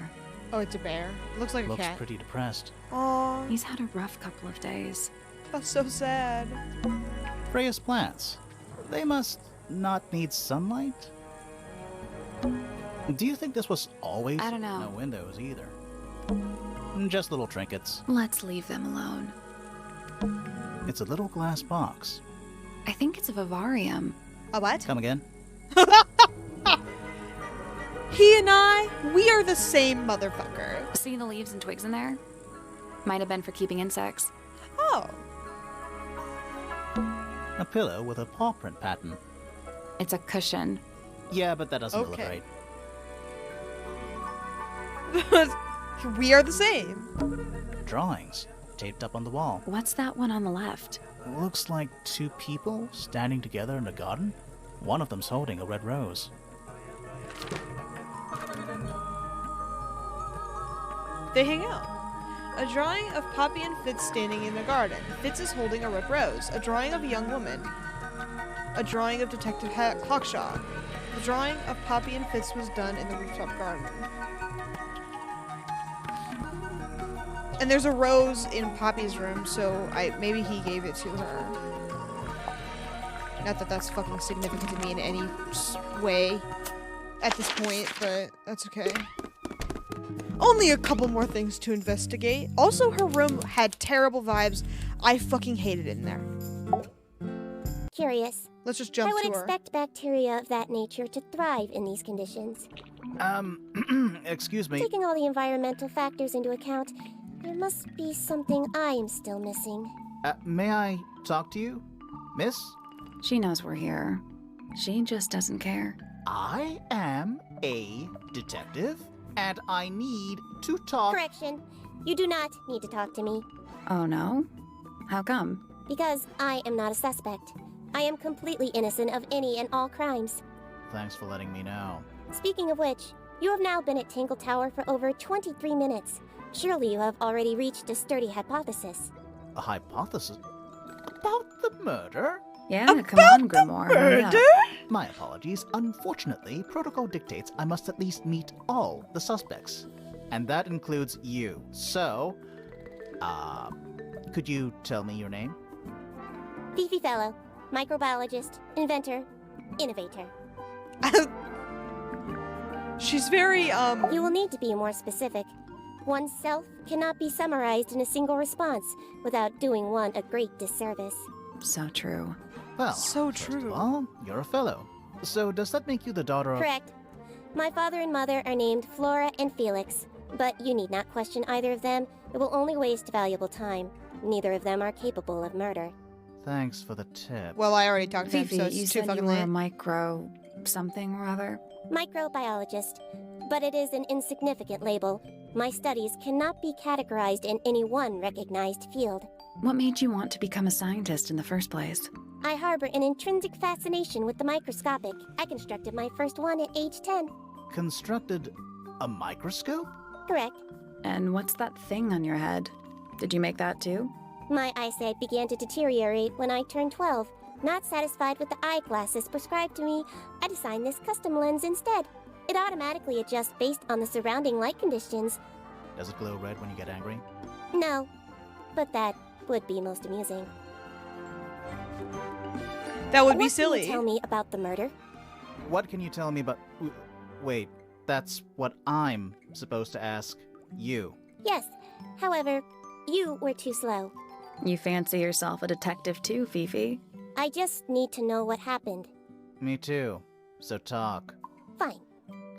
A: Oh, it's a bear. Looks like a
B: Looks
A: cat.
B: pretty depressed.
A: Aw,
C: He's had a rough couple of days.
A: that's so sad.
B: Freya's plants. They must not need sunlight? Do you think this was always?
C: I don't know.
B: No windows either. Just little trinkets.
C: Let's leave them alone.
B: It's a little glass box.
C: I think it's a vivarium.
A: A what?
B: Come again?
A: He and I, we are the same motherfucker.
C: See the leaves and twigs in there? Might have been for keeping insects.
A: Oh.
B: A pillow with a paw print pattern.
C: It's a cushion.
B: Yeah, but that doesn't
A: Okay.
B: illustrate.
A: We are the same.
B: Drawings taped up on the wall.
C: What's that one on the left?
B: Looks like two people standing together in a garden. One of them's holding a red rose.
A: They hang out. A drawing of Poppy and Fitz standing in the garden. Fitz is holding a red rose. A drawing of a young woman. A drawing of Detective Hawkshaw. The drawing of Poppy and Fitz was done in the rooftop garden. And there's a rose in Poppy's room, so maybe he gave it to her. Not that that's fucking significant to me in any way at this point, but that's okay. Only a couple more things to investigate. Also, her room had terrible vibes. I fucking hated it in there.
J: Curious.
A: Let's just jump
J: I would
A: to her.
J: expect bacteria of that nature to thrive in these conditions.
B: Excuse me.
J: Taking all the environmental factors into account, there must be something I am still missing.
B: May I talk to you, miss?
C: She knows we're here. She just doesn't care.
B: I am a detective, and I need to talk.
J: Correction. You do not need to talk to me,
C: Oh no? How come?
J: because I am not a suspect. I am completely innocent of any and all crimes.
B: Thanks for letting me know.
J: Speaking of which, you have now been at Tangle Tower for over 23 minutes. Surely you have already reached a sturdy hypothesis.
B: A hypothesis about the murder?
C: Yeah, come on, Grimoire. hurry up.
B: My apologies. Unfortunately, protocol dictates I must at least meet all the suspects. And that includes you. So, could you tell me your name?
J: Fifi Fellow, microbiologist, inventor, innovator.
A: She's very,
J: You will need to be more specific. Oneself cannot be summarized in a single response without doing one a great disservice.
C: So true.
B: Well,
A: So
B: first
A: true.
B: of all, you're a fellow. So does that make you the daughter of...
J: Correct. My father and mother are named Flora and Felix, but you need not question either of them. It will only waste valuable time. Neither of them are capable of murder.
B: Thanks for the tip.
A: well, I already talked to him,
C: Fifi,
A: so it's
C: you
A: too
C: said you
A: fucking
C: were a
A: late.
C: micro something or other?
J: Microbiologist, but it is an insignificant label. My studies cannot be categorized in any one recognized field.
C: What made you want to become a scientist in the first place?
J: I harbor an intrinsic fascination with the microscopic. I constructed my first one at age 10.
B: Constructed a microscope?
J: Correct.
C: And what's that thing on your head? Did you make that too?
J: My eyesight began to deteriorate when I turned 12. Not satisfied with the eyeglasses prescribed to me, I designed this custom lens instead. It automatically adjusts based on the surrounding light conditions.
B: Does it glow red when you get angry?
J: No, but that would be most amusing.
A: That would be
J: What
A: silly.
J: Can you tell me about the murder?
B: What can you tell me about... Wait, that's what I'm supposed to ask you.
J: Yes. However, you were too slow.
C: You fancy yourself a detective too, Fifi?
J: I just need to know what happened.
B: Me too. So talk.
J: Fine.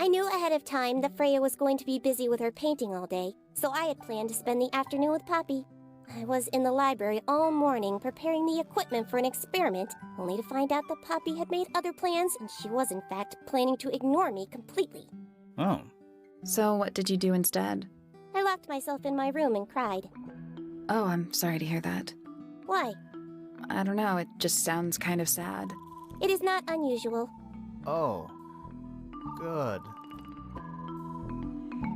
J: I knew ahead of time that Freya was going to be busy with her painting all day, so I had planned to spend the afternoon with Poppy. I was in the library all morning preparing the equipment for an experiment, only to find out that Poppy had made other plans and she was in fact planning to ignore me completely.
B: Oh.
C: So what did you do instead?
J: I locked myself in my room and cried.
C: Oh, I'm sorry to hear that.
J: Why?
C: I don't know, it just sounds kind of sad.
J: It is not unusual.
B: Oh. Good.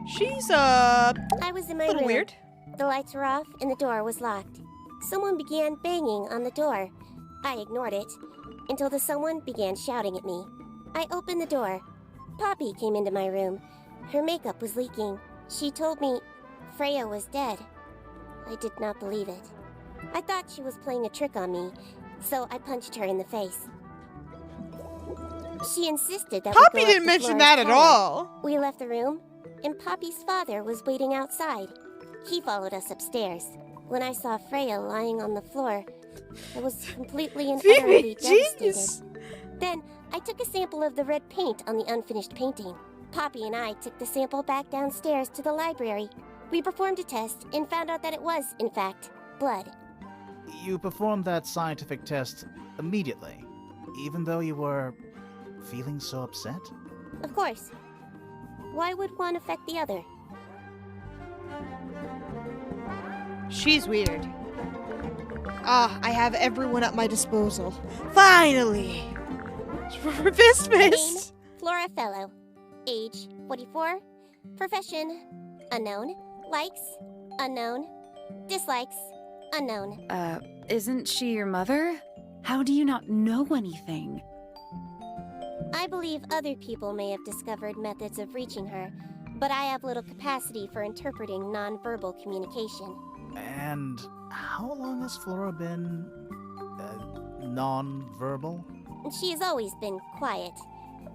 A: She's,
J: I was in my
A: little
J: room.
A: weird.
J: The lights were off and the door was locked. Someone began banging on the door. I ignored it until the someone began shouting at me. I opened the door. Poppy came into my room. Her makeup was leaking. She told me Freya was dead. I did not believe it. I thought she was playing a trick on me, so I punched her in the face. She insisted that
A: Poppy
J: we go
A: didn't
J: up to
A: mention
J: Flora's
A: that at
J: tower.
A: all.
J: We left the room, and Poppy's father was waiting outside. He followed us upstairs. When I saw Freya lying on the floor, I was completely and utterly
A: Phoebe,
J: devastated.
A: genius.
J: Then I took a sample of the red paint on the unfinished painting. Poppy and I took the sample back downstairs to the library. We performed a test and found out that it was, in fact, blood.
B: You performed that scientific test immediately, even though you were feeling so upset?
J: Of course. Why would one affect the other?
A: She's weird. Ah, I have everyone at my disposal. Finally! Fist
J: Name,
A: fist!
J: Flora Fellow. Age, 44. Profession, unknown. Likes, unknown. Dislikes, unknown.
C: Isn't she your mother? How do you not know anything?
J: I believe other people may have discovered methods of reaching her, but I have little capacity for interpreting nonverbal communication.
B: And how long has Flora been... non-verbal?
J: She has always been quiet,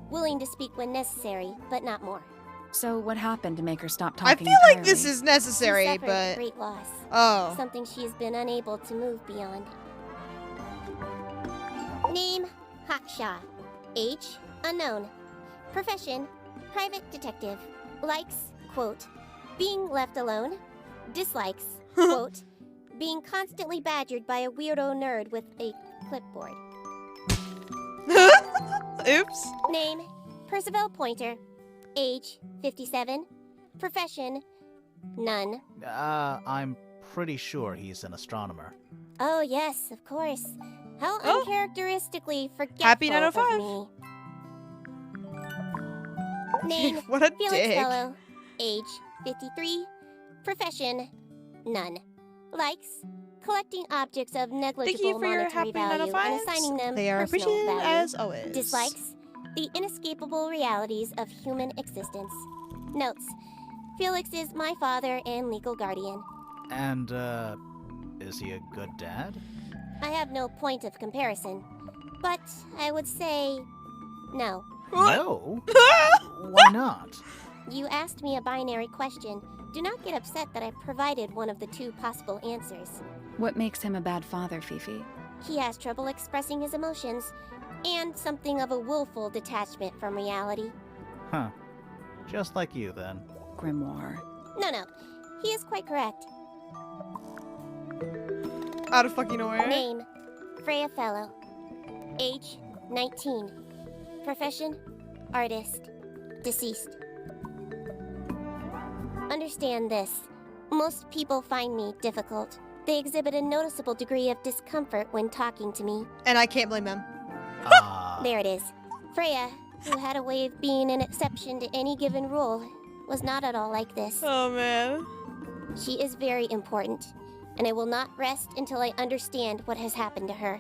J: willing to speak when necessary, but not more.
C: So what happened to make her stop
A: I
C: talking
A: feel like this
C: entirely?
A: is
J: She
A: necessary,
J: suffered
A: but...
J: great loss,
A: Oh.
J: something she has been unable to move beyond. Name, Hawkshaw. Age, unknown. Profession, private detective. Likes, quote, being left alone. Dislikes, quote, being constantly badgered by a weirdo nerd with a clipboard.
A: Oops.
J: Name, Percival Pointer. Age, 57. Profession, none.
B: I'm pretty sure he's an astronomer.
J: Oh, yes, of course. How
A: Oh.
J: uncharacteristically forgetful
A: Happy
J: of
A: 905.
J: me. Name,
A: What a
J: Felix
A: dick.
J: Fellow. Age, 53. Profession, none. Likes, collecting objects of
A: Thank
J: negligible
A: you for your
J: monetary
A: happy
J: value and
A: 905s.
J: assigning them
A: They are
J: personal
A: appreciated
J: value.
A: as always.
J: Dislikes, the inescapable realities of human existence. Notes, Felix is my father and legal guardian.
B: And, is he a good dad?
J: I have no point of comparison, but I would say No.
B: No? Why not?
J: You asked me a binary question. Do not get upset that I provided one of the two possible answers.
C: What makes him a bad father, Fifi?
J: He has trouble expressing his emotions, and something of a willful detachment from reality.
B: Huh. Just like you, then.
C: Grimoire.
J: No. He is quite correct.
A: Out of fucking nowhere.
J: Name, Freya Fellow. Age, 19. Profession, artist. Deceased. Understand this. Most people find me difficult. They exhibit a noticeable degree of discomfort when talking to me.
A: And I can't blame them.
J: There it is. Freya, who had a way of being an exception to any given rule, was not at all like this.
A: Oh, man.
J: She is very important, and I will not rest until I understand what has happened to her.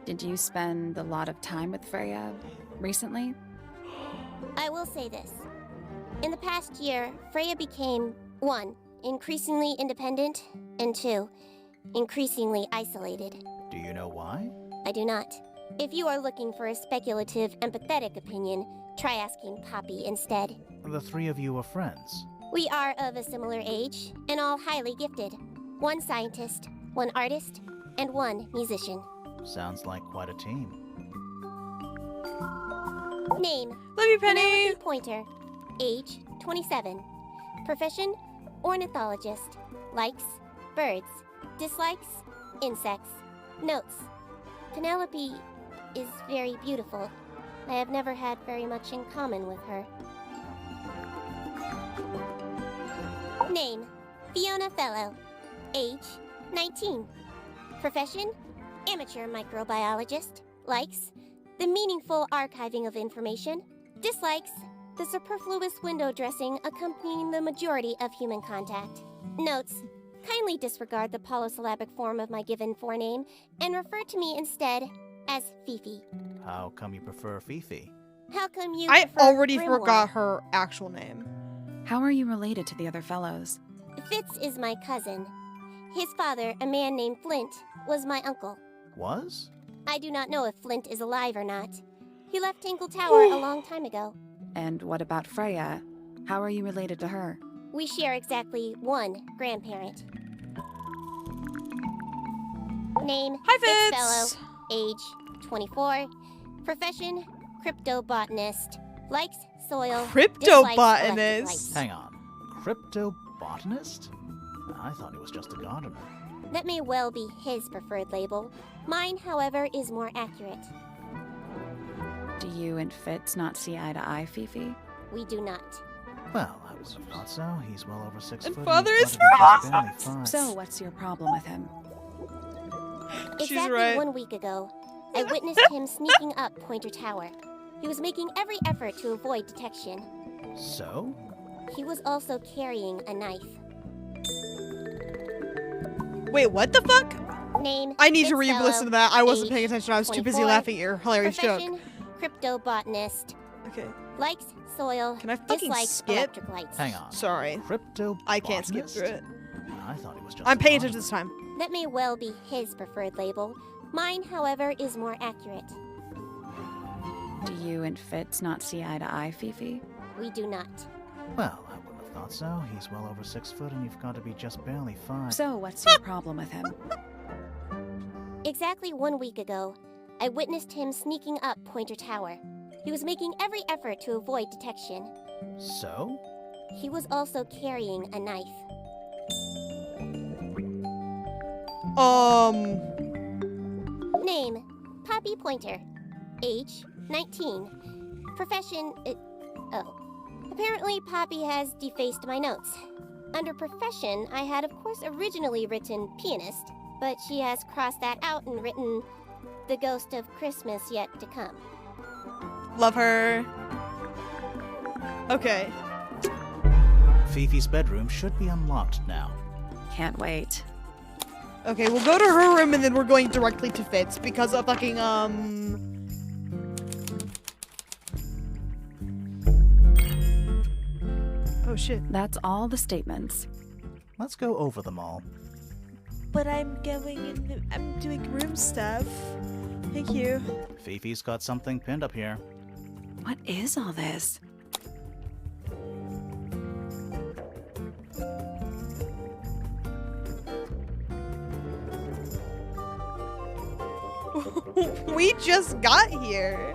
C: Did you spend a lot of time with Freya recently?
J: I will say this. In the past year, Freya became, 1, increasingly independent, and 2, increasingly isolated.
B: Do you know why?
J: I do not. If you are looking for a speculative, empathetic opinion, try asking Poppy instead.
B: The three of you are friends.
J: We are of a similar age, and all highly gifted. 1 scientist, 1 artist, and 1 musician.
B: Sounds like quite a team.
J: Name,
A: Love you, Penny.
J: Penelope Pointer. Age, 27. Profession, ornithologist. Likes, birds. Dislikes, insects. Notes, Penelope is very beautiful. I have never had very much in common with her. Name, Fiona Fellow. Age, 19. Profession, amateur microbiologist. Likes, the meaningful archiving of information. Dislikes, the superfluous window dressing accompanying the majority of human contact. Notes, kindly disregard the polysyllabic form of my given forename and refer to me instead as Fifi.
B: How come you prefer Fifi?
J: How come you
A: I
J: prefer
A: already
J: Grimoire?
A: forgot her actual name.
C: How are you related to the other fellows?
J: Fitz is my cousin. His father, a man named Flint, was my uncle.
B: Was?
J: I do not know if Flint is alive or not. He left Tangle Tower a long time ago.
C: And what about Freya? How are you related to her?
J: We share exactly 1 grandparent. Name,
A: Hi,
J: Fitz Fellow. Age, 24. Profession, cryptobotanist. Likes soil. dislikes electric
A: Cryptobotanist?
J: lights.
B: Hang on. Cryptobotanist? I thought he was just a gardener.
J: That may well be his preferred label. Mine, however, is more accurate.
C: Do you and Fitz not see eye to eye, Fifi?
J: We do not.
B: Well, I would have thought so. He's well over 6
A: And
B: foot.
A: father
B: he's
A: is
B: gotta be
A: for
B: just barely 5.
C: So, what's your problem with him?
A: She's
J: Exactly
A: right.
J: 1 week ago, I witnessed him sneaking up Pointer Tower. He was making every effort to avoid detection.
B: So?
J: He was also carrying a knife.
A: Wait, what the fuck?
J: Name,
A: I need to
J: Fitz
A: re-listen
J: Fellow.
A: to that. I wasn't
J: Age,
A: paying attention. I was too busy
J: 24.
A: laughing at your hilarious joke.
J: Profession, cryptobotanist.
A: Okay.
J: Likes soil.
A: Can I fucking
J: dislikes
A: skip?
J: electric lights.
B: Hang on.
A: Sorry.
B: Cryptobotanist?
A: I can't skip through it.
B: I thought he was just
A: I'm
B: a
A: paying
B: gardener.
A: attention this time.
J: That may well be his preferred label. Mine, however, is more accurate.
C: Do you and Fitz not see eye to eye, Fifi?
J: We do not.
B: Well, I wouldn't have thought so. He's well over 6 foot and you've got to be just barely 5.
C: So, what's your problem with him?
J: Exactly 1 week ago, I witnessed him sneaking up Pointer Tower. He was making every effort to avoid detection.
B: So?
J: He was also carrying a knife. Name, Poppy Pointer. Age, 19. Profession, Apparently Poppy has defaced my notes. Under profession, I had of course originally written pianist, but she has crossed that out and written the ghost of Christmas yet to come.
A: Love her. Okay.
B: Fifi's bedroom should be unlocked now.
C: Can't wait.
A: Okay, we'll go to her room and then we're going directly to Fitz because of fucking, Oh shit.
C: That's all the statements.
B: Let's go over them all.
A: But I'm doing room stuff. Thank you.
B: Fifi's got something pinned up here.
C: What is all this?
A: We just got here.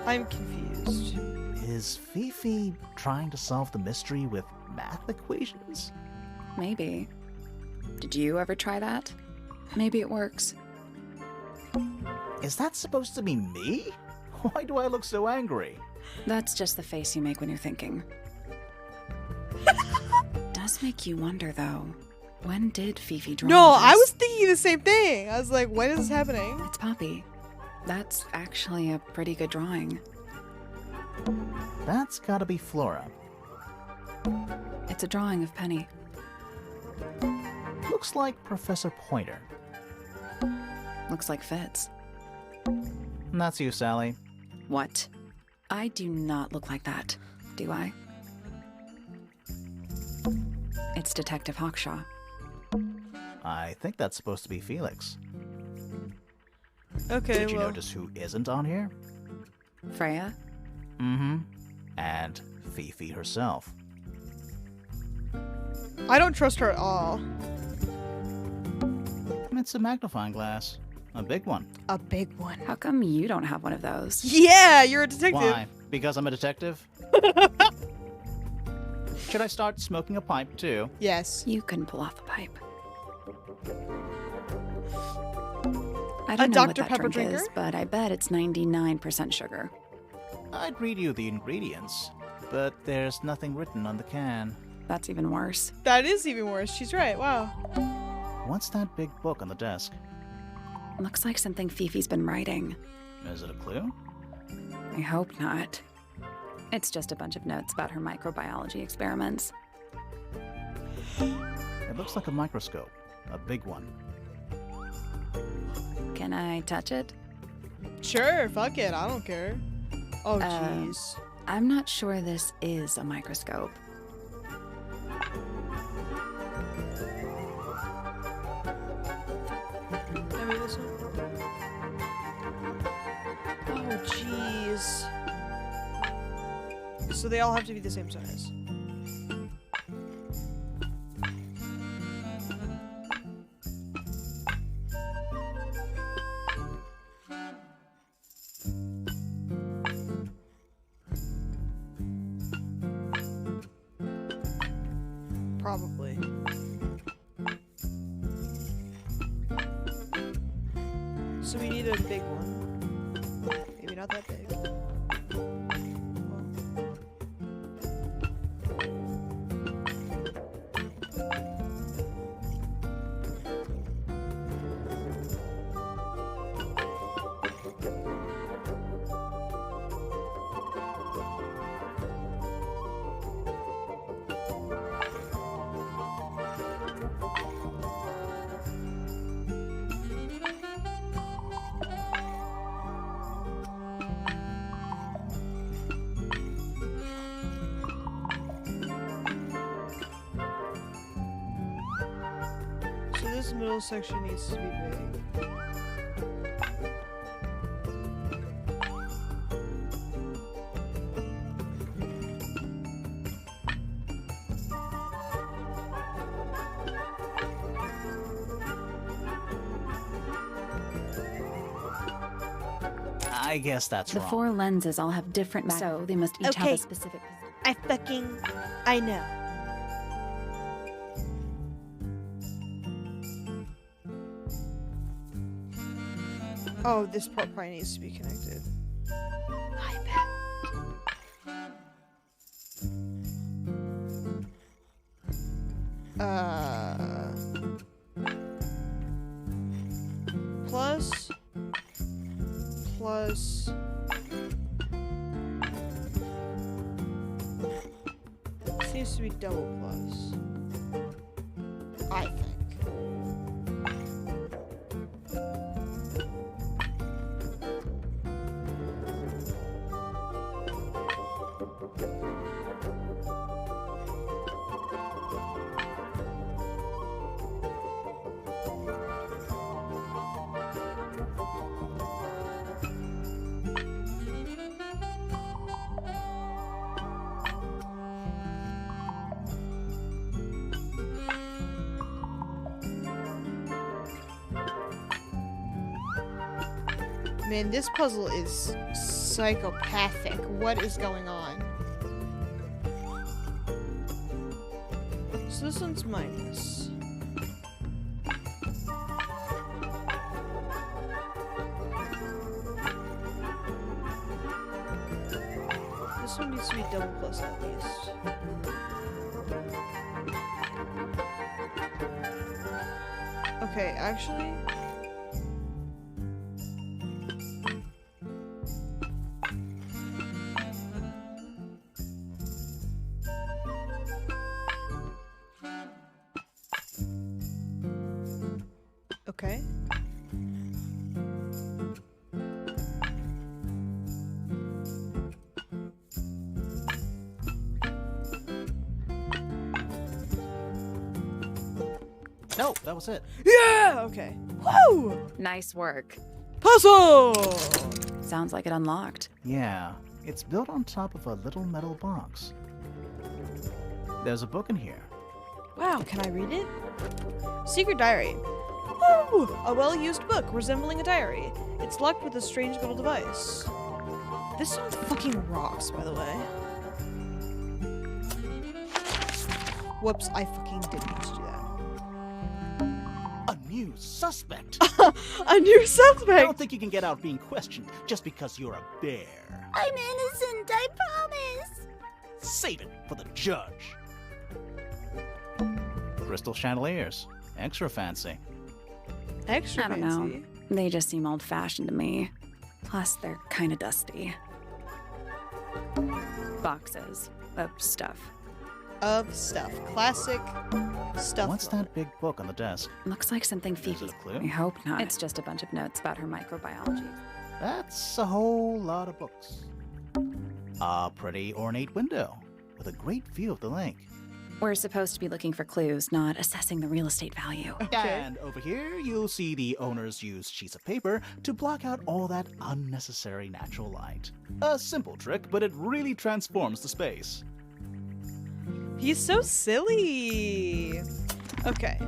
A: I'm confused.
B: Is Fifi trying to solve the mystery with math equations?
C: Maybe. Did you ever try that? Maybe it works.
B: Is that supposed to be me? Why do I look so angry?
C: That's just the face you make when you're thinking. Does make you wonder, though. When did Fifi draw
A: No,
C: this?
A: I was thinking the same thing. I was like, when is this happening?
C: It's Poppy. That's actually a pretty good drawing.
B: That's gotta be Flora.
C: It's a drawing of Penny.
B: Looks like Professor Pointer.
C: Looks like Fitz.
B: And that's you, Sally.
C: What? I do not look like that, do I? It's Detective Hawkshaw.
B: I think that's supposed to be Felix.
A: Okay,
B: Did you
A: well,
B: notice who isn't on here?
C: Freya?
B: Mm-hmm. And Fifi herself.
A: I don't trust her at all.
B: It's a magnifying glass. A big one.
A: A big one.
C: How come you don't have one of those?
A: Yeah, you're a detective.
B: Why? Because I'm a detective? Should I start smoking a pipe, too?
A: Yes.
C: You can pull off the pipe. I
A: A
C: don't know what
A: Dr.
C: that
A: Pepper
C: drink
A: drinker?
C: is, but I bet it's 99% sugar.
B: I'd read you the ingredients, but there's nothing written on the can.
C: That's even worse.
A: That is even worse. She's right. Wow.
B: What's that big book on the desk?
C: Looks like something Fifi's been writing.
B: Is it a clue?
C: I hope not. It's just a bunch of notes about her microbiology experiments.
B: It looks like a microscope. A big one.
C: Can I touch it?
A: Sure, fuck it. I don't care. Oh,
C: Um,
A: jeez.
C: I'm not sure this is a microscope.
A: Maybe this one? Oh, jeez. So they all have to be the same size. Probably. So we need a big one. Maybe not that big. So this middle section needs to be big.
B: I guess that's
C: The
B: wrong.
C: 4 lenses all have different so they must each have
A: Okay.
C: a specific
A: I know. Oh, this part probably needs to be connected. I bet. Plus. Seems to be double plus. I think. Man, this puzzle is psychopathic. What is going on? So this one's minus. This one needs to be double plus at least. Okay, actually... Okay.
B: No, that was it.
A: Yeah! Okay. Woo!
C: Nice work.
A: Puzzle!
C: Sounds like it unlocked.
B: Yeah, it's built on top of a little metal box. There's a book in here.
A: Wow, can I read it? Secret diary. Woo! A well-used book resembling a diary. It's locked with a strange metal device. This one fucking rocks, by the way. Whoops, I fucking didn't mean to do that.
B: A new suspect!
A: A new suspect!
B: I don't think you can get out being questioned just because you're a bear.
J: I'm innocent, I promise.
B: Save it for the judge. Crystal chandeliers. Extra fancy.
A: Extra
C: I don't
A: fancy.
C: know. They just seem old-fashioned to me. Plus, they're kind of dusty. Boxes of stuff.
A: Of stuff. Classic stuff.
B: What's that big book on the desk?
C: Looks like something
B: Is
C: Fifi.
B: it a clue?
C: I hope not. It's just a bunch of notes about her microbiology.
B: That's a whole lot of books. A pretty ornate window with a great view of the lake.
C: We're supposed to be looking for clues, not assessing the real estate value.
A: Okay.
B: And over here, you'll see the owners use sheets of paper to block out all that unnecessary natural light. A simple trick, but it really transforms the space.
A: He's so silly. Okay.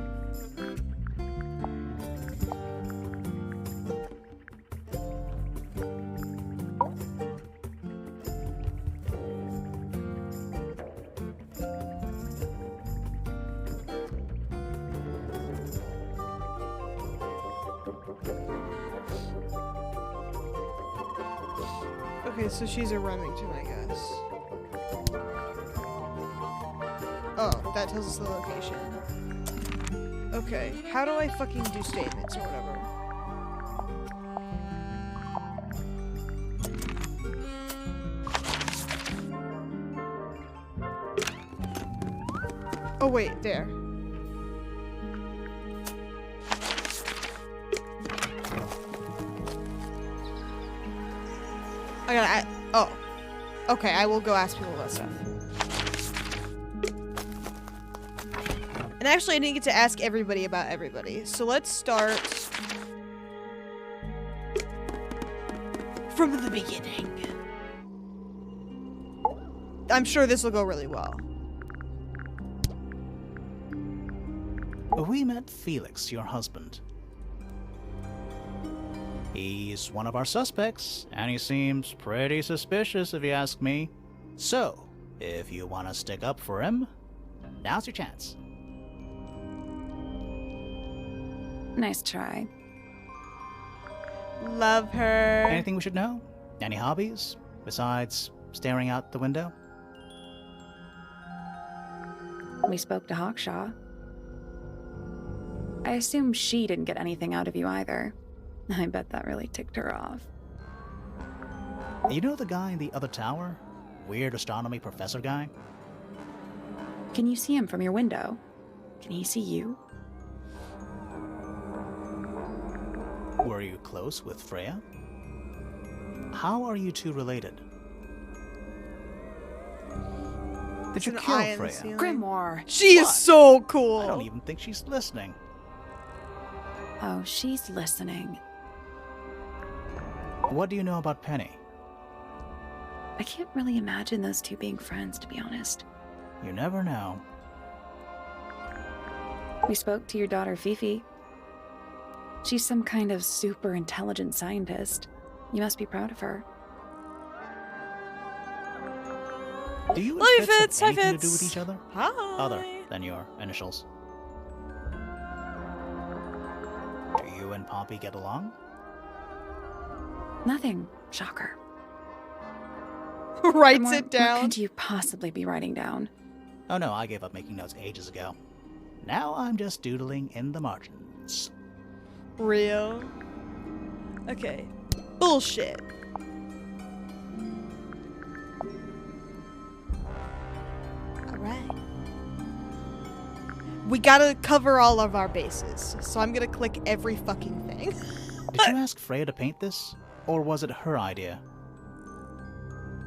A: Okay, so she's a Remington, I guess. Oh, that tells us the location. Okay, how do I fucking do statements or whatever? Oh wait, there. Oh. Okay, I will go ask people about stuff. And actually, I didn't get to ask everybody about everybody. So let's start from the beginning. I'm sure this will go really well.
B: We met Felix, your husband. He's one of our suspects, and he seems pretty suspicious if you ask me. So, if you want to stick up for him, now's your chance.
C: Nice try.
A: Love her.
B: Anything we should know? Any hobbies, besides staring out the window?
C: We spoke to Hawkshaw. I assume she didn't get anything out of you either. I bet that really ticked her off.
B: You know the guy in the other tower? Weird astronomy professor guy?
C: Can you see him from your window? Can he see you?
B: Were you close with Freya? How are you two related? Did you
A: There's an
B: kill
A: eye in the
B: Freya?
A: ceiling.
C: Grimoire!
A: She is
B: What?
A: so cool.
B: I don't even think she's listening.
C: Oh, she's listening.
B: What do you know about Penny?
C: I can't really imagine those two being friends, to be honest.
B: You never know.
C: We spoke to your daughter, Fifi. She's some kind of super intelligent scientist. You must be proud of her.
B: Do you and
A: Love you,
B: Fitz
A: Fitz.
B: have
A: Hi,
B: anything to do
A: Fitz.
B: with each other?
A: Hi.
B: Other than your initials. Do you and Poppy get along?
C: Nothing. Shocker.
A: Writes
C: What
A: it down.
C: could you possibly be writing down?
B: Oh no, I gave up making notes ages ago. Now I'm just doodling in the margins.
A: Real. Okay. Bullshit. Alright. We gotta cover all of our bases, so I'm gonna click every fucking thing.
B: Did you ask Freya to paint this? Or was it her idea?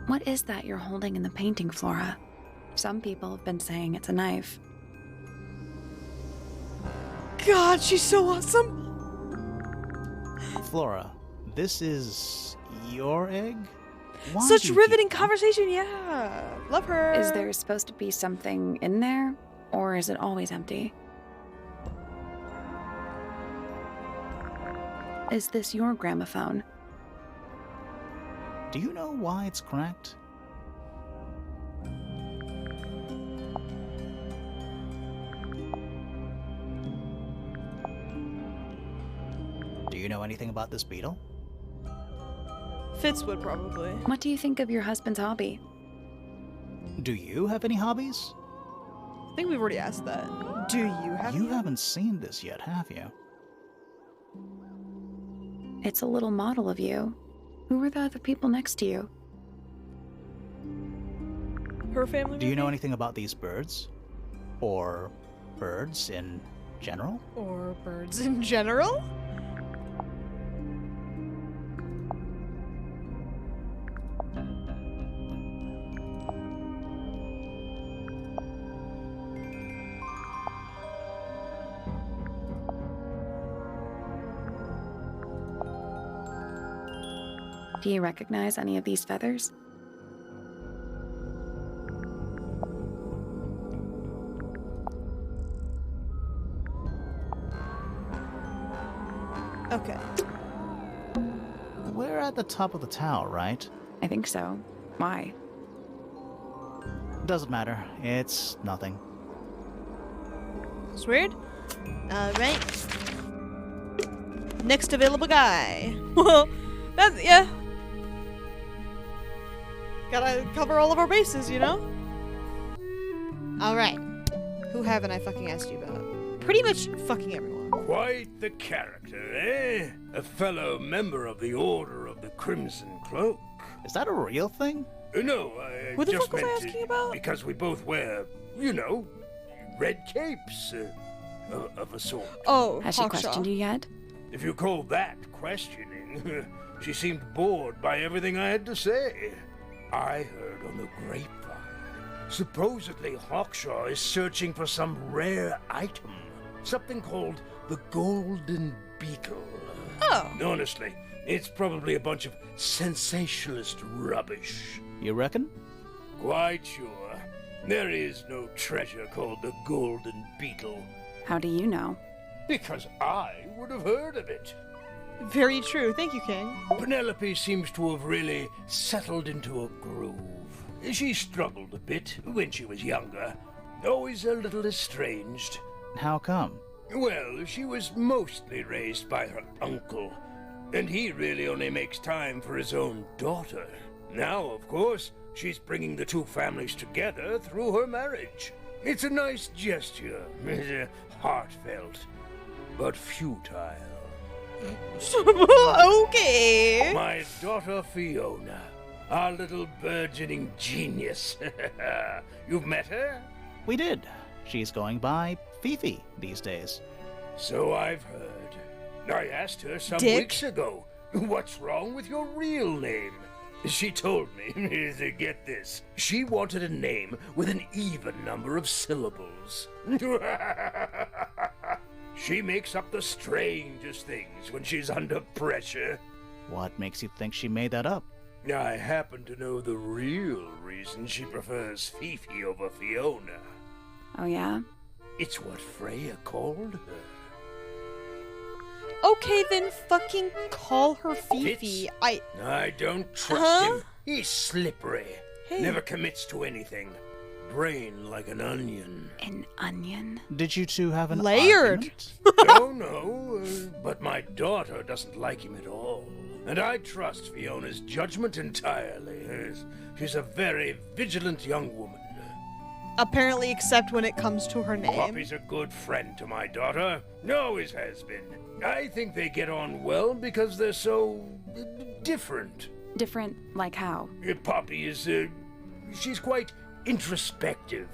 C: What is that you're holding in the painting, Flora? Some people have been saying it's a knife.
A: God, she's so awesome.
B: Flora, this is your egg? Why
A: Such
B: do you
A: riveting
B: keep-
A: conversation, yeah. Love her.
C: Is there supposed to be something in there? Or is it always empty? Is this your gramophone?
B: Do you know why it's cracked? Do you know anything about this beetle?
A: Fitz would probably.
C: What do you think of your husband's hobby?
B: Do you have any hobbies?
A: I think we've already asked that. Do you have
B: You
A: any?
B: haven't seen this yet, have you?
C: It's a little model of you. Who are the other people next to you?
A: Her family?
B: Do you know
A: maybe?
B: anything about these birds? Or birds in general?
A: Or birds in general?
C: Do you recognize any of these feathers?
A: Okay.
B: We're at the top of the tower, right?
C: I think so. Why?
B: Doesn't matter. It's nothing.
A: It's weird. Alright. Next available guy. Well, that's, yeah. Gotta cover all of our bases, you know? Alright. Who haven't I fucking asked you about? Pretty much fucking everyone.
E: Quite the character, eh? A fellow member of the Order of the Crimson Cloak.
B: Is that a real thing?
E: No, I
A: Who the
E: just
A: fuck was I
E: meant
A: asking about?
E: because we both wear, you know, red capes of a sort.
A: Oh,
C: Has she
A: Hawkshaw.
C: questioned you yet?
E: If you call that questioning, she seemed bored by everything I had to say. I heard on the grapevine. Supposedly Hawkshaw is searching for some rare item. Something called the Golden Beetle.
A: Oh.
E: Honestly, it's probably a bunch of sensationalist rubbish.
B: You reckon?
E: Quite sure. There is no treasure called the Golden Beetle.
C: How do you know?
E: Because I would have heard of it.
A: Very true. Thank you, King.
E: Penelope seems to have really settled into a groove. She struggled a bit when she was younger, always a little estranged.
B: How come?
E: Well, she was mostly raised by her uncle, and he really only makes time for his own daughter. Now, of course, she's bringing the two families together through her marriage. It's a nice gesture, heartfelt, but futile.
A: Okay.
E: My daughter Fiona, our little burgeoning genius. You've met her?
B: We did. She's going by Fifi these days.
E: So I've heard. I asked her some
A: Dick.
E: weeks ago, what's wrong with your real name? She told me, get this, she wanted a name with an even number of syllables. She makes up the strangest things when she's under pressure.
B: What makes you think she made that up?
E: I happen to know the real reason she prefers Fifi over Fiona.
C: Oh, yeah?
E: It's what Freya called her.
A: Okay, then fucking call her Fifi.
E: Fitz?
A: I
E: don't trust
A: Huh?
E: him. He's slippery.
A: Hey.
E: Never commits to anything. Brain like an onion.
H: An onion?
B: Did you two have an
A: Layered.
B: argument?
E: No, but my daughter doesn't like him at all. And I trust Fiona's judgment entirely. She's a very vigilant young woman.
A: apparently except when it comes to her name.
E: Poppy's a good friend to my daughter. Always has been. I think they get on well because they're so different.
C: Different, like how?
E: Poppy is, she's quite introspective,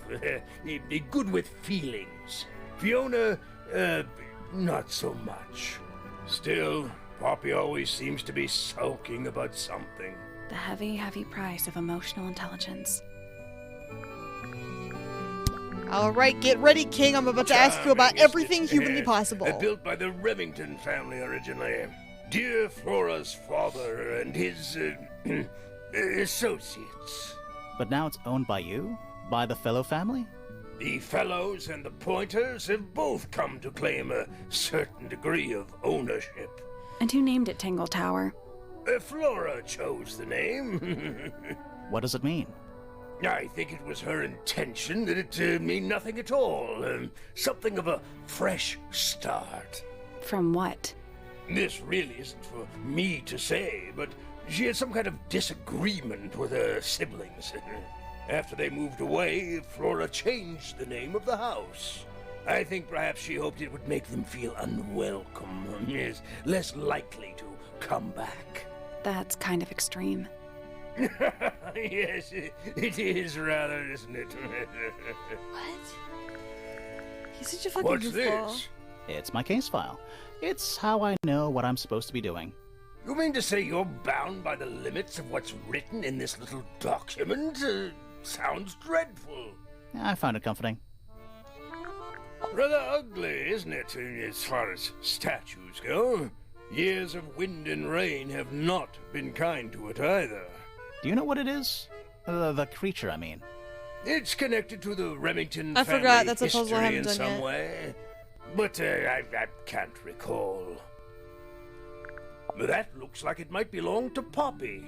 E: good with feelings. Fiona, not so much. Still, Poppy always seems to be sulking about something.
C: The heavy, heavy price of emotional intelligence.
A: Alright, get ready, King. I'm about to ask you about everything humanly possible.
E: Built by the Remington family originally. Dear Flora's father and his associates.
B: But now it's owned by you? By the Fellow family?
E: The Fellows and the Pointers have both come to claim a certain degree of ownership.
C: And who named it Tangle Tower?
E: Flora chose the name.
B: What does it mean?
E: I think it was her intention that it mean nothing at all. Something of a fresh start.
C: From what?
E: This really isn't for me to say, but she had some kind of disagreement with her siblings. After they moved away, Flora changed the name of the house. I think perhaps she hoped it would make them feel unwelcome, is less likely to come back.
C: That's kind of extreme.
E: Yes, it is rather, isn't it?
A: What? He's such a fucking
E: What's
A: goofball.
E: this?
B: It's my case file. It's how I know what I'm supposed to be doing.
E: You mean to say you're bound by the limits of what's written in this little document? Sounds dreadful.
B: I found it comforting.
E: Rather ugly, isn't it, as far as statues go? Years of wind and rain have not been kind to it either.
B: Do you know what it is? The creature, I mean.
E: It's connected to the Remington
A: I
E: family
A: forgot, that's a puzzle I
E: history
A: haven't
E: in
A: done
E: some
A: yet.
E: way. But I can't recall. That looks like it might belong to Poppy.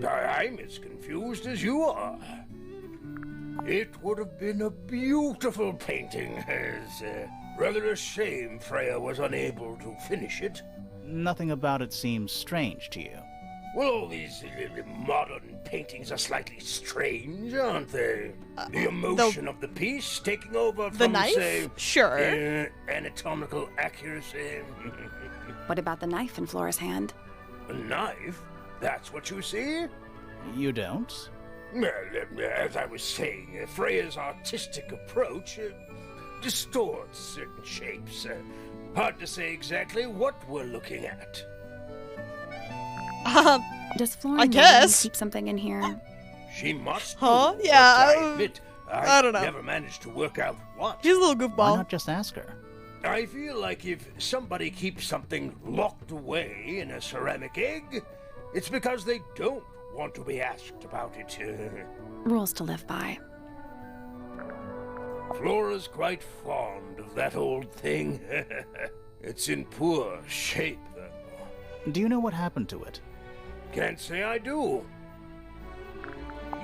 E: I'm as confused as you are. It would have been a beautiful painting. It's rather a shame Freya was unable to finish it.
B: Nothing about it seems strange to you.
E: Well, all these modern paintings are slightly strange, aren't they? The emotion of the piece taking over from,
A: The knife?
E: say,
A: Sure.
E: anatomical accuracy.
C: What about the knife in Flora's hand?
E: A knife? That's what you see?
B: You don't?
E: Well, as I was saying, Freya's artistic approach distorts certain shapes. Hard to say exactly what we're looking at.
C: Does Flora
A: I
C: normally
A: guess.
C: keep something in here?
E: She must.
A: Huh?
E: do,
A: Yeah,
E: but I admit,
A: I don't know.
E: never managed to work out what.
A: He's a little
B: Why
A: goofball.
B: not just ask her?
E: I feel like if somebody keeps something locked away in a ceramic egg, it's because they don't want to be asked about it.
C: Rules to live by.
E: Flora's quite fond of that old thing. It's in poor shape, though.
B: Do you know what happened to it?
E: Can't say I do.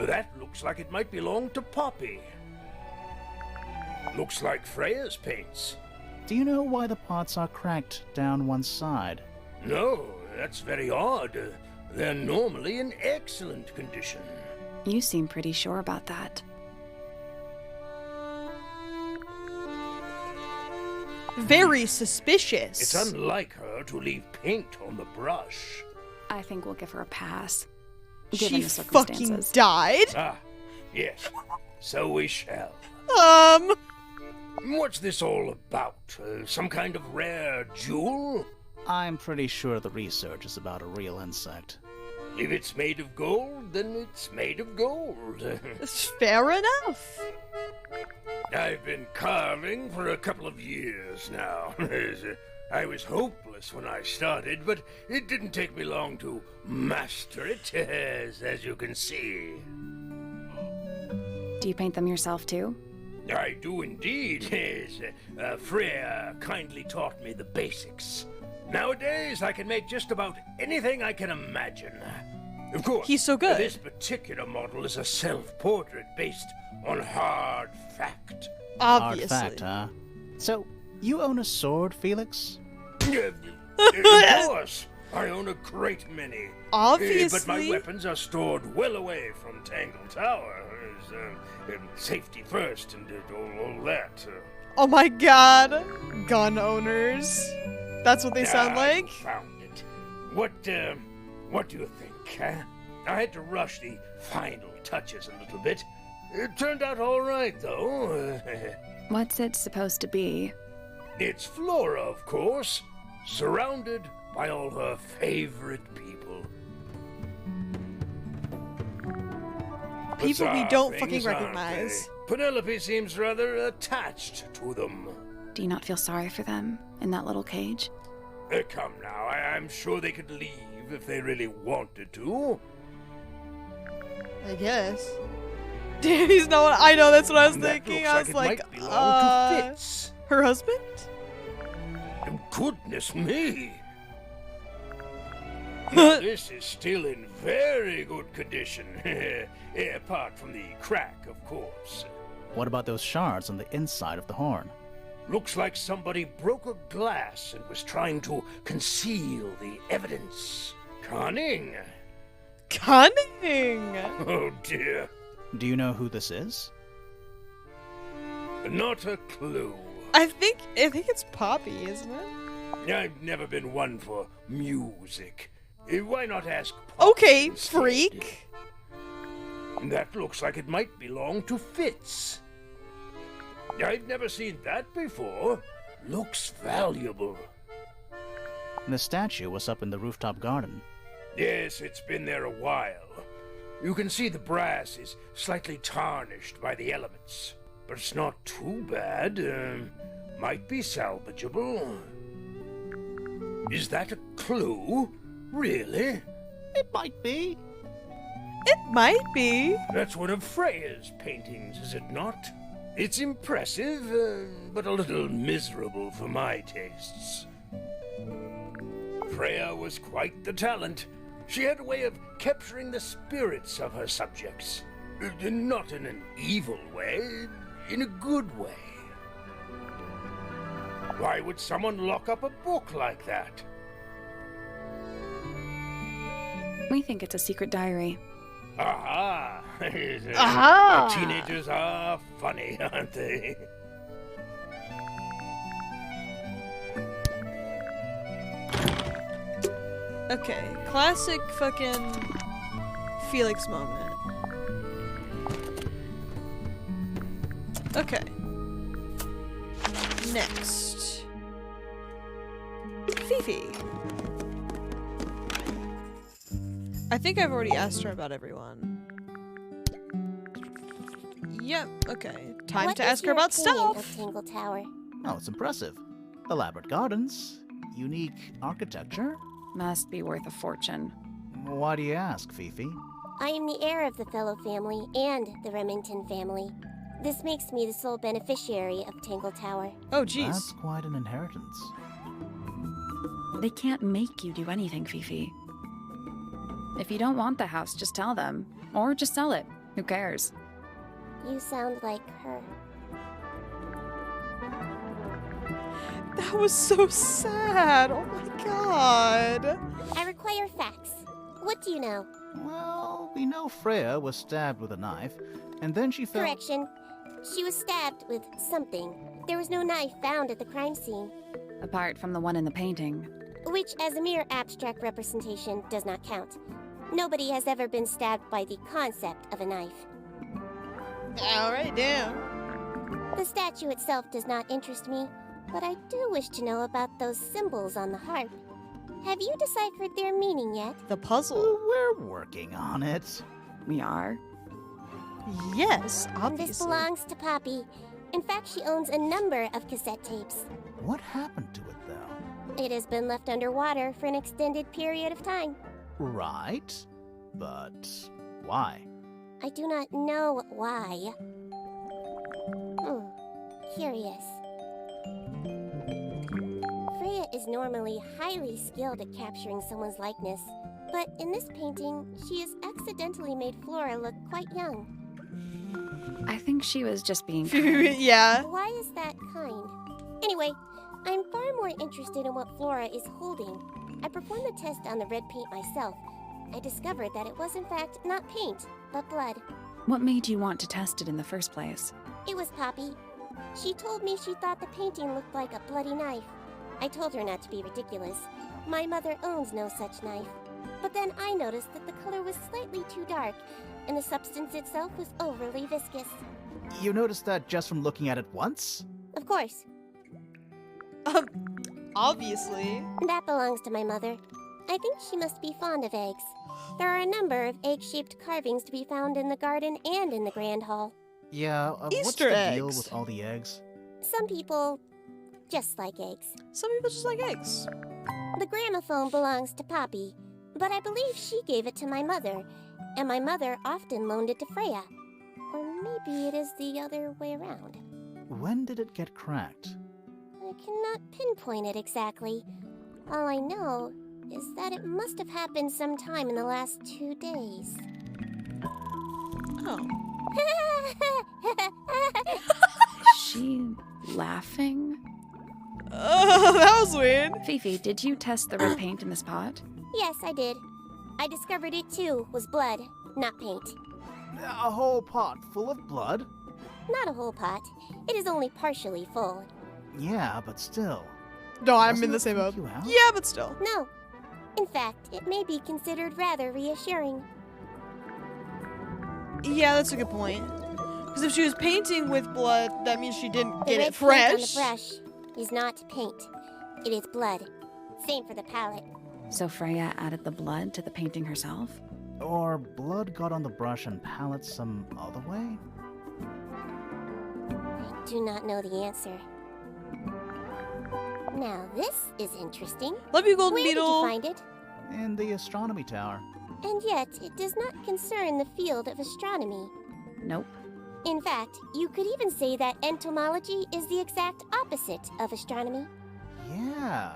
E: That looks like it might belong to Poppy. Looks like Freya's paints.
B: Do you know why the pots are cracked down one side?
E: No, that's very odd. They're normally in excellent condition.
C: You seem pretty sure about that.
A: Very suspicious.
E: It's unlike her to leave paint on the brush.
C: I think we'll give her a pass. Given
A: She
C: the
A: fucking
C: circumstances.
A: died.
E: Ah, yes. So we shall. What's this all about? Some kind of rare jewel?
B: I'm pretty sure the research is about a real insect.
E: If it's made of gold, then it's made of gold.
A: Fair enough.
E: I've been carving for a couple of years now. I was hopeless when I started, but it didn't take me long to master it, as you can see.
C: Do you paint them yourself too?
E: I do indeed. Yes. Freya kindly taught me the basics. Nowadays, I can make just about anything I can imagine. Of course,
A: He's so good.
E: This particular model is a self-portrait based on hard fact.
A: Obviously.
B: Hard fact, huh? So, you own a sword, Felix?
E: Of course, I own a great many.
A: Obviously.
E: But my weapons are stored well away from Tangle Tower. Safety first and all that.
A: Oh my god. Gun owners. That's what they sound like?
E: Found it. What do you think, huh? I had to rush the final touches a little bit. It turned out all right, though.
C: What's it supposed to be?
E: It's Flora, of course, surrounded by all her favorite people.
A: People we
E: Bizarre
A: don't
E: things,
A: fucking
E: aren't
A: recognize.
E: they? Penelope seems rather attached to them.
C: Do you not feel sorry for them in that little cage?
E: Come now, I'm sure they could leave if they really wanted to.
A: I guess. Damn, he's not what I know, that's what I was
E: That
A: thinking.
E: looks
A: I was
E: it
A: like,
E: might belong to Fitz.
A: her husband?
E: Goodness me! Now, this is still in very good condition. Apart from the crack, of course.
B: What about those shards on the inside of the horn?
E: Looks like somebody broke a glass and was trying to conceal the evidence. Cunning.
A: Cunning!
E: Oh dear.
B: Do you know who this is?
E: Not a clue.
A: I think it's Poppy, isn't it?
E: I've never been one for music. Why not ask Poppy
A: Okay,
E: instead?
A: freak.
E: That looks like it might belong to Fitz. I've never seen that before. Looks valuable.
B: The statue was up in the rooftop garden.
E: Yes, it's been there a while. You can see the brass is slightly tarnished by the elements. But it's not too bad. Might be salvageable. Is that a clue? Really?
B: It might be.
A: It might be.
E: That's one of Freya's paintings, is it not? It's impressive, but a little miserable for my tastes. Freya was quite the talent. She had a way of capturing the spirits of her subjects. Not in an evil way, in a good way. Why would someone lock up a book like that?
C: We think it's a secret diary.
E: Aha!
A: Aha!
E: Teenagers are funny, aren't they?
A: Okay, classic fucking Felix moment. Okay. Next. Fifi. I think I've already asked her about everyone. Yep, okay. Time
J: What
A: to
J: is
A: ask her
J: your
A: about
J: opinion
A: stuff.
J: of Tangle Tower?
B: Oh, it's impressive. Elaborate gardens, unique architecture.
C: Must be worth a fortune.
B: Why do you ask, Fifi?
J: I am the heir of the Fellow family and the Remington family. This makes me the sole beneficiary of Tangle Tower.
A: Oh, jeez.
B: That's quite an inheritance.
C: They can't make you do anything, Fifi. If you don't want the house, just tell them. Or just sell it. Who cares?
J: You sound like her.
A: That was so sad. Oh my god.
J: I require facts. What do you know?
B: Well, we know Freya was stabbed with a knife, and then she fell.
J: Correction. She was stabbed with something. There was no knife found at the crime scene,
C: Apart from the one in the painting.
J: which as a mere abstract representation does not count. Nobody has ever been stabbed by the concept of a knife.
A: Alright, damn.
J: The statue itself does not interest me, but I do wish to know about those symbols on the harp. Have you deciphered their meaning yet?
A: The puzzle.
B: We're working on it.
C: We are.
A: Yes,
J: And
A: obviously.
J: this belongs to Poppy. In fact, she owns a number of cassette tapes.
B: What happened to it, though?
J: It has been left underwater for an extended period of time.
B: Right. But why?
J: I do not know why. curious. Freya is normally highly skilled at capturing someone's likeness, but in this painting, she has accidentally made Flora look quite young.
C: I think she was just being kind.
A: Yeah.
J: Why is that kind? Anyway, I'm far more interested in what Flora is holding. I performed the test on the red paint myself. I discovered that it was in fact not paint, but blood.
C: What made you want to test it in the first place?
J: It was Poppy. She told me she thought the painting looked like a bloody knife. I told her not to be ridiculous. My mother owns no such knife. But then I noticed that the color was slightly too dark, and the substance itself was overly viscous.
B: You noticed that just from looking at it once?
J: Of course.
A: Obviously.
J: That belongs to my mother. I think she must be fond of eggs. There are a number of egg-shaped carvings to be found in the garden and in the Grand Hall.
B: Yeah, what's
A: Easter
B: the deal
A: eggs.
B: with all the eggs?
J: Some people just like eggs.
A: Some people just like eggs.
J: The gramophone belongs to Poppy, but I believe she gave it to my mother, and my mother often loaned it to Freya. Or maybe it is the other way around.
B: When did it get cracked?
J: I cannot pinpoint it exactly. All I know is that it must have happened sometime in the last 2 days.
A: Oh.
C: She laughing?
A: That was weird.
C: Fifi, did you test the red paint in this pot?
J: Yes, I did. I discovered it too was blood, not paint.
B: A whole pot full of blood?
J: Not a whole pot. It is only partially full.
B: Yeah, but still.
A: No, I'm
B: Doesn't
A: in the
B: it
A: same
B: freak
A: boat.
B: you out?
A: Yeah, but still.
J: No. In fact, it may be considered rather reassuring.
A: Yeah, that's a good point. Because if she was painting with blood, that means she didn't
J: The
A: get
J: red
A: it
J: paint on
A: fresh.
J: the brush is not paint. It is blood. Same for the palette.
C: So Freya added the blood to the painting herself?
B: Or blood got on the brush and palette some other way?
J: I do not know the answer. Now this is interesting.
A: Love you, Golden
J: Where
A: Beetle.
J: did you find it?
B: In the astronomy tower.
J: And yet, it does not concern the field of astronomy.
C: Nope.
J: In fact, you could even say that entomology is the exact opposite of astronomy.
B: Yeah,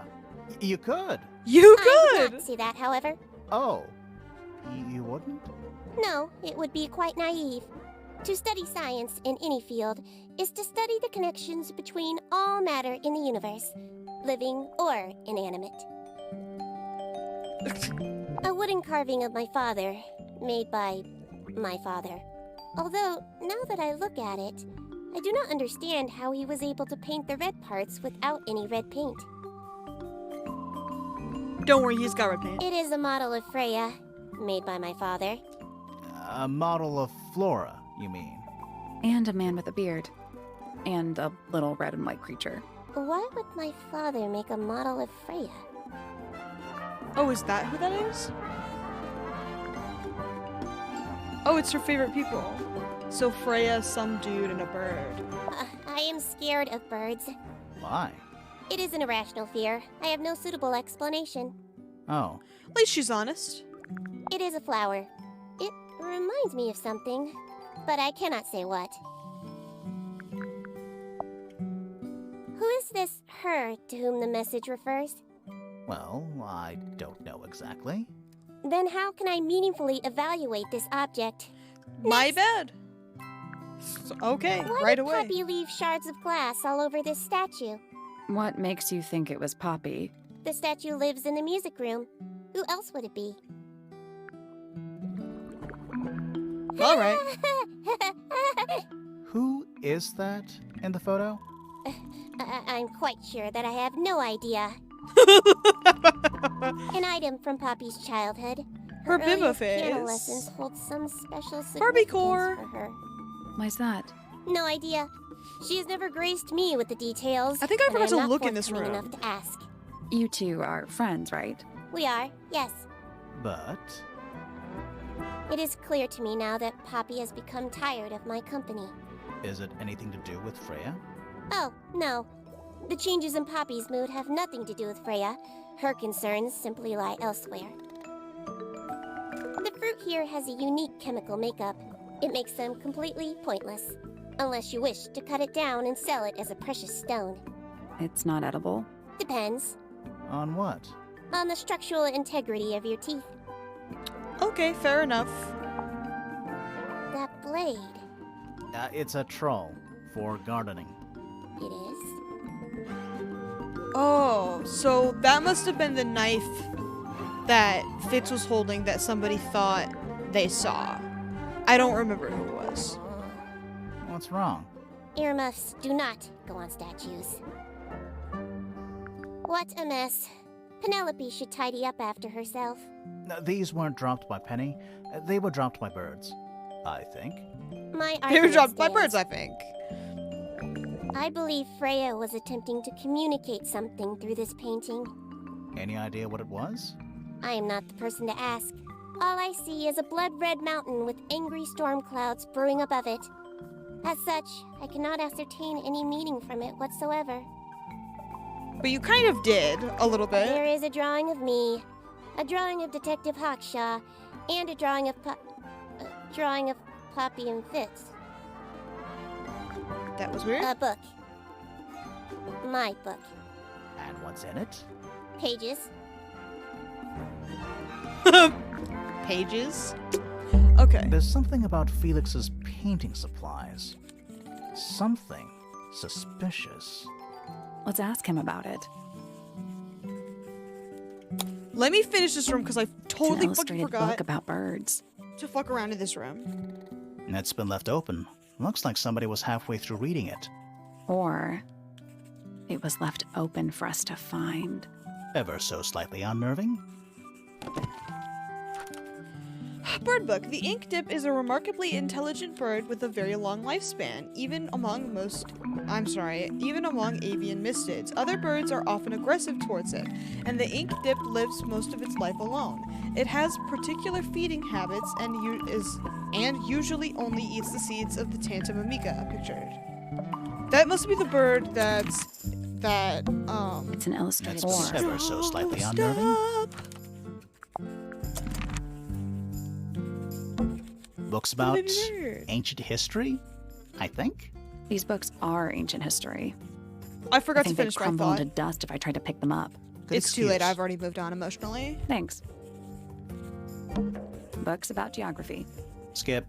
B: you could.
A: You
J: I would
A: could.
J: not say that, however.
B: Oh, you wouldn't?
J: No, it would be quite naive. To study science in any field is to study the connections between all matter in the universe, living or inanimate. A wooden carving of my father, made by my father. Although, now that I look at it, I do not understand how he was able to paint the red parts without any red paint.
A: Don't worry, he's got red paint.
J: It is a model of Freya, made by my father.
B: A model of Flora, you mean?
C: And a man with a beard. And a little red and white creature.
J: Why would my father make a model of Freya?
A: Oh, is that who that is? Oh, it's her favorite people. So Freya, some dude, and a bird.
J: I am scared of birds.
B: Why?
J: It is an irrational fear. I have no suitable explanation.
B: Oh,
A: At least she's honest.
J: It is a flower. It reminds me of something, but I cannot say what. Who is this her to whom the message refers?
B: well, I don't know exactly.
J: Then how can I meaningfully evaluate this object?
A: My bad. Okay,
J: Why
A: right
J: did
A: away.
J: Poppy leave shards of glass all over this statue?
C: What makes you think it was Poppy?
J: The statue lives in the music room. Who else would it be?
A: All right.
B: Who is that in the photo?
J: I'm quite sure that I have no idea. An item from Poppy's childhood.
A: Her
J: earliest
A: Bimbo
J: piano
A: phase.
J: lessons hold some special
A: Barbie
J: significance
A: core.
J: for her.
C: Why's that?
J: No idea. She has never graced me with the details.
A: I think I
J: and
A: forgot
J: am
A: to
J: not
A: look in this
J: forthcoming
A: room.
J: enough to ask.
C: You two are friends, right?
J: We are, yes.
B: But
J: It is clear to me now that Poppy has become tired of my company.
B: is it anything to do with Freya?
J: Oh, no. The changes in Poppy's mood have nothing to do with Freya. Her concerns simply lie elsewhere. The fruit here has a unique chemical makeup. It makes them completely pointless. Unless you wish to cut it down and sell it as a precious stone.
C: It's not edible.
J: Depends
B: On what?
J: on the structural integrity of your teeth.
A: Okay, fair enough.
J: That blade,
B: It's a troll for gardening.
J: it is.
A: Oh, so that must have been the knife that Fitz was holding that somebody thought they saw. I don't remember who it was.
B: What's wrong?
J: Earmuffs do not go on statues. What a mess. Penelope should tidy up after herself.
B: These weren't dropped by Penny. They were dropped by birds, I think.
J: My
A: They were
J: argument
A: dropped by
J: stands.
A: birds, I think.
J: I believe Freya was attempting to communicate something through this painting.
B: Any idea what it was?
J: I am not the person to ask. All I see is a blood-red mountain with angry storm clouds brewing above it. As such, I cannot ascertain any meaning from it whatsoever.
A: But you kind of did, a little bit.
J: There is a drawing of me, a drawing of Detective Hawkshaw, and a drawing of Poppy and Fitz.
A: That was weird.
J: A book. My book.
B: And what's in it?
J: Pages.
A: Pages. Okay.
B: There's something about Felix's painting supplies. Something suspicious.
C: Let's ask him about it.
A: Let me finish this room because I
C: It's an
A: totally fucking
C: illustrated
A: forgot
C: book about birds.
A: to fuck around in this room.
B: It's been left open. Looks like somebody was halfway through reading it.
C: Or it was left open for us to find.
B: Ever so slightly unnerving.
A: Bird book. The ink dip is a remarkably intelligent bird with a very long lifespan, even among avian mystids. Other birds are often aggressive towards it, and the ink dip lives most of its life alone. It has particular feeding habits and usually only eats the seeds of the Tantamamica pictured. That must be the bird
C: It's an illustrated
B: It's
C: board.
B: ever so slightly unnerving. Books about
A: Weird.
B: ancient history, I think.
C: These books are ancient history.
A: I forgot
C: I
A: to
C: think they'd
A: finish my
C: crumble
A: thought.
C: into dust if I tried to pick them up.
B: Good
A: It's too late.
B: excuse.
A: I've already moved on emotionally.
C: Thanks. Books about geography.
B: Skip.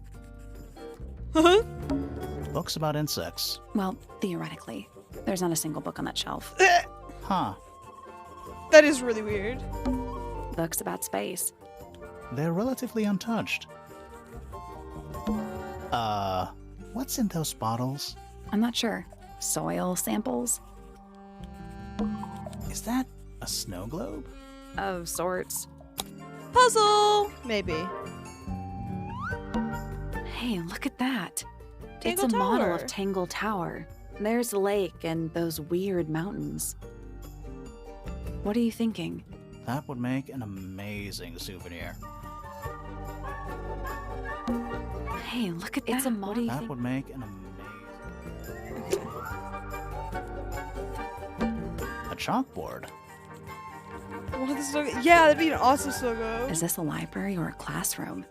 B: Books about insects.
C: Well, theoretically. There's not a single book on that shelf.
B: Huh.
A: That is really weird.
C: Books about space.
B: They're relatively untouched. What's in those bottles?
C: I'm not sure. Soil samples?
B: Is that a snow globe?
C: Of sorts.
A: Puzzle! Maybe.
C: Hey, look at that.
A: Tangle
C: It's a model
A: Tower.
C: of Tangle Tower. There's the lake and those weird mountains. What are you thinking?
B: That would make an amazing souvenir.
C: Hey, look at that. It's a model. What do you
B: That
C: think?
B: would make an amazing... A chalkboard.
A: What is so yeah, that'd be an awesome logo.
C: Is this a library or a classroom?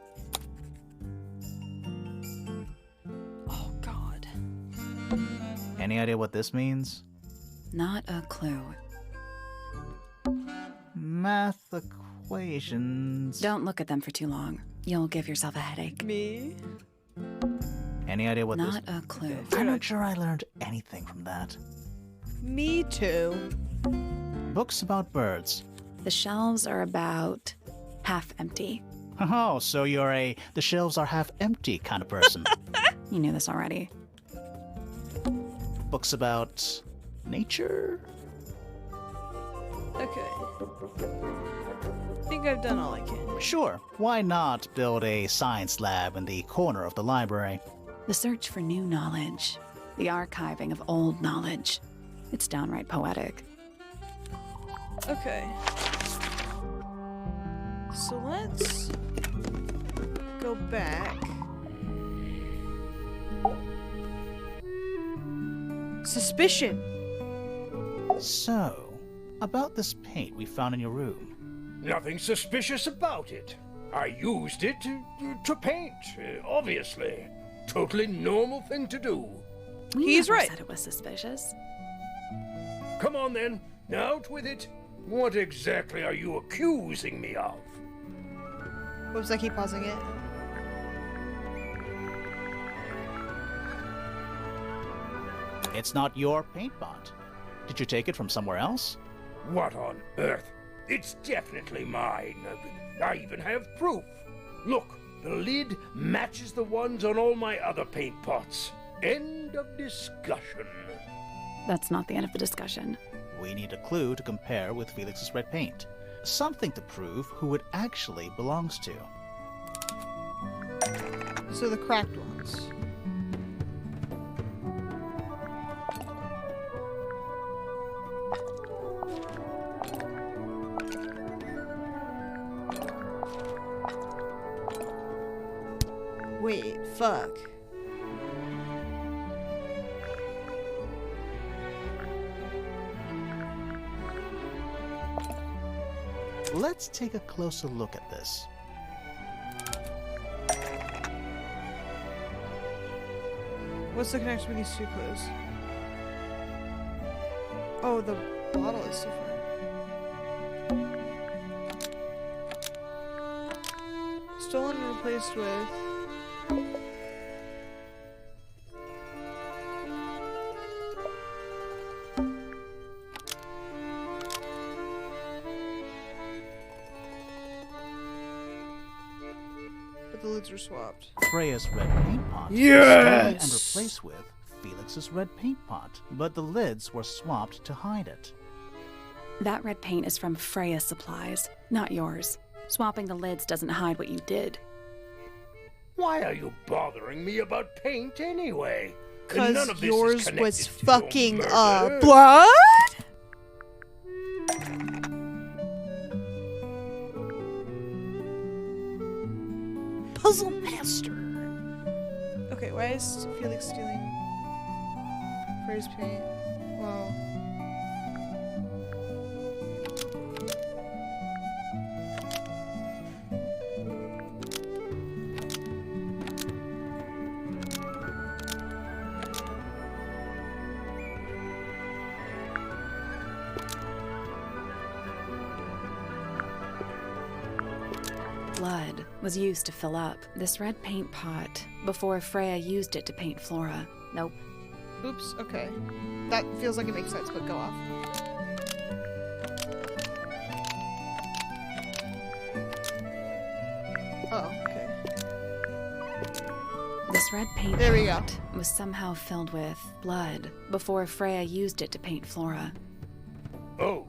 A: Oh god.
B: Any idea what this means?
C: Not a clue.
B: Math equations.
C: Don't look at them for too long. You'll give yourself a headache.
A: Me?
B: Any idea what
C: Not
B: this...
C: a clue.
B: I'm not sure I learned anything from that.
A: Me too.
B: Books about birds.
C: The shelves are about half empty.
B: Oh, so you're a the shelves are half empty kind of person.
C: You knew this already.
B: Books about nature?
A: Okay. I think I've done all I can.
B: Sure, why not build a science lab in the corner of the library?
C: The search for new knowledge. The archiving of old knowledge. It's downright poetic.
A: Okay. So let's go back. Suspicion.
B: So, about this paint we found in your room.
E: Nothing suspicious about it. I used it to paint, obviously. Totally normal thing to do.
C: We
A: He's
C: never
A: right.
C: said it was suspicious.
E: Come on then, out with it. What exactly are you accusing me of?
A: Whoops, I keep pausing it.
B: It's not your paint pot. Did you take it from somewhere else?
E: What on earth? It's definitely mine. I even have proof. Look, the lid matches the ones on all my other paint pots. End of discussion.
C: That's not the end of the discussion.
B: We need a clue to compare with Felix's red paint. Something to prove who it actually belongs to.
A: So the cracked ones. Wait, fuck.
B: Let's take a closer look at this.
A: What's the connection with these two clues? Oh, the bottle is different. Stolen and replaced with... But the lids were swapped.
B: Freya's red paint pot was
E: Yes!
B: stolen and replaced with Felix's red paint pot, but the lids were swapped to hide it.
C: That red paint is from Freya's supplies, not yours. Swapping the lids doesn't hide what you did.
E: Why are you bothering me about paint anyway?
A: Cause
E: None of this is
A: yours
E: connected
A: was
E: to your
A: fucking,
E: murder.
A: blood? Puzzle master. Okay, why is Felix stealing Freya's paint? Wow.
C: Blood was used to fill up this red paint pot before Freya used it to paint Flora.
G: Nope.
A: Oops, okay. That feels like it makes sense, but go off. Oh, okay.
C: This red paint
A: There we go.
C: pot was somehow filled with blood before Freya used it to paint Flora.
E: Oh,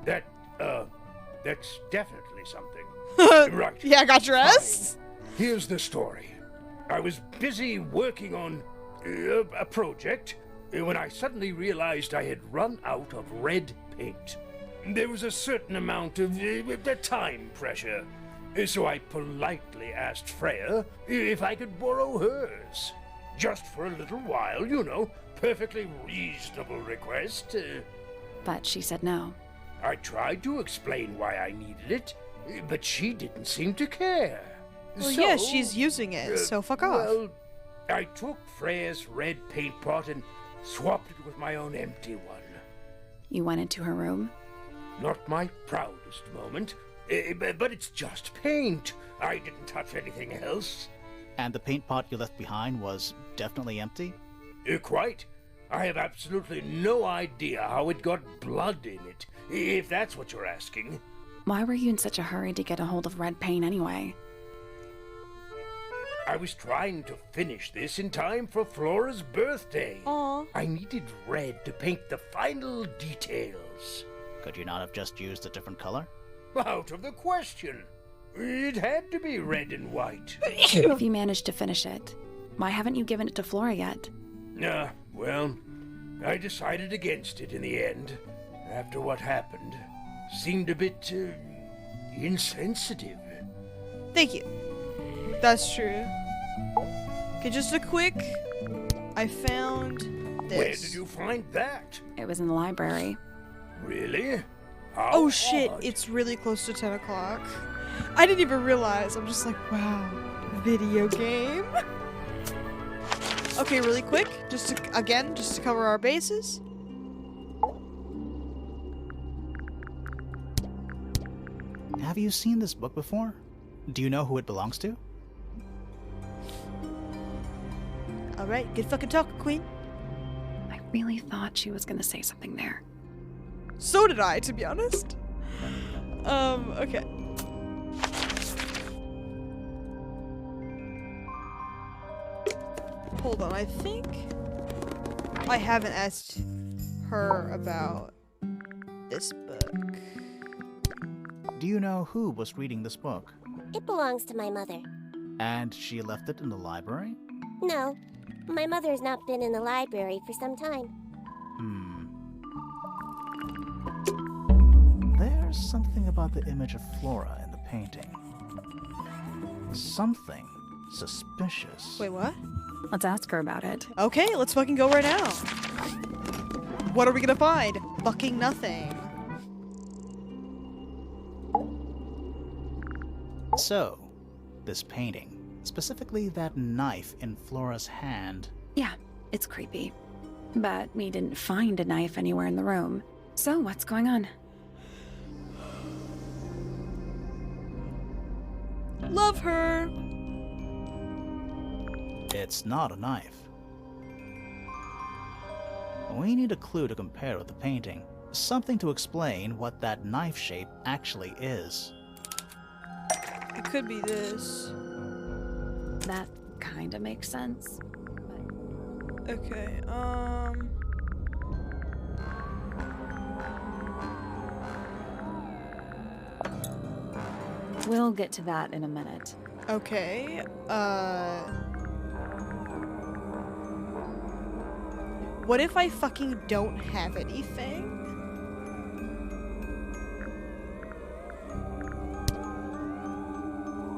E: that's definitely something. Right.
A: Yeah, I got dressed.
E: Here's the story. I was busy working on a project when I suddenly realized I had run out of red paint. There was a certain amount of time pressure, so I politely asked Freya if I could borrow hers. Just for a little while, you know, perfectly reasonable request.
C: But she said no.
E: I tried to explain why I needed it, but she didn't seem to care.
A: Well,
E: So,
A: yeah, she's using it, so fuck off.
E: Well, I took Freya's red paint pot and swapped it with my own empty one.
C: You went into her room?
E: Not my proudest moment, but it's just paint. I didn't touch anything else.
B: And the paint pot you left behind was definitely empty?
E: Quite. I have absolutely no idea how it got blood in it, if that's what you're asking.
C: Why were you in such a hurry to get a hold of red paint anyway?
E: I was trying to finish this in time for Flora's birthday.
A: Aw.
E: I needed red to paint the final details.
B: Could you not have just used a different color?
E: Out of the question. It had to be red and white.
C: If you managed to finish it, why haven't you given it to Flora yet?
E: Well, I decided against it in the end. After what happened, seemed a bit insensitive.
A: Thank you. That's true. Okay, just a quick... I found this.
E: Where did you find that?
C: It was in the library.
E: Really? How
A: Oh shit,
E: odd.
A: it's really close to 10 o'clock. I didn't even realize. I'm just like, wow, video game. Okay, really quick, just to cover our bases.
B: Have you seen this book before? Do you know who it belongs to?
A: Alright, good fucking talk, Queen.
C: I really thought she was gonna say something there.
A: So did I, to be honest. Okay. Hold on, I think I haven't asked her about this book.
B: Do you know who was reading this book?
J: It belongs to my mother.
B: And she left it in the library?
J: No, my mother's not been in the library for some time.
B: There's something about the image of Flora in the painting. Something suspicious.
A: Wait, what?
C: Let's ask her about it.
A: Okay, let's fucking go right now. What are we gonna find? Fucking nothing.
B: So, this painting, specifically that knife in Flora's hand.
C: Yeah, it's creepy. But we didn't find a knife anywhere in the room. So what's going on?
A: Love her.
B: It's not a knife. We need a clue to compare with the painting. Something to explain what that knife shape actually is.
A: It could be this.
C: That kinda makes sense.
A: Okay,
C: We'll get to that in a minute.
A: okay, what if I fucking don't have anything?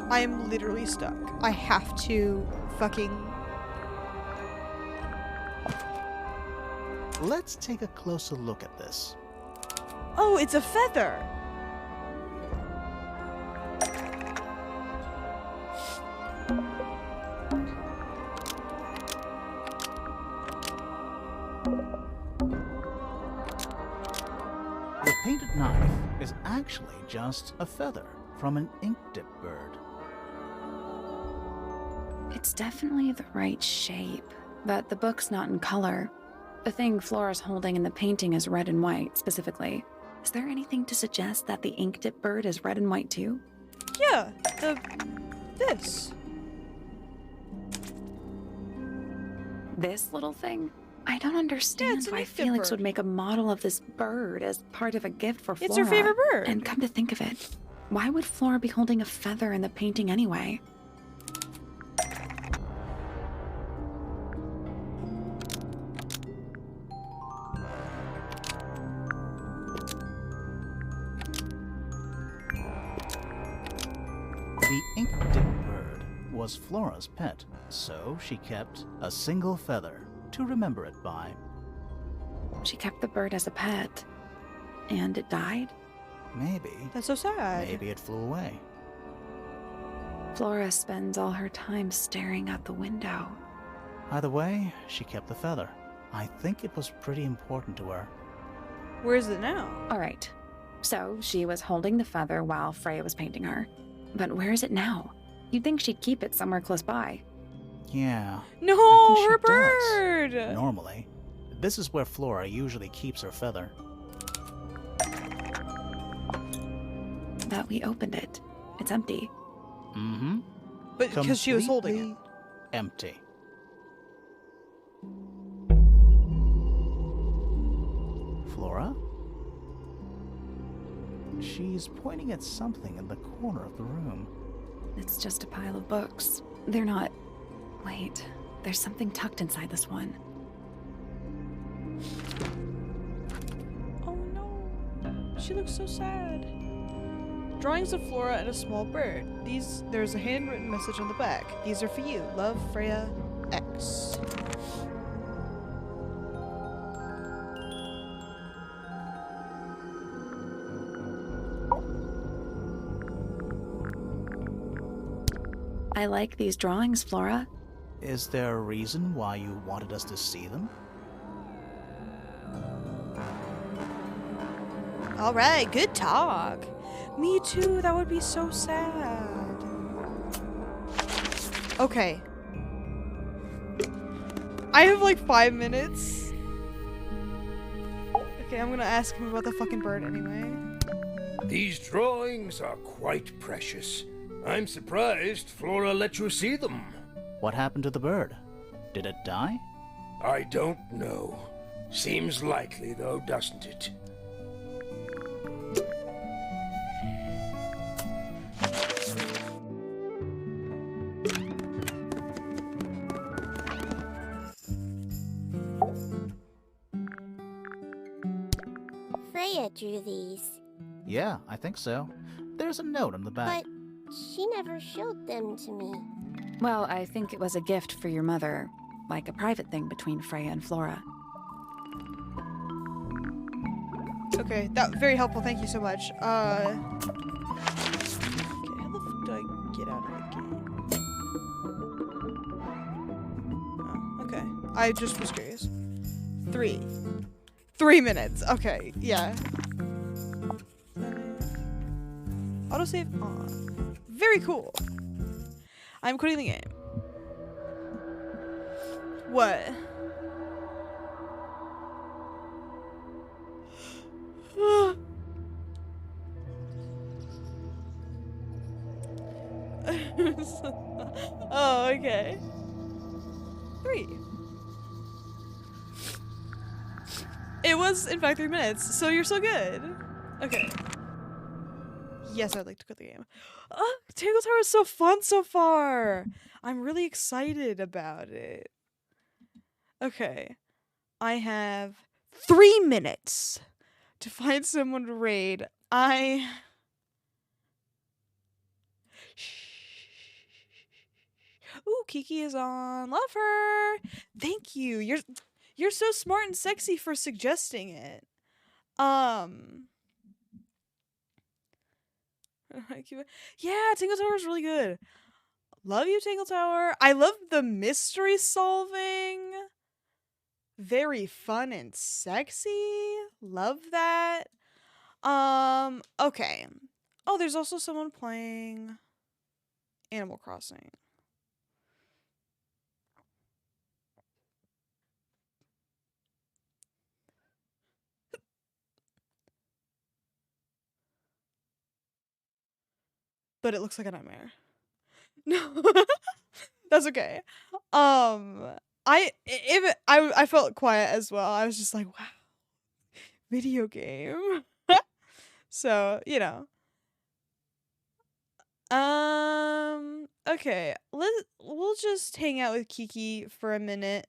A: I am literally stuck. I have to fucking...
B: Let's take a closer look at this.
A: Oh, it's a feather!
B: The painted knife is actually just a feather from an ink-dip bird.
C: It's definitely the right shape, but the book's not in color. The thing Flora's holding in the painting is red and white, specifically. Is there anything to suggest that the ink-dip bird is red and white too?
A: Yeah, this.
C: This little thing? I don't understand
A: it's an
C: why
A: ink-dip
C: Felix
A: bird.
C: would make a model of this bird as part of a gift for Flora.
A: It's her favorite bird.
C: And come to think of it, why would Flora be holding a feather in the painting anyway?
B: The ink-dip bird was Flora's pet, so she kept a single feather to remember it by.
C: She kept the bird as a pet, and it died?
B: Maybe.
A: That's so sad.
B: Maybe it flew away.
C: Flora spends all her time staring out the window.
B: Either way, she kept the feather. I think it was pretty important to her.
A: Where is it now?
C: All right, so she was holding the feather while Freya was painting her. But where is it now? You'd think she'd keep it somewhere close by.
B: Yeah.
A: No,
B: I think
A: her
B: she does.
A: bird!
B: Normally, this is where Flora usually keeps her feather.
C: But we opened it. It's empty.
B: Mm-hmm.
A: But because she was holding it.
B: Completely empty. Flora? She's pointing at something in the corner of the room.
C: It's just a pile of books. They're not... Wait, there's something tucked inside this one.
A: Oh no. She looks so sad. Drawings of Flora and a small bird. There's a handwritten message on the back. These are for you. Love, Freya, X.
C: I like these drawings, Flora.
B: Is there a reason why you wanted us to see them?
A: Alright, good talk. Me too, that would be so sad. Okay. I have like 5 minutes. Okay, I'm gonna ask him about the fucking bird anyway.
E: These drawings are quite precious. I'm surprised Flora let you see them.
B: What happened to the bird? Did it die?
E: I don't know. Seems likely, though, doesn't it?
J: Freya drew these,
B: Yeah, I think so. There's a note on the back.
J: but she never showed them to me.
C: Well, I think it was a gift for your mother, like a private thing between Freya and Flora.
A: Okay, that very helpful. Thank you so much. Okay, how the fuck do I get out of the game? Oh, okay. I just was curious. 3 minutes. Okay, yeah. Autosave on. Very cool. I'm quitting the game. What? Oh, okay. 3. It was, in fact, 3 minutes, so you're so good. Okay. Yes, I'd like to quit the game. Tangle Tower is so fun so far. I'm really excited about it. Okay. I have 3 minutes to find someone to raid. Ooh, Kiki is on. Love her. Thank you. You're so smart and sexy for suggesting it. Yeah, Tangle Tower is really good. Love you, Tangle Tower. I love the mystery solving. Very fun and sexy. Love that. Okay. Oh, there's also someone playing Animal Crossing. But it looks like a nightmare. No. That's okay. I felt quiet as well. I was just like, wow. Video game. So, you know. Okay. We'll just hang out with Kiki for a minute.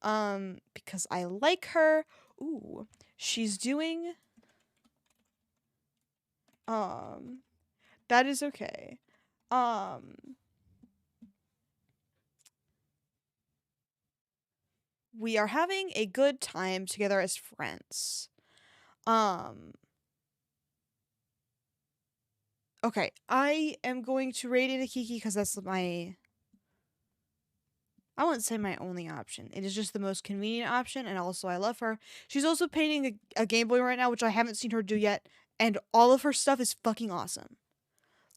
A: Because I like her. Ooh, she's doing that is okay. We are having a good time together as friends. Okay, I am going to raid into Kiki because that's I wouldn't say my only option. It is just the most convenient option, and also I love her. She's also painting a Game Boy right now, which I haven't seen her do yet, and all of her stuff is fucking awesome.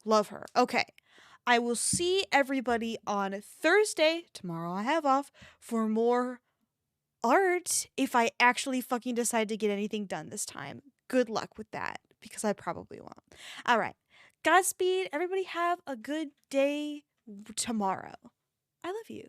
A: Love her. Okay. I will see everybody on Thursday, tomorrow I have off, for more art if I actually fucking decide to get anything done this time. Good luck with that, because I probably won't. Alright. Godspeed. Everybody have a good day tomorrow. I love you.